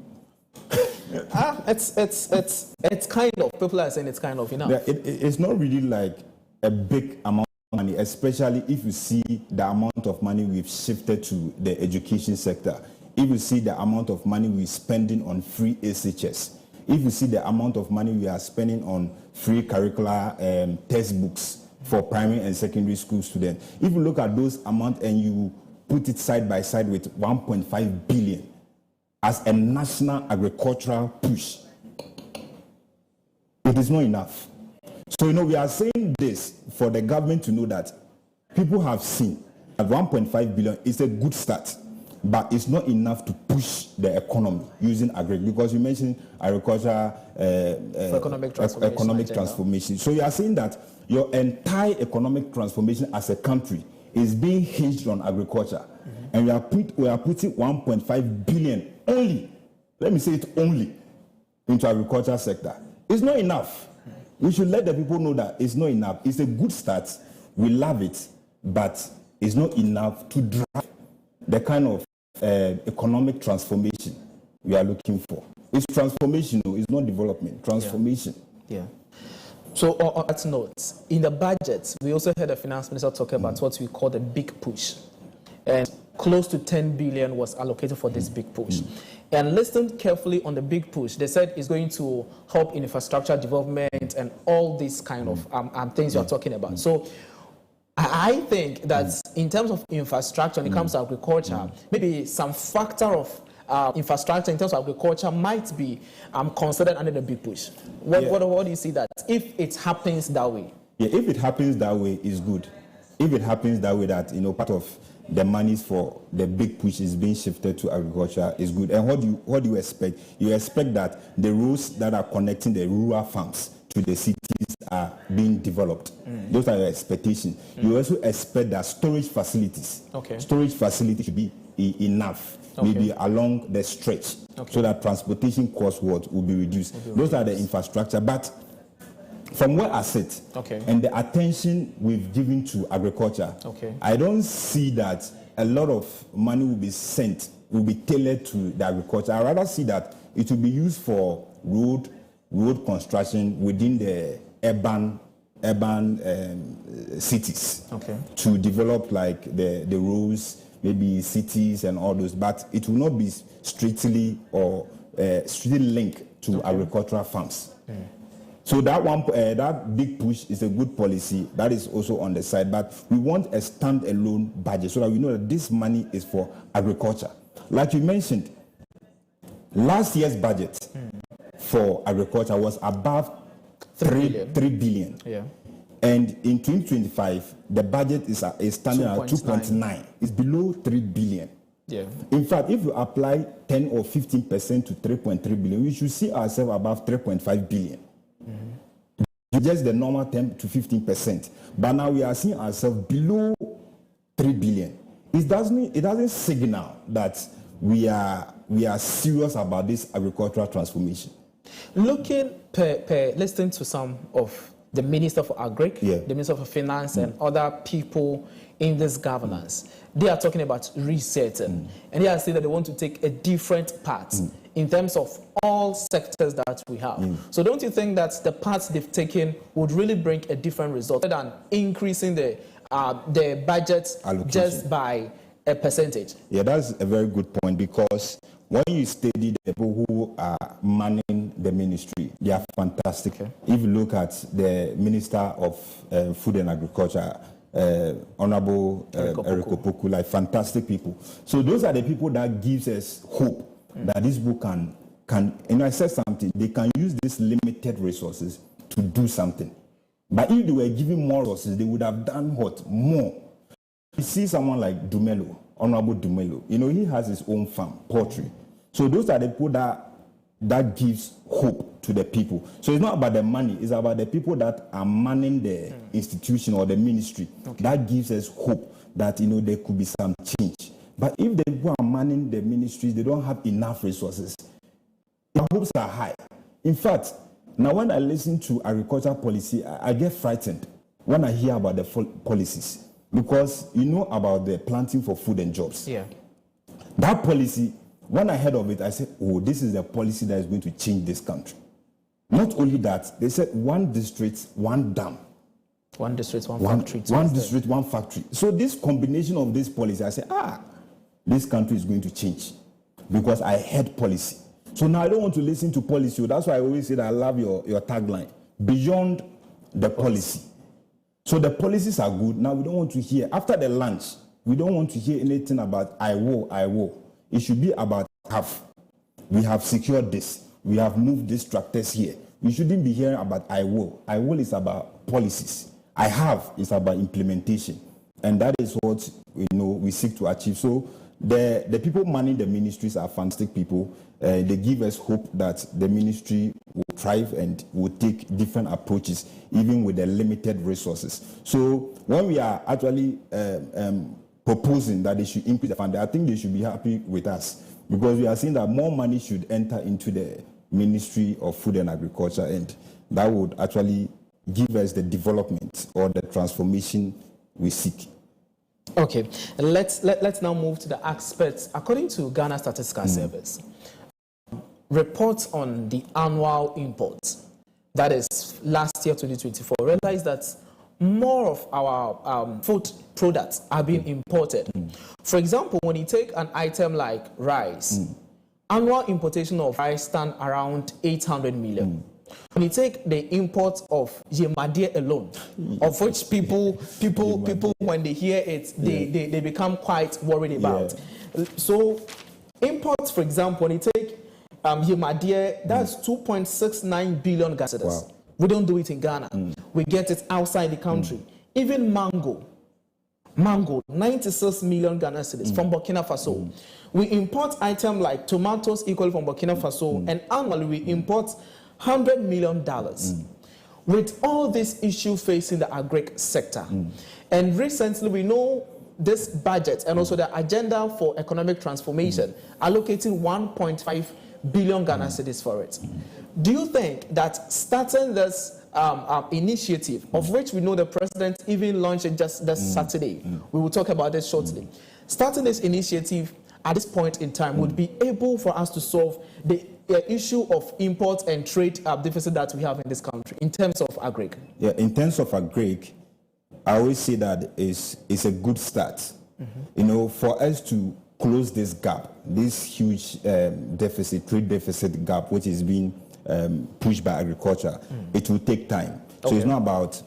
It's kind of, people are saying it's kind of enough. It's not really like a big amount of money, especially if you see the amount of money we've shifted to the education sector. If you see the amount of money we're spending on free SHS, if you see the amount of money we are spending on free curricular textbooks for primary and secondary school students, if you look at those amounts and you put it side by side with 1.5 billion as a national agricultural push, it is not enough. So, we are saying this for the government to know that people have seen that 1.5 billion is a good start, but it's not enough to push the economy using agric, because you mentioned agriculture for economic transformation. So you are saying that your entire economic transformation as a country is being hinged on agriculture, and we are putting 1.5 billion only, let me say it only, into agriculture sector. It's not enough. We should let the people know that it's not enough. It's a good start. We love it, but it's not enough to drive the kind of economic transformation we are looking for. It's transformation, it's not development. Transformation. Yeah. So on that note, in the budget, we also heard the finance minister talk about what we call the big push. And close to 10 billion was allocated for this big push. And listened carefully on the big push, they said it's going to help in infrastructure development and all these kind of things you're talking about. So I think that in terms of infrastructure, when it comes to agriculture, maybe some factor of infrastructure in terms of agriculture might be considered under the big push. What do you see that if it happens that way? Yeah, if it happens that way, it's good. If it happens that way, that part of the monies for the big push is being shifted to agriculture, is good. And what do you expect? You expect that the roads that are connecting the rural farms to the cities are being developed. Those are your expectations. You also expect that storage facilities should be enough, maybe along the stretch, so that transportation costs will be reduced. Those are the infrastructure. But from where I sit and the attention we've given to agriculture, I don't see that a lot of money will be tailored to the agriculture. I rather see that it will be used for road construction within the urban cities to develop like the roads, maybe cities and all those, but it will not be strictly linked to agricultural farms. So that big push is a good policy. That is also on the side, but we want a standalone budget so that we know that this money is for agriculture. Like you mentioned, last year's budget for agriculture was above 3 billion. Yeah. And in 2025, the budget is standing at 2.9. It's below 3 billion. Yeah. In fact, if you apply 10 or 15% to 3.3 billion, we should see ourselves above 3.5 billion. Just the normal 10 to 15%. But now we are seeing ourselves below 3 billion. It doesn't signal that we are we are serious about this agricultural transformation. Looking listening to some of the Minister for Agric, the Minister for Finance, and other people in this governance, they are talking about resetting, and they are saying that they want to take a different path in terms of all sectors that we have. So don't you think that the paths they've taken would really bring a different result than increasing the budget allocation just by a percentage? Yeah, that's a very good point, because when you study the people who are manning the ministry, they are fantastic. If you look at the Minister of Food and Agriculture, Honorable Eric Koko, like fantastic people. So those are the people that gives us hope that this book can, and I said something, they can use these limited resources to do something. But if they were given more resources, they would have done what? More. You see someone like Dumelo, Honorable Dumelo, you know, he has his own farm, poultry. So those are the people that gives hope to the people. So it's not about the money, it's about the people that are manning the institution or the ministry. That gives us hope that, you know, there could be some change. But if the people are manning the ministries, they don't have enough resources, their hopes are high. In fact, now when I listen to agricultural policy, I get frightened when I hear about the policies. Because you know about the planting for food and jobs. Yeah. That policy, when I heard of it, I said, oh, this is a policy that is going to change this country. Not only that, they said one district, one dam. One district, one factory. One district, one factory. So this combination of this policy, I said, this country is going to change. Because I heard policy. So now I don't want to listen to policy. That's why I always say that I love your tagline. Beyond the policy. So the policies are good. Now we don't want to hear, after the lunch, we don't want to hear anything about I will. It should be about have. We have secured this. We have moved these tractors here. We shouldn't be hearing about I will. I will is about policies. I have is about implementation. And that is what we seek to achieve. So the people manning the ministries are fantastic people. They give us hope that the ministry will thrive and will take different approaches, even with the limited resources. So when we are actually proposing that they should increase the funding, I think they should be happy with us, because we are seeing that more money should enter into the Ministry of Food and Agriculture, and that would actually give us the development or the transformation we seek. Okay, let's now move to the aspects. According to Ghana Statistical Service, reports on the annual imports, that is last year 2024, realized that more of our food products are being imported. For example, when you take an item like rice, annual importation of rice stand around 800 million. When you take the import of Yemadia alone, of which people when they hear it, they become quite worried about. So imports, for example, when you take Yemadia, that's 2.69 billion Ghana cedis. Wow. We don't do it in Ghana. We get it outside the country. Even mango, 96 million Ghana cedis from Burkina Faso. We import items like tomatoes equal from Burkina Faso, and annually we import $100 million. With all this issue facing the agric sector, and recently we know this budget and also the agenda for economic transformation allocating 1.5 billion Ghana cedis for it. Do you think that starting this initiative, of which we know the president even launched it just this Saturday, we will talk about this shortly, starting this initiative at this point in time would be able for us to solve the issue of import and trade deficit that we have in this country in terms of agric? Yeah, in terms of agric, I always say that it's a good start. You know, for us to close this gap, this huge deficit, trade deficit gap, which is being pushed by agriculture, it will take time. So it's not about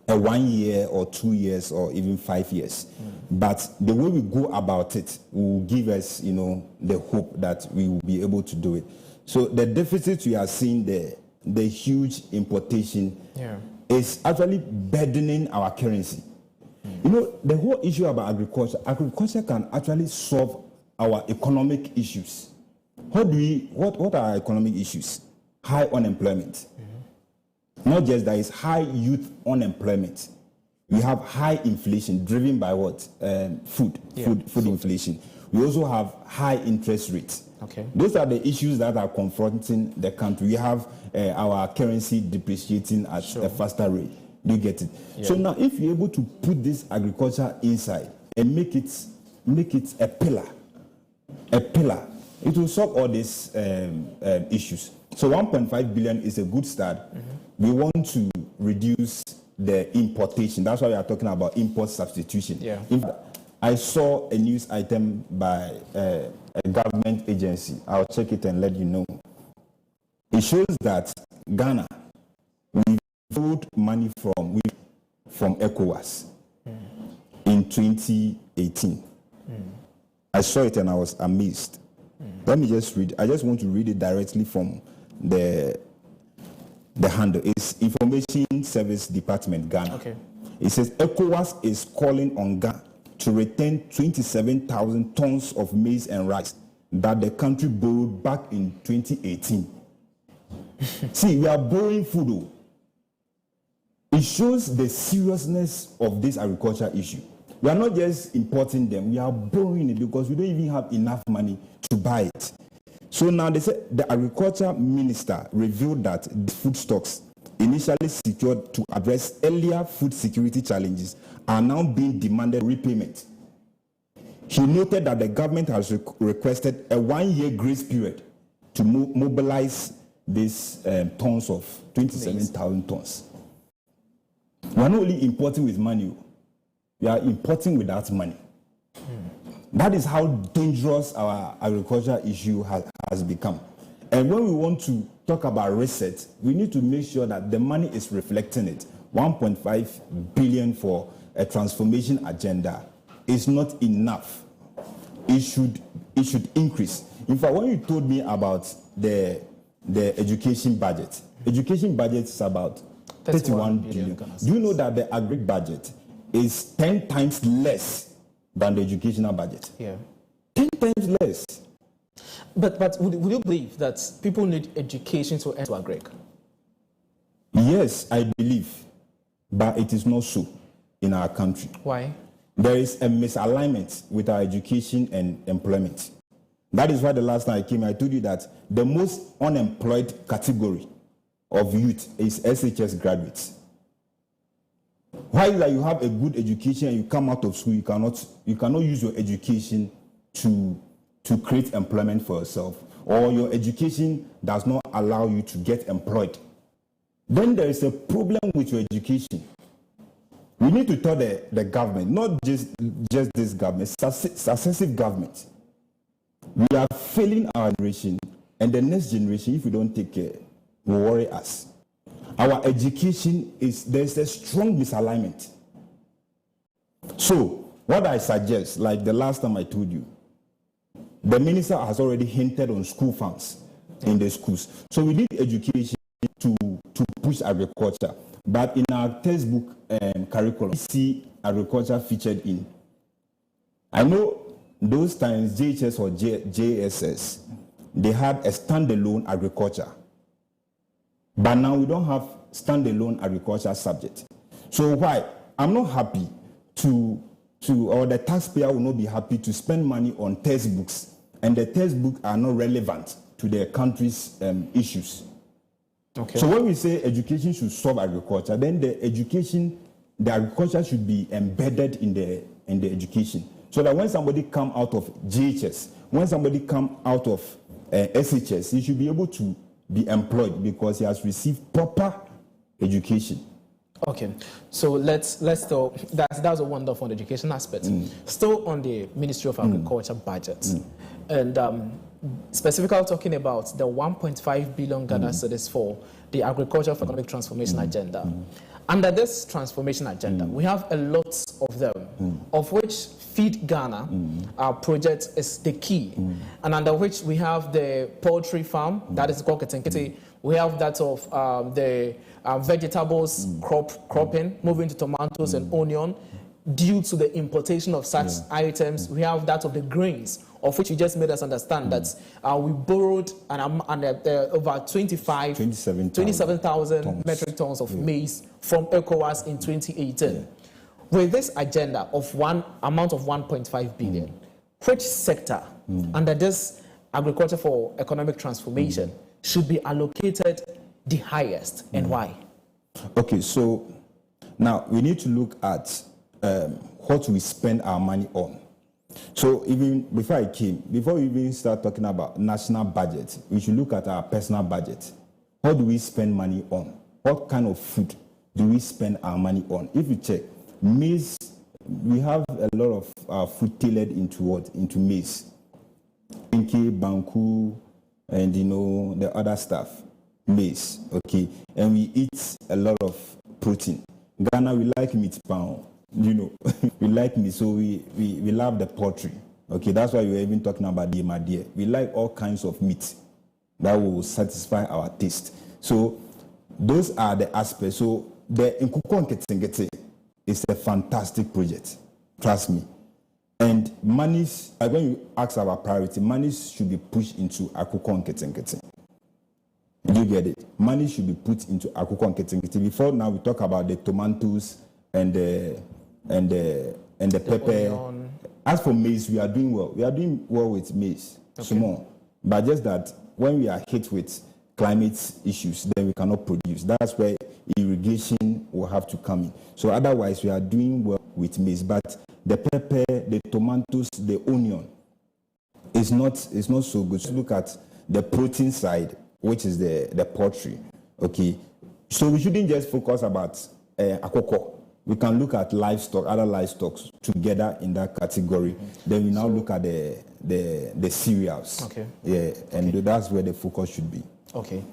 1 year or 2 years or even 5 years. But the way we go about it will give us, the hope that we will be able to do it. So the deficit we are seeing there, the huge importation, is actually burdening our currency. The whole issue about agriculture can actually solve our economic issues. What are our economic issues? High unemployment. Not just that, it's high youth unemployment. We have high inflation driven by what? Food inflation. We also have high interest rates. Okay. Those are the issues that are confronting the country. We have our currency depreciating at a faster rate. Do you get it? Yeah. So now, if you're able to put this agriculture inside and make it a pillar, it will solve all these issues. So 1.5 billion is a good start. We want to reduce the importation. That's why we are talking about import substitution. Yeah. I saw a news item by a government agency. I'll check it and let you know. It shows that Ghana, we borrowed money from ECOWAS in 2018. I saw it and I was amazed. Let me just read. I just want to read it directly from the handle. It's Information Service Department, Ghana. Okay. It says ECOWAS is calling on Ghana to return 27,000 tons of maize and rice that the country borrowed back in 2018. See, we are borrowing food. Though. It shows the seriousness of this agriculture issue. We are not just importing them, we are borrowing it because we don't even have enough money to buy it. So now they say the agriculture minister revealed that the food stocks initially secured to address earlier food security challenges are now being demanded repayment. He noted that the government has requested a 1-year grace period to mobilize these tons of 27,000 tons. We are not only importing with money, we are importing without money. That is how dangerous our agriculture issue has become. And when we want to talk about reset, we need to make sure that the money is reflecting it. 1.5 billion for a transformation agenda is not enough. It should increase. In fact, when you told me about the education budget is about 31 billion. Do you know that the agri budget is 10 times less than the educational budget? Yeah. 10 times less. But would you believe that people need education to enter agri? Yes, I believe. But it is not so in our country. Why? There is a misalignment with our education and employment. That is why the last time I came, I told you that the most unemployed category of youth is SHS graduates. Why is that you have a good education and you come out of school, you cannot use your education to create employment for yourself, or your education does not allow you to get employed. Then there is a problem with your education. We need to tell the government, not just this government, successive governments. We are failing our generation, and the next generation, if we don't take care, will worry us. Our education there's a strong misalignment. So, what I suggest, like the last time I told you, the minister has already hinted on school funds in the schools. So we need education to push agriculture. But in our textbook curriculum, we see agriculture featured in. I know those times JHS or JSS, they had a standalone agriculture. But now we don't have standalone agriculture subject. So why? I'm not happy or the taxpayer will not be happy to spend money on textbooks, and the textbooks are not relevant to their country's issues. Okay. So when we say education should solve agriculture, then the agriculture should be embedded in the education, so that when somebody come out of GHS, when somebody come out of SHS, he should be able to be employed because he has received proper education. Okay, so let's still, that's a wonderful education aspect. Still on the Ministry of Agriculture budget, and specifically talking about the 1.5 billion Ghana cedis for the Agriculture for Economic Transformation agenda. Under this transformation agenda, we have a lot of them, of which Feed Ghana, our project, is the key, and under which we have the poultry farm, that is called Ketenkete. We have that of the vegetables cropping, moving to tomatoes and onion. Due to the importation of such items, we have that of the grains, of which you just made us understand that we borrowed over 27,000 metric tons of maize from ECOWAS in 2018. With this agenda of amount of 1.5 billion, which sector under this agriculture for economic transformation should be allocated the highest, and why? Okay, so now we need to look at what we spend our money on. So even before we even start talking about national budget, we should look at our personal budget. What do we spend money on? What kind of food do we spend our money on? If you check, maize, we have a lot of our food tailored into what? Into maize. Pinky, banku, and the other stuff. Maize, okay? And we eat a lot of protein. Ghana, we like meat pound, we like meat, so we love the poultry. Okay, that's why we're even talking about the madie. We like all kinds of meat that will satisfy our taste. So those are the aspects. So the Koko Nketengete is a fantastic project. Trust me. And monies, when you ask our priority, monies should be pushed into Koko Nketengete. You get it? Money should be put into Koko Nketengete. Before now, we talk about the tomatoes and the pepper. Onion. As for maize, we are doing well. We are doing well with maize, small. But just that when we are hit with climate issues, then we cannot produce. That's where irrigation will have to come in. So otherwise, we are doing well with maize. But the pepper, the tomatoes, the onion is not so good. So look at the protein side, which is the poultry. Okay, so we shouldn't just focus about akoko. We can look at livestock, other livestock together in that category. Then we now look at the cereals. Okay. Yeah, and that's where the focus should be. Okay.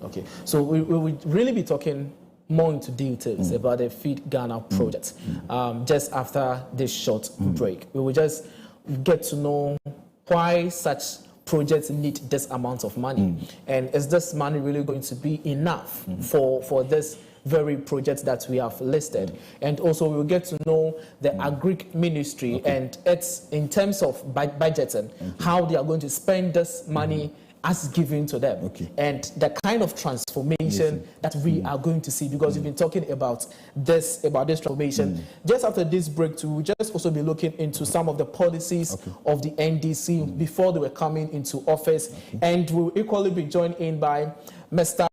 So we will really be talking more into details about the Feed Ghana project just after this short break. We will just get to know why such projects need this amount of money, and is this money really going to be enough for this very project that we have listed? And also we'll get to know the Agric Ministry and its, in terms of budgeting, how they are going to spend this money as given to them, and the kind of transformation that we are going to see, because we've been talking about this transformation. Just after this break too, we'll just also be looking into some of the policies of the NDC before they were coming into office, and we'll equally be joined in by Mr.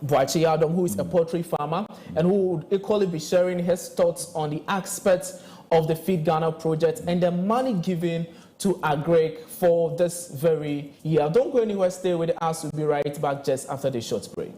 Boachi Adam, who is a poultry farmer, and who would equally be sharing his thoughts on the aspects of the Feed Ghana project and the money given to Agric for this very year. Don't go anywhere, stay with us. We'll be right back just after the short break.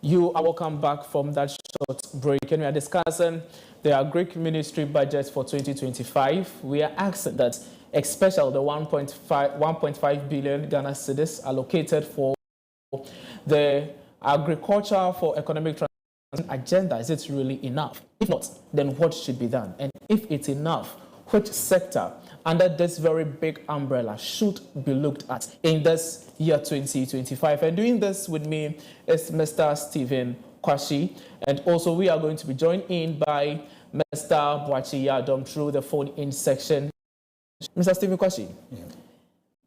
You are welcome back from that short break, and we are discussing the Agric Ministry budget for 2025. We are asking that, especially the 1.5 billion Ghana cedis allocated for the agriculture for economic transformation agenda, is it really enough? If not, then what should be done? And if it's enough, which sector under this very big umbrella should be looked at in this year 2025? And doing this with me is Mr. Stephen Kwashi, and also we are going to be joined in by Mr. Boachi Yadom through the phone-in section. Mr. Stephen Kwashi,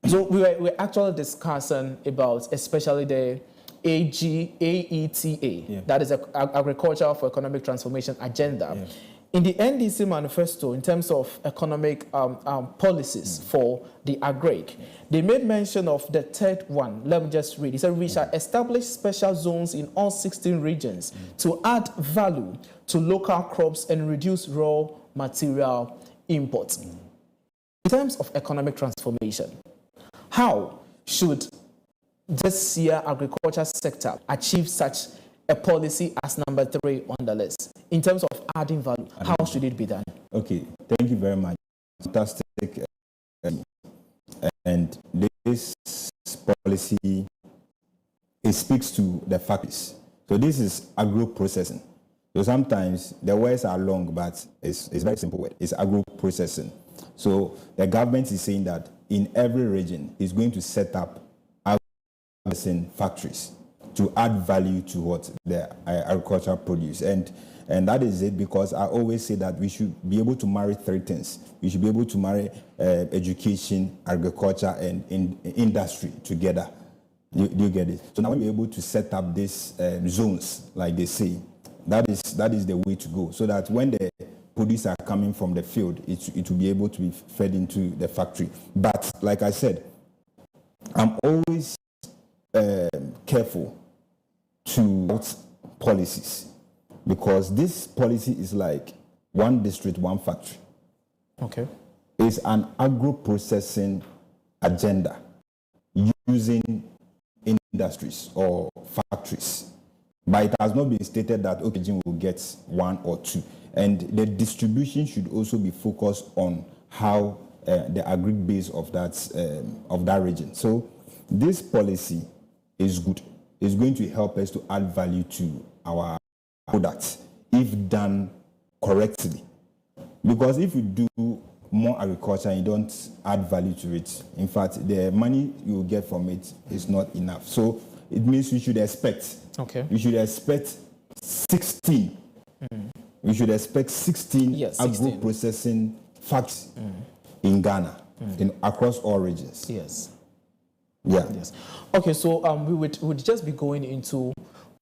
so we're actually discussing about especially the AETA, that is Agriculture for Economic Transformation Agenda. In the NDC manifesto, in terms of economic policies for the agric, they made mention of the third one. Let me just read. It said, we shall establish special zones in all 16 regions to add value to local crops and reduce raw material imports. In terms of economic transformation, how should this year agriculture sector achieve such a policy as number 3 on the list in terms of adding value? How should it be done? Okay, thank you very much. Fantastic. And this policy, it speaks to the facts. So this is agro-processing. So sometimes the words are long, but it's very simple word. It's agro-processing. So the government is saying that in every region, it's going to set up agro-processing factories to add value to what the agricultural produce. And that is it, because I always say that we should be able to marry 3 things. We should be able to marry education, agriculture, and industry together. You get it? So now we're able to set up these zones, like they say. That is the way to go, so that when the produce are coming from the field, it will be able to be fed into the factory. But like I said, I'm always careful to policies, because this policy is like one district, one factory. Okay. It's an agro-processing agenda using industries or factories. But it has not been stated that Okajin will get 1 or 2. And the distribution should also be focused on how the agric base of that region. So this policy is good. It's going to help us to add value to our products if done correctly. Because if you do more agriculture and you don't add value to it, in fact, the money you will get from it is not enough. So it means we should expect. Okay. We should expect 16. We should expect 16 agro-processing factories in Ghana, across all regions. Yes. Yeah. Yes. Okay, so we would just be going into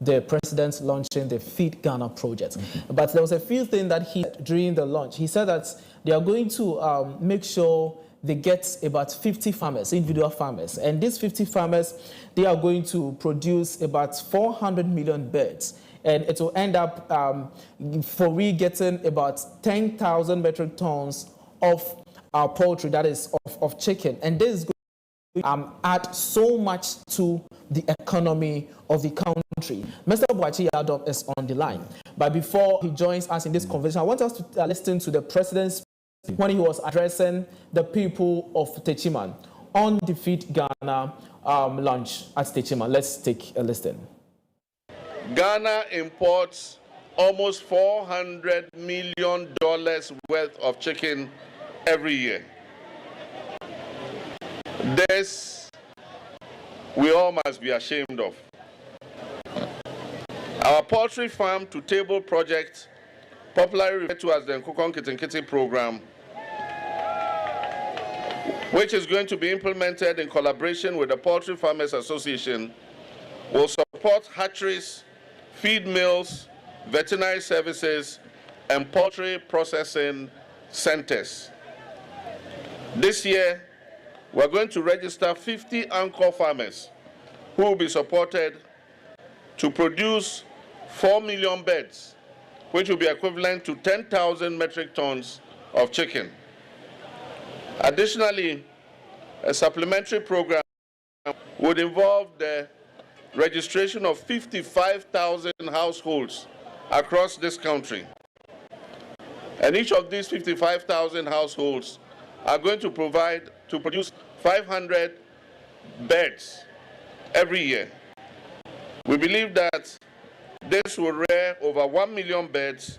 the president launching the Feed Ghana project. But there was a few things that he said during the launch. He said that they are going to make sure they get about 50 farmers, individual farmers. And these 50 farmers, they are going to produce about 400 million birds. And it will end up for we getting about 10,000 metric tons of our poultry, that is of chicken. And this is going to add so much to the economy of the country. Mr. Boachi Yadom is on the line. But before he joins us in this conversation, I want us to listen to the president's when he was addressing the people of Techiman on the Feed Ghana launch at Techiman. Let's take a listen. Ghana imports almost $400 million worth of chicken every year. This we all must be ashamed of. Our poultry farm to table project, popularly referred to as the Koko Nkitinkiti program, which is going to be implemented in collaboration with the Poultry Farmers Association, will support hatcheries, feed mills, veterinary services, and poultry processing centers. This year, we're going to register 50 anchor farmers who will be supported to produce 4 million birds, which will be equivalent to 10,000 metric tons of chicken. Additionally, a supplementary program would involve the registration of 55,000 households across this country. And each of these 55,000 households are going to produce 500 beds every year. We believe that this will rear over 1 million beds,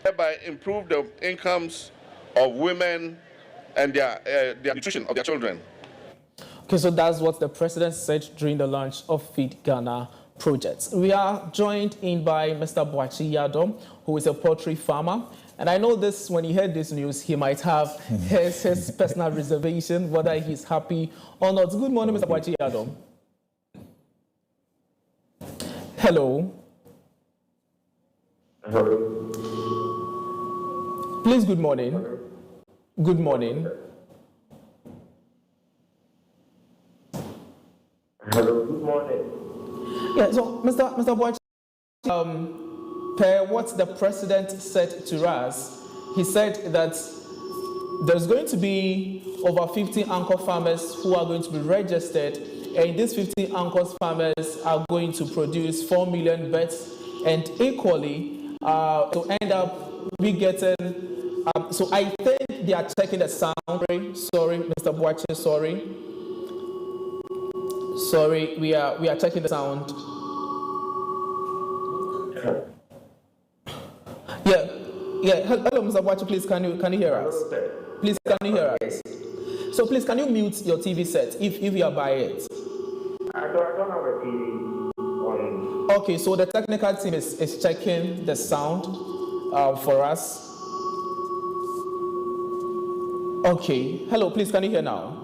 thereby improve the incomes of women and their nutrition of their children. Okay, so that's what the president said during the launch of Feed Ghana project. We are joined in by Mr. Boachi Yadom, who is a poultry farmer. And I know this, when he heard this news, he might have his personal reservation, whether he's happy or not. Good morning, Mr. Boachi Yadom. Hello. Hello. Please, good morning. Good morning. Hello, good morning. Yeah, so Mr. Boachi, per what the president said to us, he said that there's going to be over 50 anchor farmers who are going to be registered, and these 50 anchor farmers are going to produce 4 million birds, and equally to end up we getting. So I think they are checking the sound. Sorry, Mr. Boachi, sorry, we are checking the sound. Yeah. Hello, Mr. Boachi, please can you hear us? Please can you hear us? So please can you mute your TV set if you are by it? I don't have a TV on. Okay, so the technical team is checking the sound for us. Okay. Hello, please can you hear now?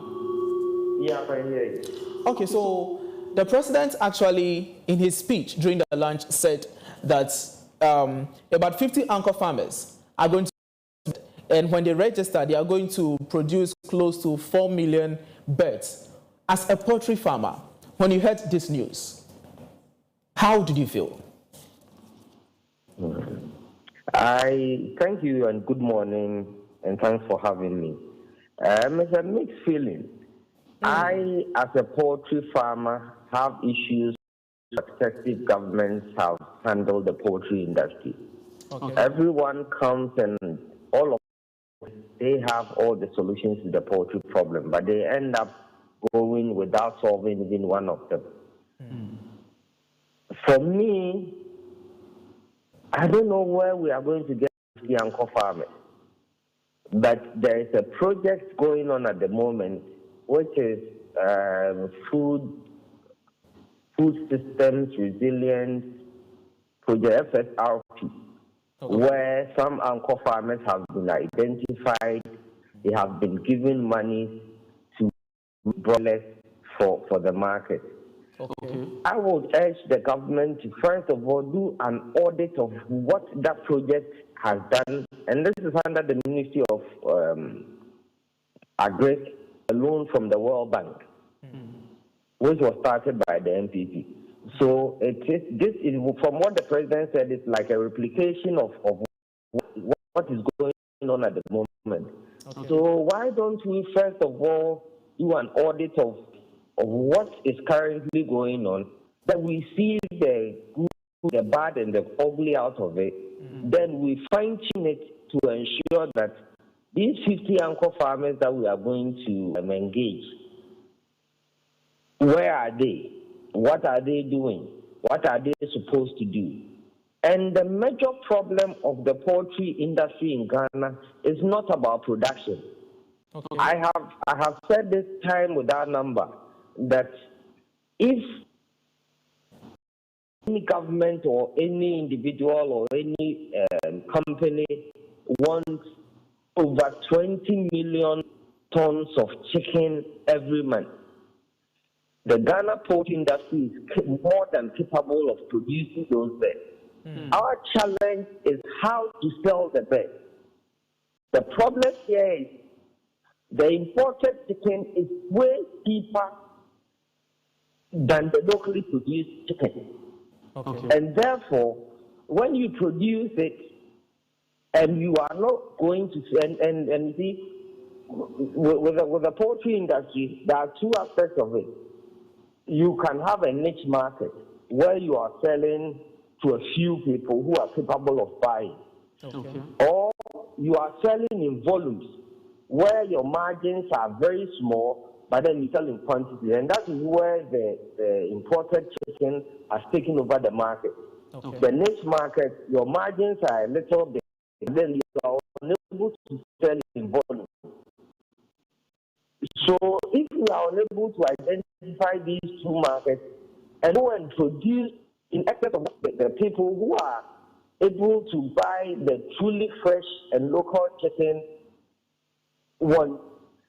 Yeah, I can hear you. Okay, so the president actually, in his speech during the launch, said that about 50 anchor farmers are going to, and when they register, they are going to produce close to 4 million birds. As a poultry farmer, when you heard this news, how did you feel? I thank you and good morning, and thanks for having me. It's a mixed feeling. I, as a poultry farmer, have issues with successive governments have handled the poultry industry. Okay. Everyone comes and all of them, they have all the solutions to the poultry problem, but they end up going without solving even one of them. For me, I don't know where we are going to get the anchor farmers, but there is a project going on at the moment, which is food systems resilience project, FSRP, where some anchor farmers have been identified. They have been given money to broilers for the market. Okay. I would urge the government to first of all do an audit of what that project has done, and this is under the Ministry of Agri, a loan from the World Bank, which was started by the MPP. So this is, from what the president said, it's like a replication of what is going on at the moment. Okay. So why don't we first of all do an audit of what is currently going on, that we see the good, the bad, and the ugly out of it, then we fine-tune it to ensure that these 50 anchor farmers that we are going to engage, where are they? What are they doing? What are they supposed to do? And the major problem of the poultry industry in Ghana is not about production. Okay. I have said this time without number that if any government or any individual or any company wants over 20 million tons of chicken every month, the Ghana poultry industry is more than capable of producing those birds. Our challenge is how to sell the birds. The problem here is the imported chicken is way cheaper than the locally produced chicken. Okay. And therefore, when you produce it and you are not going to, and you see, with the poultry industry, there are two aspects of it. You can have a niche market where you are selling to a few people who are capable of buying. Okay. Or you are selling in volumes where your margins are very small, but then you sell in quantity. And that is where the imported chicken has taken over the market. Okay. The niche market, your margins are a little bit, then you are unable to sell in volume. So if we are unable to identify these two markets and go and produce in excess of the people who are able to buy the truly fresh and local chicken one,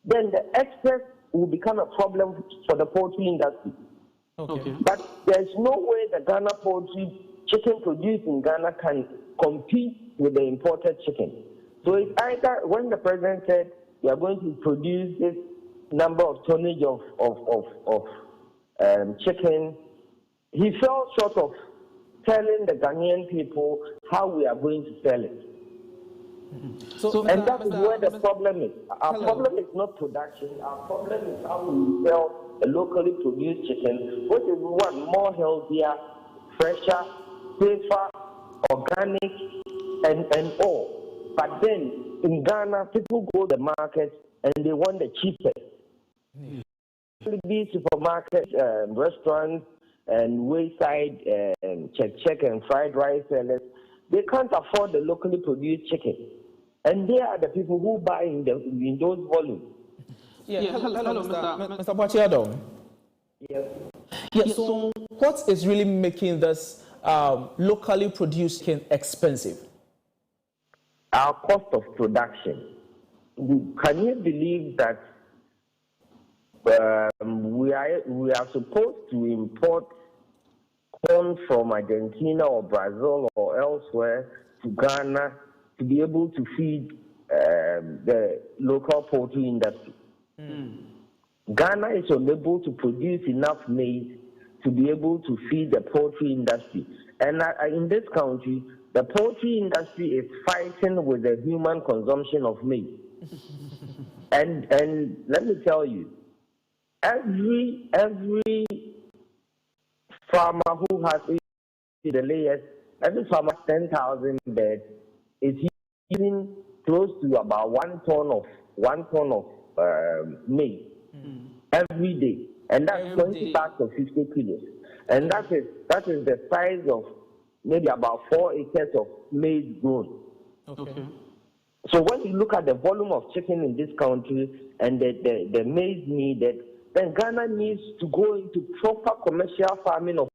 then the excess will become a problem for the poultry industry. Okay. But there's no way the Ghana poultry chicken produced in Ghana can compete with the imported chicken. So it's either when the president said we are going to produce this number of tonnage of chicken, he fell short of telling the Ghanaian people how we are going to sell it. And that is where the problem is. Our problem is not production. Our problem is how we sell a locally produced chicken, which is more healthier, fresher, safer, organic, and all. But then in Ghana, people go to the market and they want the cheapest. These supermarkets, restaurants, and wayside check and fried rice sellers, they can't afford the locally produced chicken. And they are the people who buy in those volumes. Hello, Mr. Boachiado. Yes. Yeah, so what is really making this locally produced chicken expensive? Our cost of production. Can you believe that we are supposed to import corn from Argentina or Brazil or elsewhere to Ghana to be able to feed the local poultry industry? Ghana is unable to produce enough maize to be able to feed the poultry industry. And in this country, the poultry industry is fighting with the human consumption of maize. and let me tell you, every farmer who has the layers, every farmer 10,000 beds is using close to about 1 ton of maize every day, and that's 20 bags of 50 kilos, and that is the size of maybe about 4 acres of maize grown. Okay. So when you look at the volume of chicken in this country and the maize needed, then Ghana needs to go into proper commercial farming of,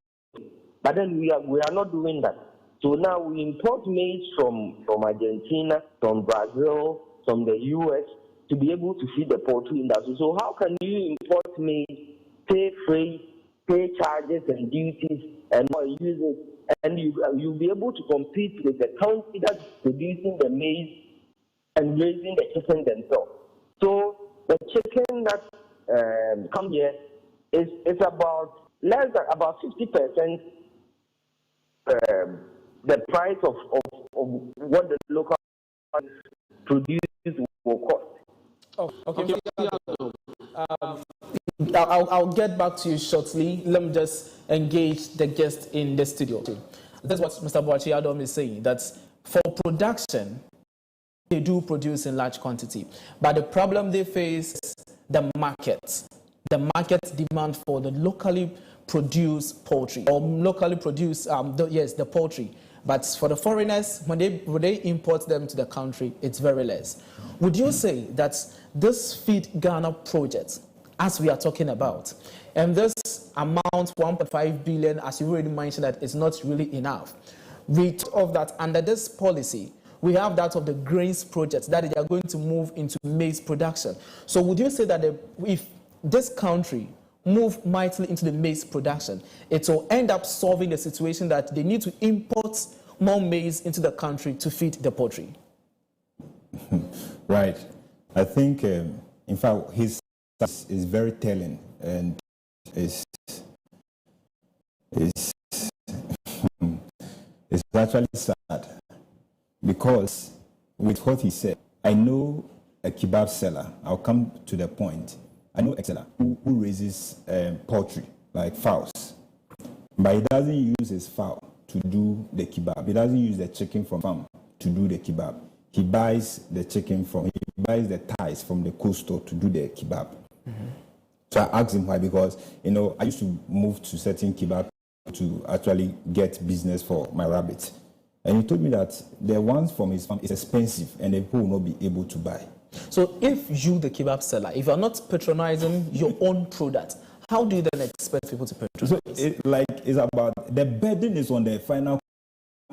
but then we are not doing that. So now we import maize from Argentina, from Brazil, from the US to be able to feed the poultry industry. So how can you import maize, pay freight, pay charges and duties, and use it, and you'll be able to compete with the country that's producing the maize and raising the chicken themselves. So the chicken that come here is about less than about 50% the price of what the local produce will cost. Oh, okay. I'll get back to you shortly. Let me just engage the guest in the studio. That's what Mr. Boachiado is saying, that for production, they do produce in large quantity. But the problem they face is the market. The market demand for the locally produced poultry, or locally produced, the poultry. But for the foreigners, when they import them to the country, it's very less. Would you say that this Feed Ghana project, as we are talking about, and this amount, 1.5 billion, as you already mentioned, that is not really enough? We thought of that under this policy, we have that of the grains project, that they are going to move into maize production. So would you say that if this country move mightily into the maize production, it will end up solving the situation that they need to import more maize into the country to feed the poultry? Right. I think, in fact, his is very telling, and it's actually sad, because with what he said, I know a kebab seller, I'll come to the point. I know a seller who raises poultry, like fowls, but he doesn't use his fowl to do the kebab. He doesn't use the chicken from farm to do the kebab. He buys the he buys the thighs from the cold store to do the kebab. Mm-hmm. So I asked him why, because, I used to move to certain kebab to actually get business for my rabbits. And he told me that the ones from his farm is expensive and the people will not be able to buy. So if you, the kebab seller, if you're not patronizing your own product, how do you then expect people to patronize? So it's about, the burden is on the final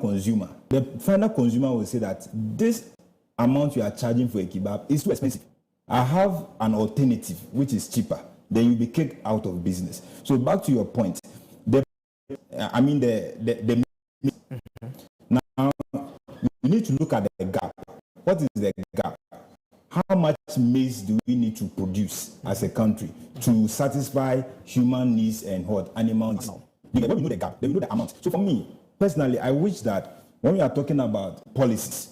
consumer. The final consumer will say that this amount you are charging for a kebab is too expensive. I have an alternative which is cheaper. Then you'll be kicked out of business. So back to your point, now we need to look at the gap. What is the gap? How much maize do we need to produce as a country to satisfy human needs and animal needs? When we know the gap, then we know the amount. So for me, personally, I wish that when we are talking about policies,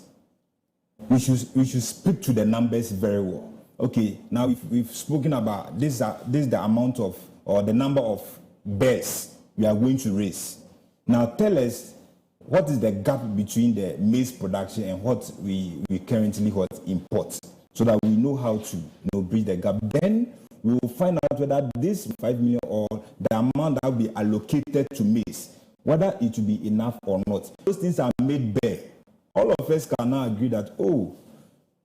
we should speak to the numbers very well. Okay, now if we've spoken about this is the amount of, or the number of bears we are going to raise. Now tell us, what is the gap between the maize production and what we currently import, so that we know how to bridge the gap. Then we will find out whether this 5 million or the amount that will be allocated to maize, whether it will be enough or not. Those things are made bare. All of us can now agree that,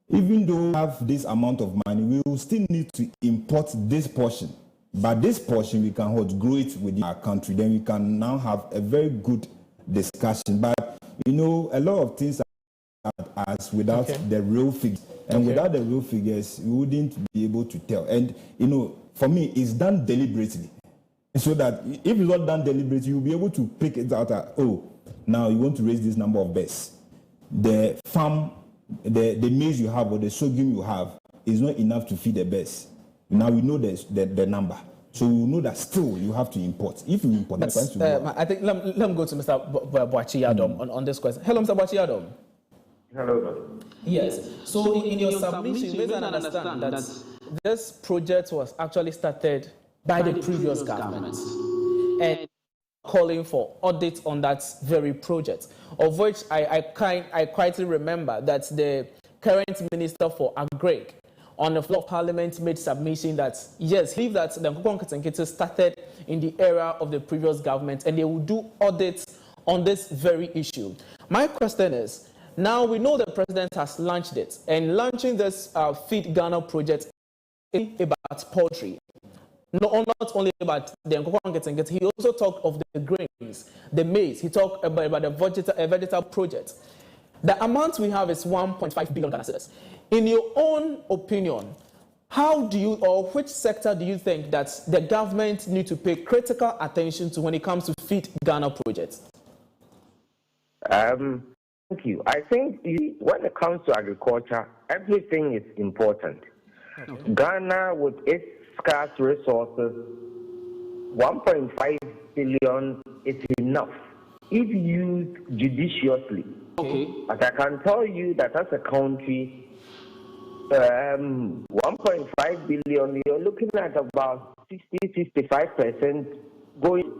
even though we have this amount of money, we will still need to import this portion. But this portion, we can grow it within our country. Then we can now have a very good discussion. But, a lot of things are as without the real figures. And without the real figures, we wouldn't be able to tell. And, for me, it's done deliberately. So that if it's not done deliberately, you'll be able to pick it out at, now you want to raise this number of bears. The farm, the maize you have or the sorghum you have is not enough to feed the bears. Now we know the number. So we know that still you have to import. If you import, I think let me go to Mr. Boachi Yadom on this question. Hello, Mr. Boachi Yadom. Hello. Yes. So in your submission, you made an understand that this project was actually started by the previous government and calling for audit on that very project, of which I quite remember that the current Minister for Agri on the floor of Parliament made submission that, yes, he believed that the Koko Nketenkete started in the era of the previous government and they will do audits on this very issue. My question is, now we know the president has launched it, and launching this Feed Ghana project is about poultry. Not only about the Koko Nketenkete, he also talked of the grains, the maize. He talked about the vegetable project. The amount we have is 1.5 billion Ghana cedis. In your own opinion, how do you, or which sector do you think that the government need to pay critical attention to when it comes to Feed Ghana projects? Thank you. I think when it comes to agriculture, everything is important. Okay. Ghana, with its scarce resources, 1.5 billion is enough if used judiciously. Okay. As I can tell you that as a country, 1.5 billion, you're looking at about 60-65% going.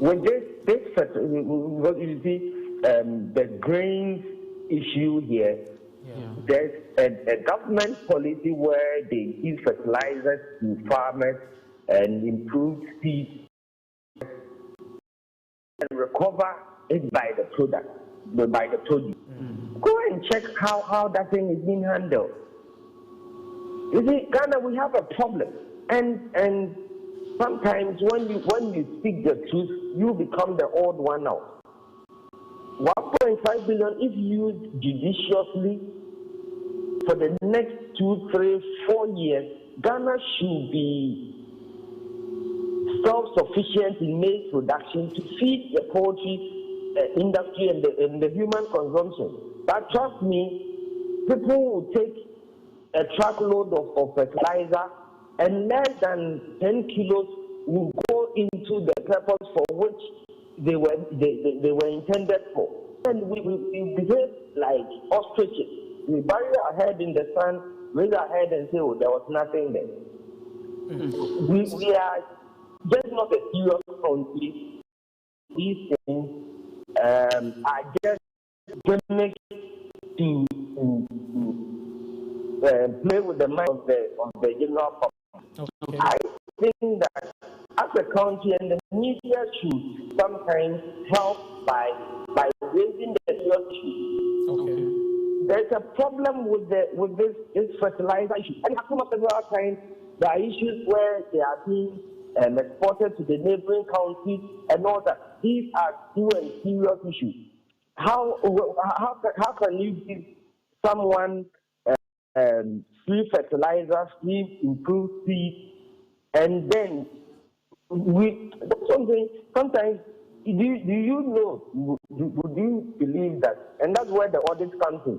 With this you see, the grains issue here, there's a government policy where they give fertilizers to farmers and improve seed and recover it by the product, by the produce. Go and check how that thing is being handled. You see, Ghana, we have a problem, and sometimes when you speak the truth, you become the odd one out. 1.5 billion, if used judiciously for the next 2, 3, 4 years, Ghana should be self-sufficient in maize production to feed the poultry industry and the human consumption. But trust me, people will take a truckload of fertilizer and less than 10 kilos will go into the purpose for which they were intended for. And we behave like ostriches. We bury our head in the sand raise our head and say, oh, there was nothing there. We are just not a serious country. These things are just gimmicks to play with the mind of the general public. Okay. I think that as a country, and the media should sometimes help by raising the serious issue. Okay. There's a problem with this fertilizer issue. And several times there are issues where they are being exported to the neighboring countries and all that. These are true and serious issues. How can you give someone free fertilizer, free improved seed, and then sometimes do you know, would you believe that? And that's where the audit comes in.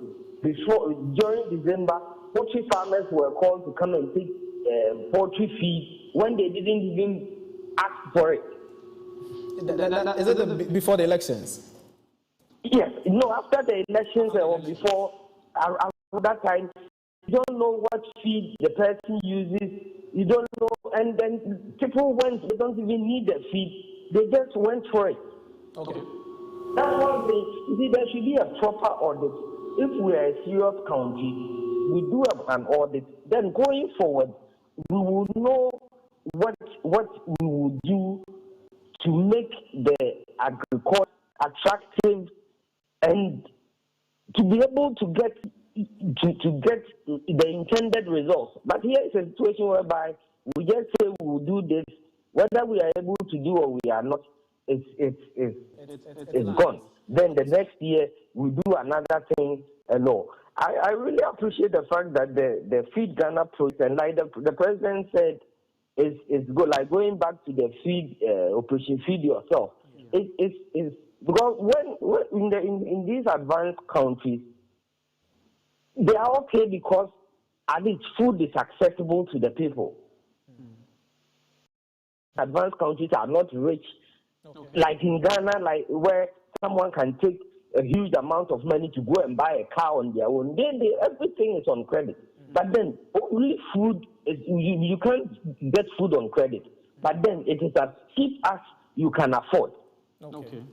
During December, poultry farmers were called to come and take poultry feed when they didn't even ask for it. Is it before the elections? Yes. No, after the elections or before, around that time, you don't know what feed the person uses. You don't know, and then people went. They don't even need the feed. They just went for it. Okay. That's one thing. You see, there should be a proper audit. If we are a serious country, we do an audit. Then going forward, we will know what we will do to make the agriculture attractive and to be able to get the intended results. But here is a situation whereby we just say we will do this, whether we are able to do or we are not, it's gone. Then the next year we do another thing. No, I really appreciate the fact that the Feed Ghana project, and like the president said, is good. Like going back to the feed operation, feed yourself. It's because when in these advanced countries, they are okay because at least food is accessible to the people. Advanced countries are not rich, like in Ghana, like where someone can take a huge amount of money to go and buy a car on their own. Everything is on credit. But then only food is you can't get food on credit. But then it is as cheap as you can afford. Okay.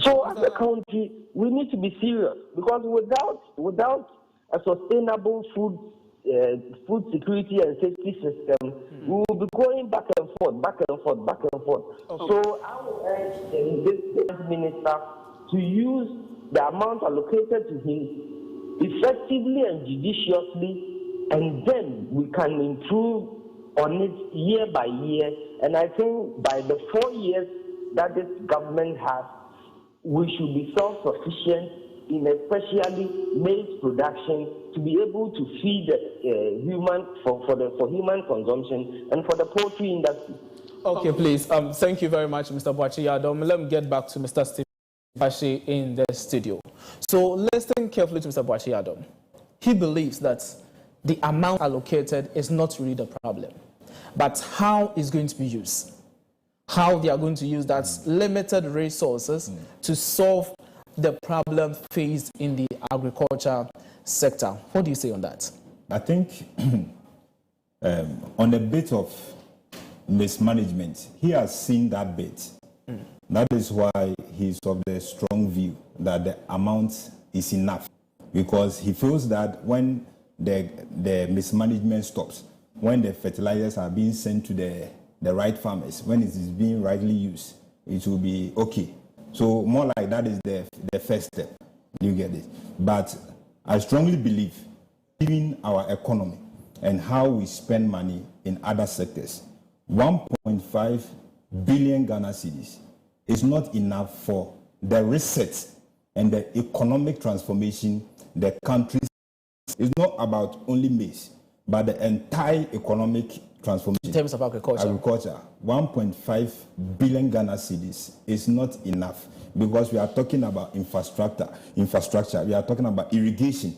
So as a country, we need to be serious because without a sustainable food security and safety system, we will be going back and forth. So I will urge this minister to use the amount allocated to him effectively and judiciously, and then we can improve on it year by year. And I think by the 4 years that this government has, we should be self-sufficient in especially maize production to be able to feed human for human consumption and for the poultry industry. Okay, please. Thank you very much, Mr. Boakye-Adom. Let me get back to Mr. Steve Bashi in the studio. So listen carefully to Mr. Boakye-Adom. He believes that the amount allocated is not really the problem, but how it's going to be used. How they are going to use that limited resources to solve the problem faced in the agriculture sector. What do you say on that? I think on a bit of mismanagement, he has seen that bit. That is why he's of the strong view that the amount is enough, because he feels that when the mismanagement stops, when the fertilizers are being sent to the right farmers, when it is being rightly used, it will be okay. So more like that is the first step. You get it? But I strongly believe, given our economy and how we spend money in other sectors, 1.5 billion Ghana cedis is not enough for the reset and the economic transformation the country. It's not about only maize, but the entire economic transformation. In terms of agriculture. 1.5 billion Ghana cedis is not enough, because we are talking about infrastructure. We are talking about irrigation.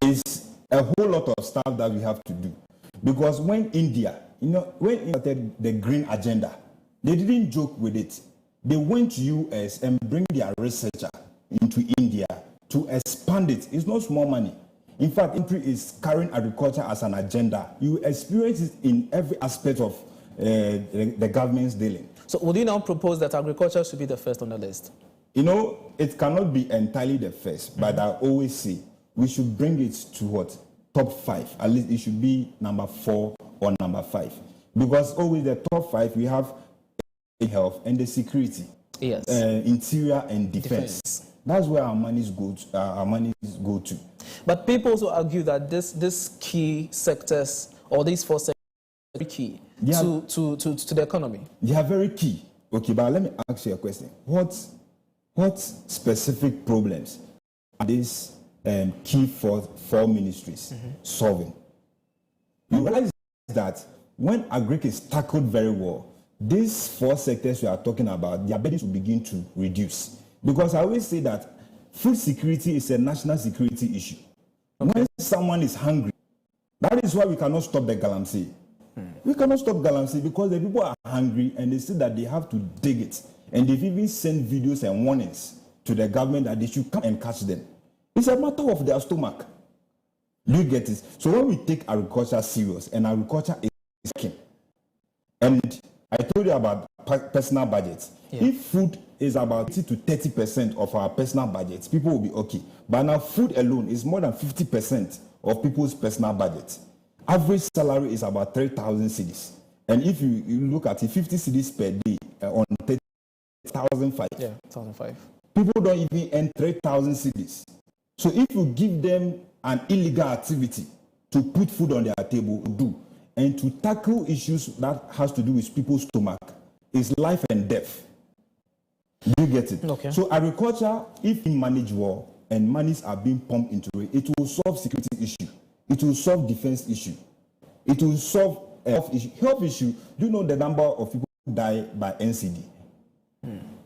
It's a whole lot of stuff that we have to do. Because when India started the green agenda, they didn't joke with it. They went to US and bring their researcher into India to expand it. It's not small money. In fact, country is carrying agriculture as an agenda. You experience it in every aspect of the government's dealing. So would you now propose that agriculture should be the first on the list? You know, it cannot be entirely the first, but I always say we should bring it to what? Top 5. At least it should be number 4 or number 5. Because always the top 5, we have health and the security. Yes. Interior and defense. That's where our monies go to. But people also argue that this key sectors, or these 4 sectors, are very key to the economy. They are very key. Okay, but let me ask you a question. What specific problems are these key four ministries solving? You realize that when agric is tackled very well, these 4 sectors we are talking about, their burdens will begin to reduce. Because I always say that food security is a national security issue. When someone is hungry, that is why we cannot stop the galamsey. We cannot stop galamsey because the people are hungry and they say that they have to dig it. And they've even sent videos and warnings to the government that they should come and catch them. It's a matter of their stomach. Do you get it? So when we take agriculture serious, and agriculture is king, and I told you about personal budgets. Yeah. If food is about 20 to 30% of our personal budgets, people will be okay. But now food alone is more than 50% of people's personal budget. Average salary is about 3,000 cedis. And if you look at it, 50 cedis per day on 1,005. Yeah, 1,005. People don't even earn 3,000 cedis. So if you give them an illegal activity to put food on their table, do, and to tackle issues that has to do with people's stomach, is life and death. Do you get it? Okay. So agriculture, if we manage well and monies are being pumped into it, it will solve security issue. It will solve defense issue. It will solve health issue. Health issue. Do you know the number of people who die by NCD?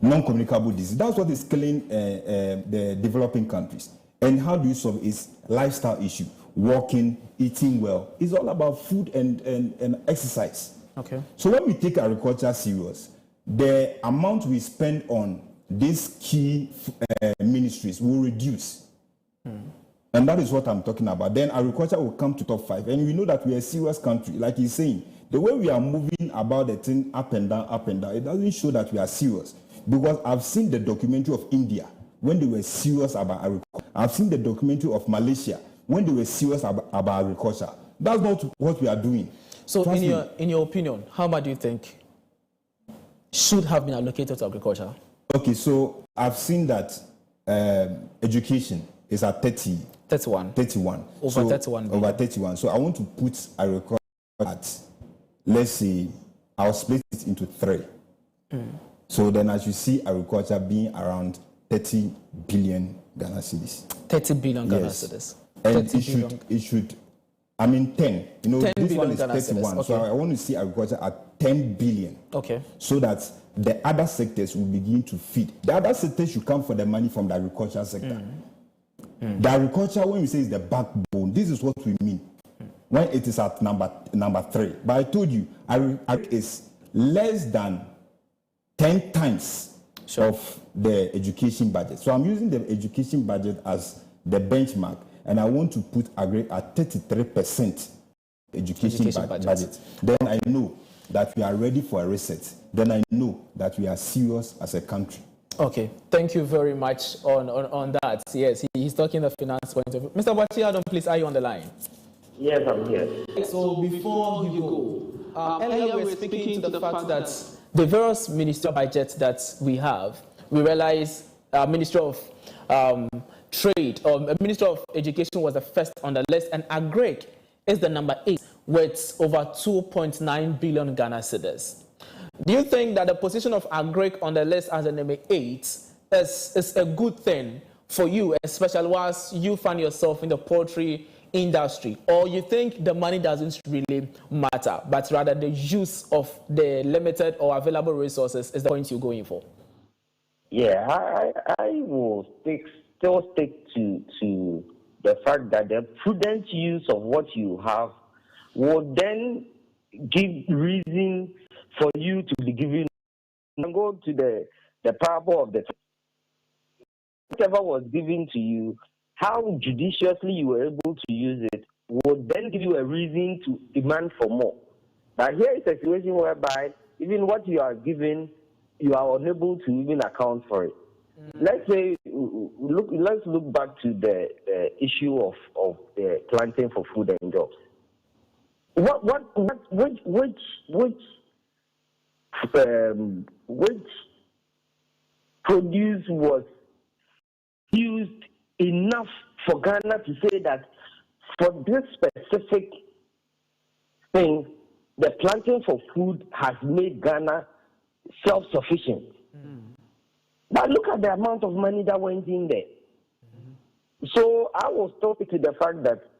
Non-communicable disease. That's what is killing the developing countries. And how do you solve it? It's lifestyle issue. Walking, eating well. It's all about food and exercise. Okay. So when we take agriculture serious, the amount we spend on these key ministries will reduce. And that is what I'm talking about. Then agriculture will come to top 5. And we know that we are a serious country. Like he's saying, the way we are moving about the thing up and down, it doesn't show that we are serious. Because I've seen the documentary of India when they were serious about agriculture. I've seen the documentary of Malaysia when they were serious about agriculture. That's not what we are doing. So in your opinion, how much do you think should have been allocated to agriculture? Okay, so I've seen that education is at 31. Over 31 billion. Over 31. So I want to put agriculture at, let's say, I'll split it into 3. So then as you see, agriculture being around 30 billion Ghana cedis. 30 billion Ghana cedis. And it should, I mean 10. You know, 10 this one is Ghana 31. Okay. So I want to see agriculture at 10 billion. Okay. So that the other sectors will begin to feed. The other sectors should come for the money from the agriculture sector. The agriculture, when we say is the backbone, this is what we mean when it is at number 3. But I told you, agric is less than 10 times of the education budget. So I'm using the education budget as the benchmark, and I want to put agric at 33% education budget. Then I know that we are ready for a reset. Then I know that we are serious as a country. Okay, thank you very much on that. Yes, he's talking the finance point of view. Mr. Bachiadon, please, are you on the line? Yes, I'm here. So before you go, earlier we were speaking to the fact that the various ministerial budgets that we have, we realize Ministry of Trade or Ministry of Education was the first on the list, and agric is the number 8 with over 2.9 billion Ghana cedis. Do you think that the position of agric on the list as the number 8 is a good thing for you, especially whilst you find yourself in the poultry industry? Or you think the money doesn't really matter, but rather the use of the limited or available resources is the point you're going for? Yeah, I will still stick to the fact that the prudent use of what you have will then give reason for you to be given. Go to the parable of the whatever was given to you how judiciously you were able to use it would then give you a reason to demand for more. But here is a situation whereby even what you are given, you are unable to even account for it. Let's say, let's look back to the issue of the planting for food and jobs. Which produce was used enough for Ghana to say that for this specific thing, the planting for food has made Ghana self-sufficient? But look at the amount of money that went in there. So I will stop it to the fact that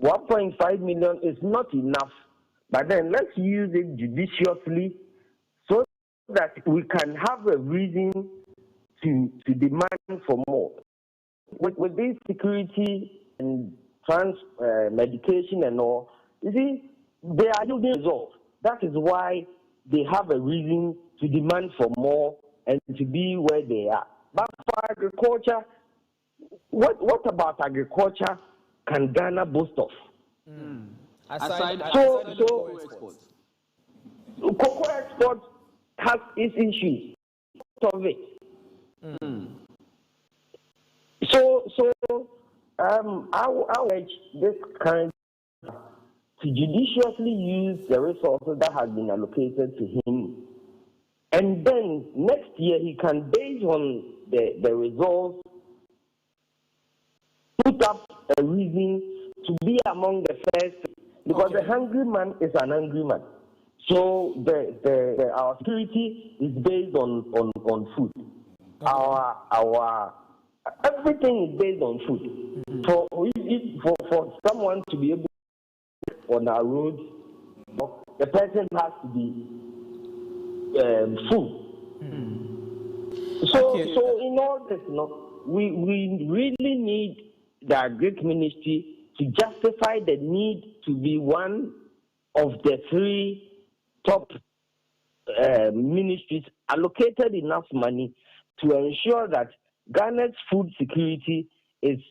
1.5 million is not enough, but then let's use it judiciously so that we can have a reason to demand for more. With this security and medication and all, you see, they are yielding results. That is why they have a reason to demand for more and to be where they are. But for agriculture, what about agriculture can Ghana boast of? Aside cocoa exports. Cocoa export has its issues of it. I will urge this kind to judiciously use the resources that have been allocated to him, and then next year he can, based on the results, put up a reason to be among the first, because a hungry man is an angry man. So our security is based on food. Our everything is based on food. For someone to be able to on our roads, the person has to be full. So in all this, we really need the Greek ministry to justify the need to be one of the three top ministries allocated enough money to ensure that Ghana's food security is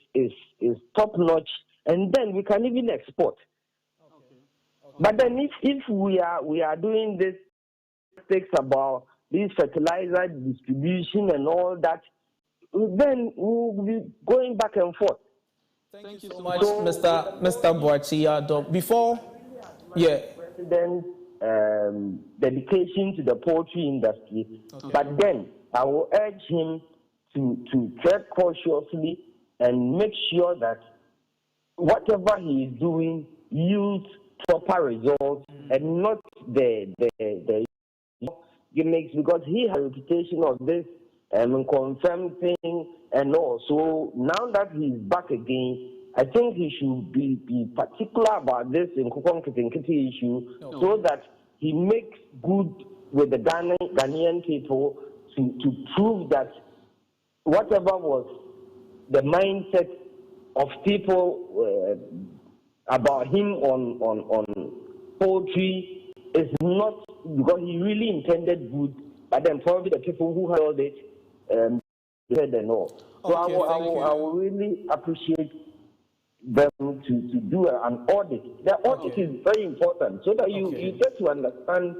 top notch, and then we can even export. But then if we are doing this things about this fertilizer distribution and all that, then we'll be going back and forth. Thank you so much, Mr. Boachie. Before, President, dedication to the poultry industry, but then I will urge him to tread cautiously and make sure that whatever he is doing yields proper results and not the gimmicks, because he has a reputation of this confirmed thing and all. So now that he's back again, I think he should be particular about this in Koko issue, so that he makes good with the Ghanaian people to prove that whatever was the mindset of people about him on poultry is not because he really intended good, but then probably the people who held it said and all. So I will really appreciate them to do an audit. The audit is very important so that you get to understand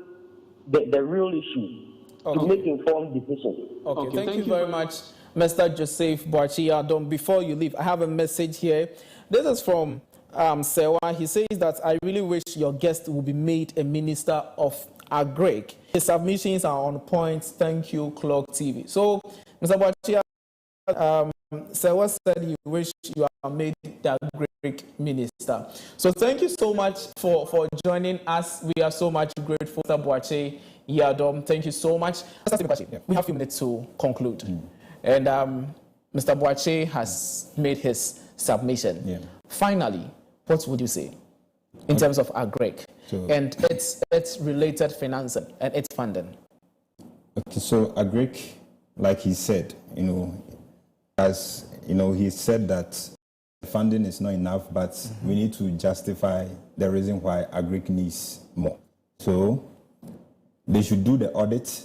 the real issue to make informed decisions. Thank you very much, Mr. Joseph Boachie. Before you leave, I have a message here. This is from Sewa. He says that I really wish your guest will be made a minister of Agric. His submissions are on point. Thank you, Clock TV. So, Mr. Boachie, Sewa said he wished you are made the Agric minister. So thank you so much for joining us. We are so much grateful, Mr. Boachie Yadom. Thank you so much. We have a few minutes to conclude. And Mr. Boachie has made his submission. Finally, what would you say in terms of Agric and its related financing and its funding? Okay, so Agric, like he said, as he said that funding is not enough, but we need to justify the reason why Agric needs more. So they should do the audit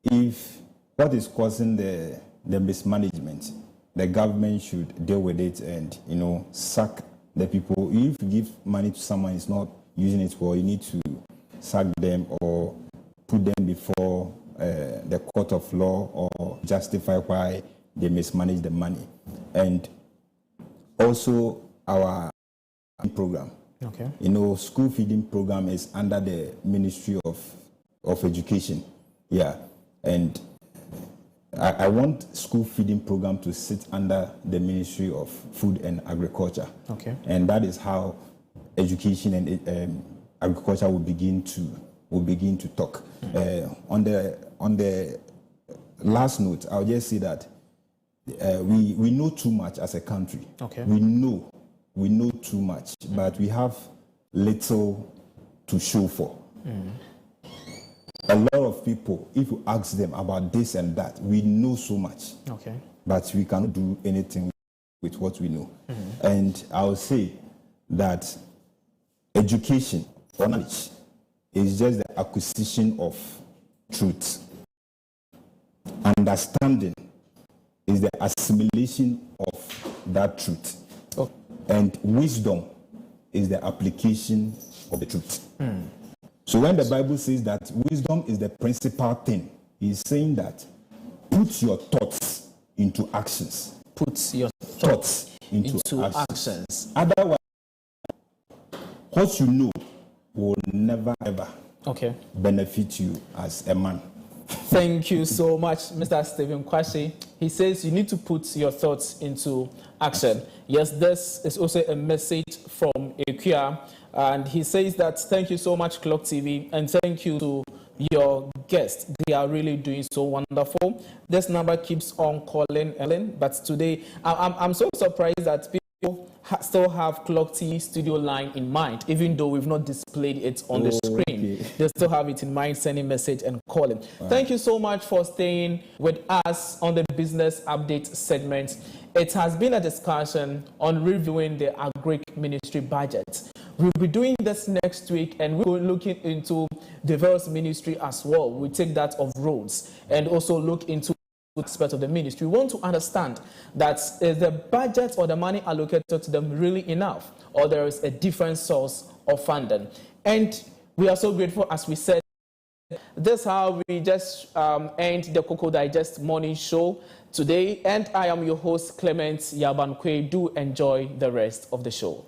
if what is causing the mismanagement. the government should deal with it and, sack the people. If you give money to someone who's not using it well, you need to sack them or put them before the court of law or justify why they mismanage the money. And also our program. Okay. School feeding program is under the Ministry of Education. Yeah. And I want school feeding program to sit under the Ministry of Food and Agriculture. Okay. And that is how education and agriculture will begin to talk. On the last note, I'll just say that we know too much as a country. Okay. We know too much, but we have little to show for. A lot of people, if you ask them about this and that, we know so much. Okay. But we cannot do anything with what we know. And I will say that education or knowledge is just the acquisition of truth. Understanding is the assimilation of that truth. Oh. And wisdom is the application of the truth. So when the Bible says that wisdom is the principal thing, it's saying that put your thoughts into actions. Put your thoughts into actions. Otherwise, what you know will never ever benefit you as a man. Thank you so much, Mr. Stephen Kwasi. He says you need to put your thoughts into action. Yes, this is also a message from Equia, and he says that thank you so much, Clock TV, and thank you to your guests. They are really doing so wonderful. This number keeps on calling, Ellen, but today I'm so surprised that people still have Clock TV studio line in mind, even though we've not displayed it on the screen. Okay. They still have it in mind, sending message and calling. Wow. Thank you so much for staying with us on the business update segment. It has been a discussion on reviewing the Agric Ministry budget. We'll be doing this next week, and we'll be looking into the Diverse Ministry as well. We take that of roads and also look into aspect of the ministry. We want to understand that is the budget or the money allocated to them really enough, or there is a different source of funding. And we are so grateful, as we said. This is how we just end the Koko Digest morning show today, and I am your host Clement Yabankwe. Do enjoy the rest of the show.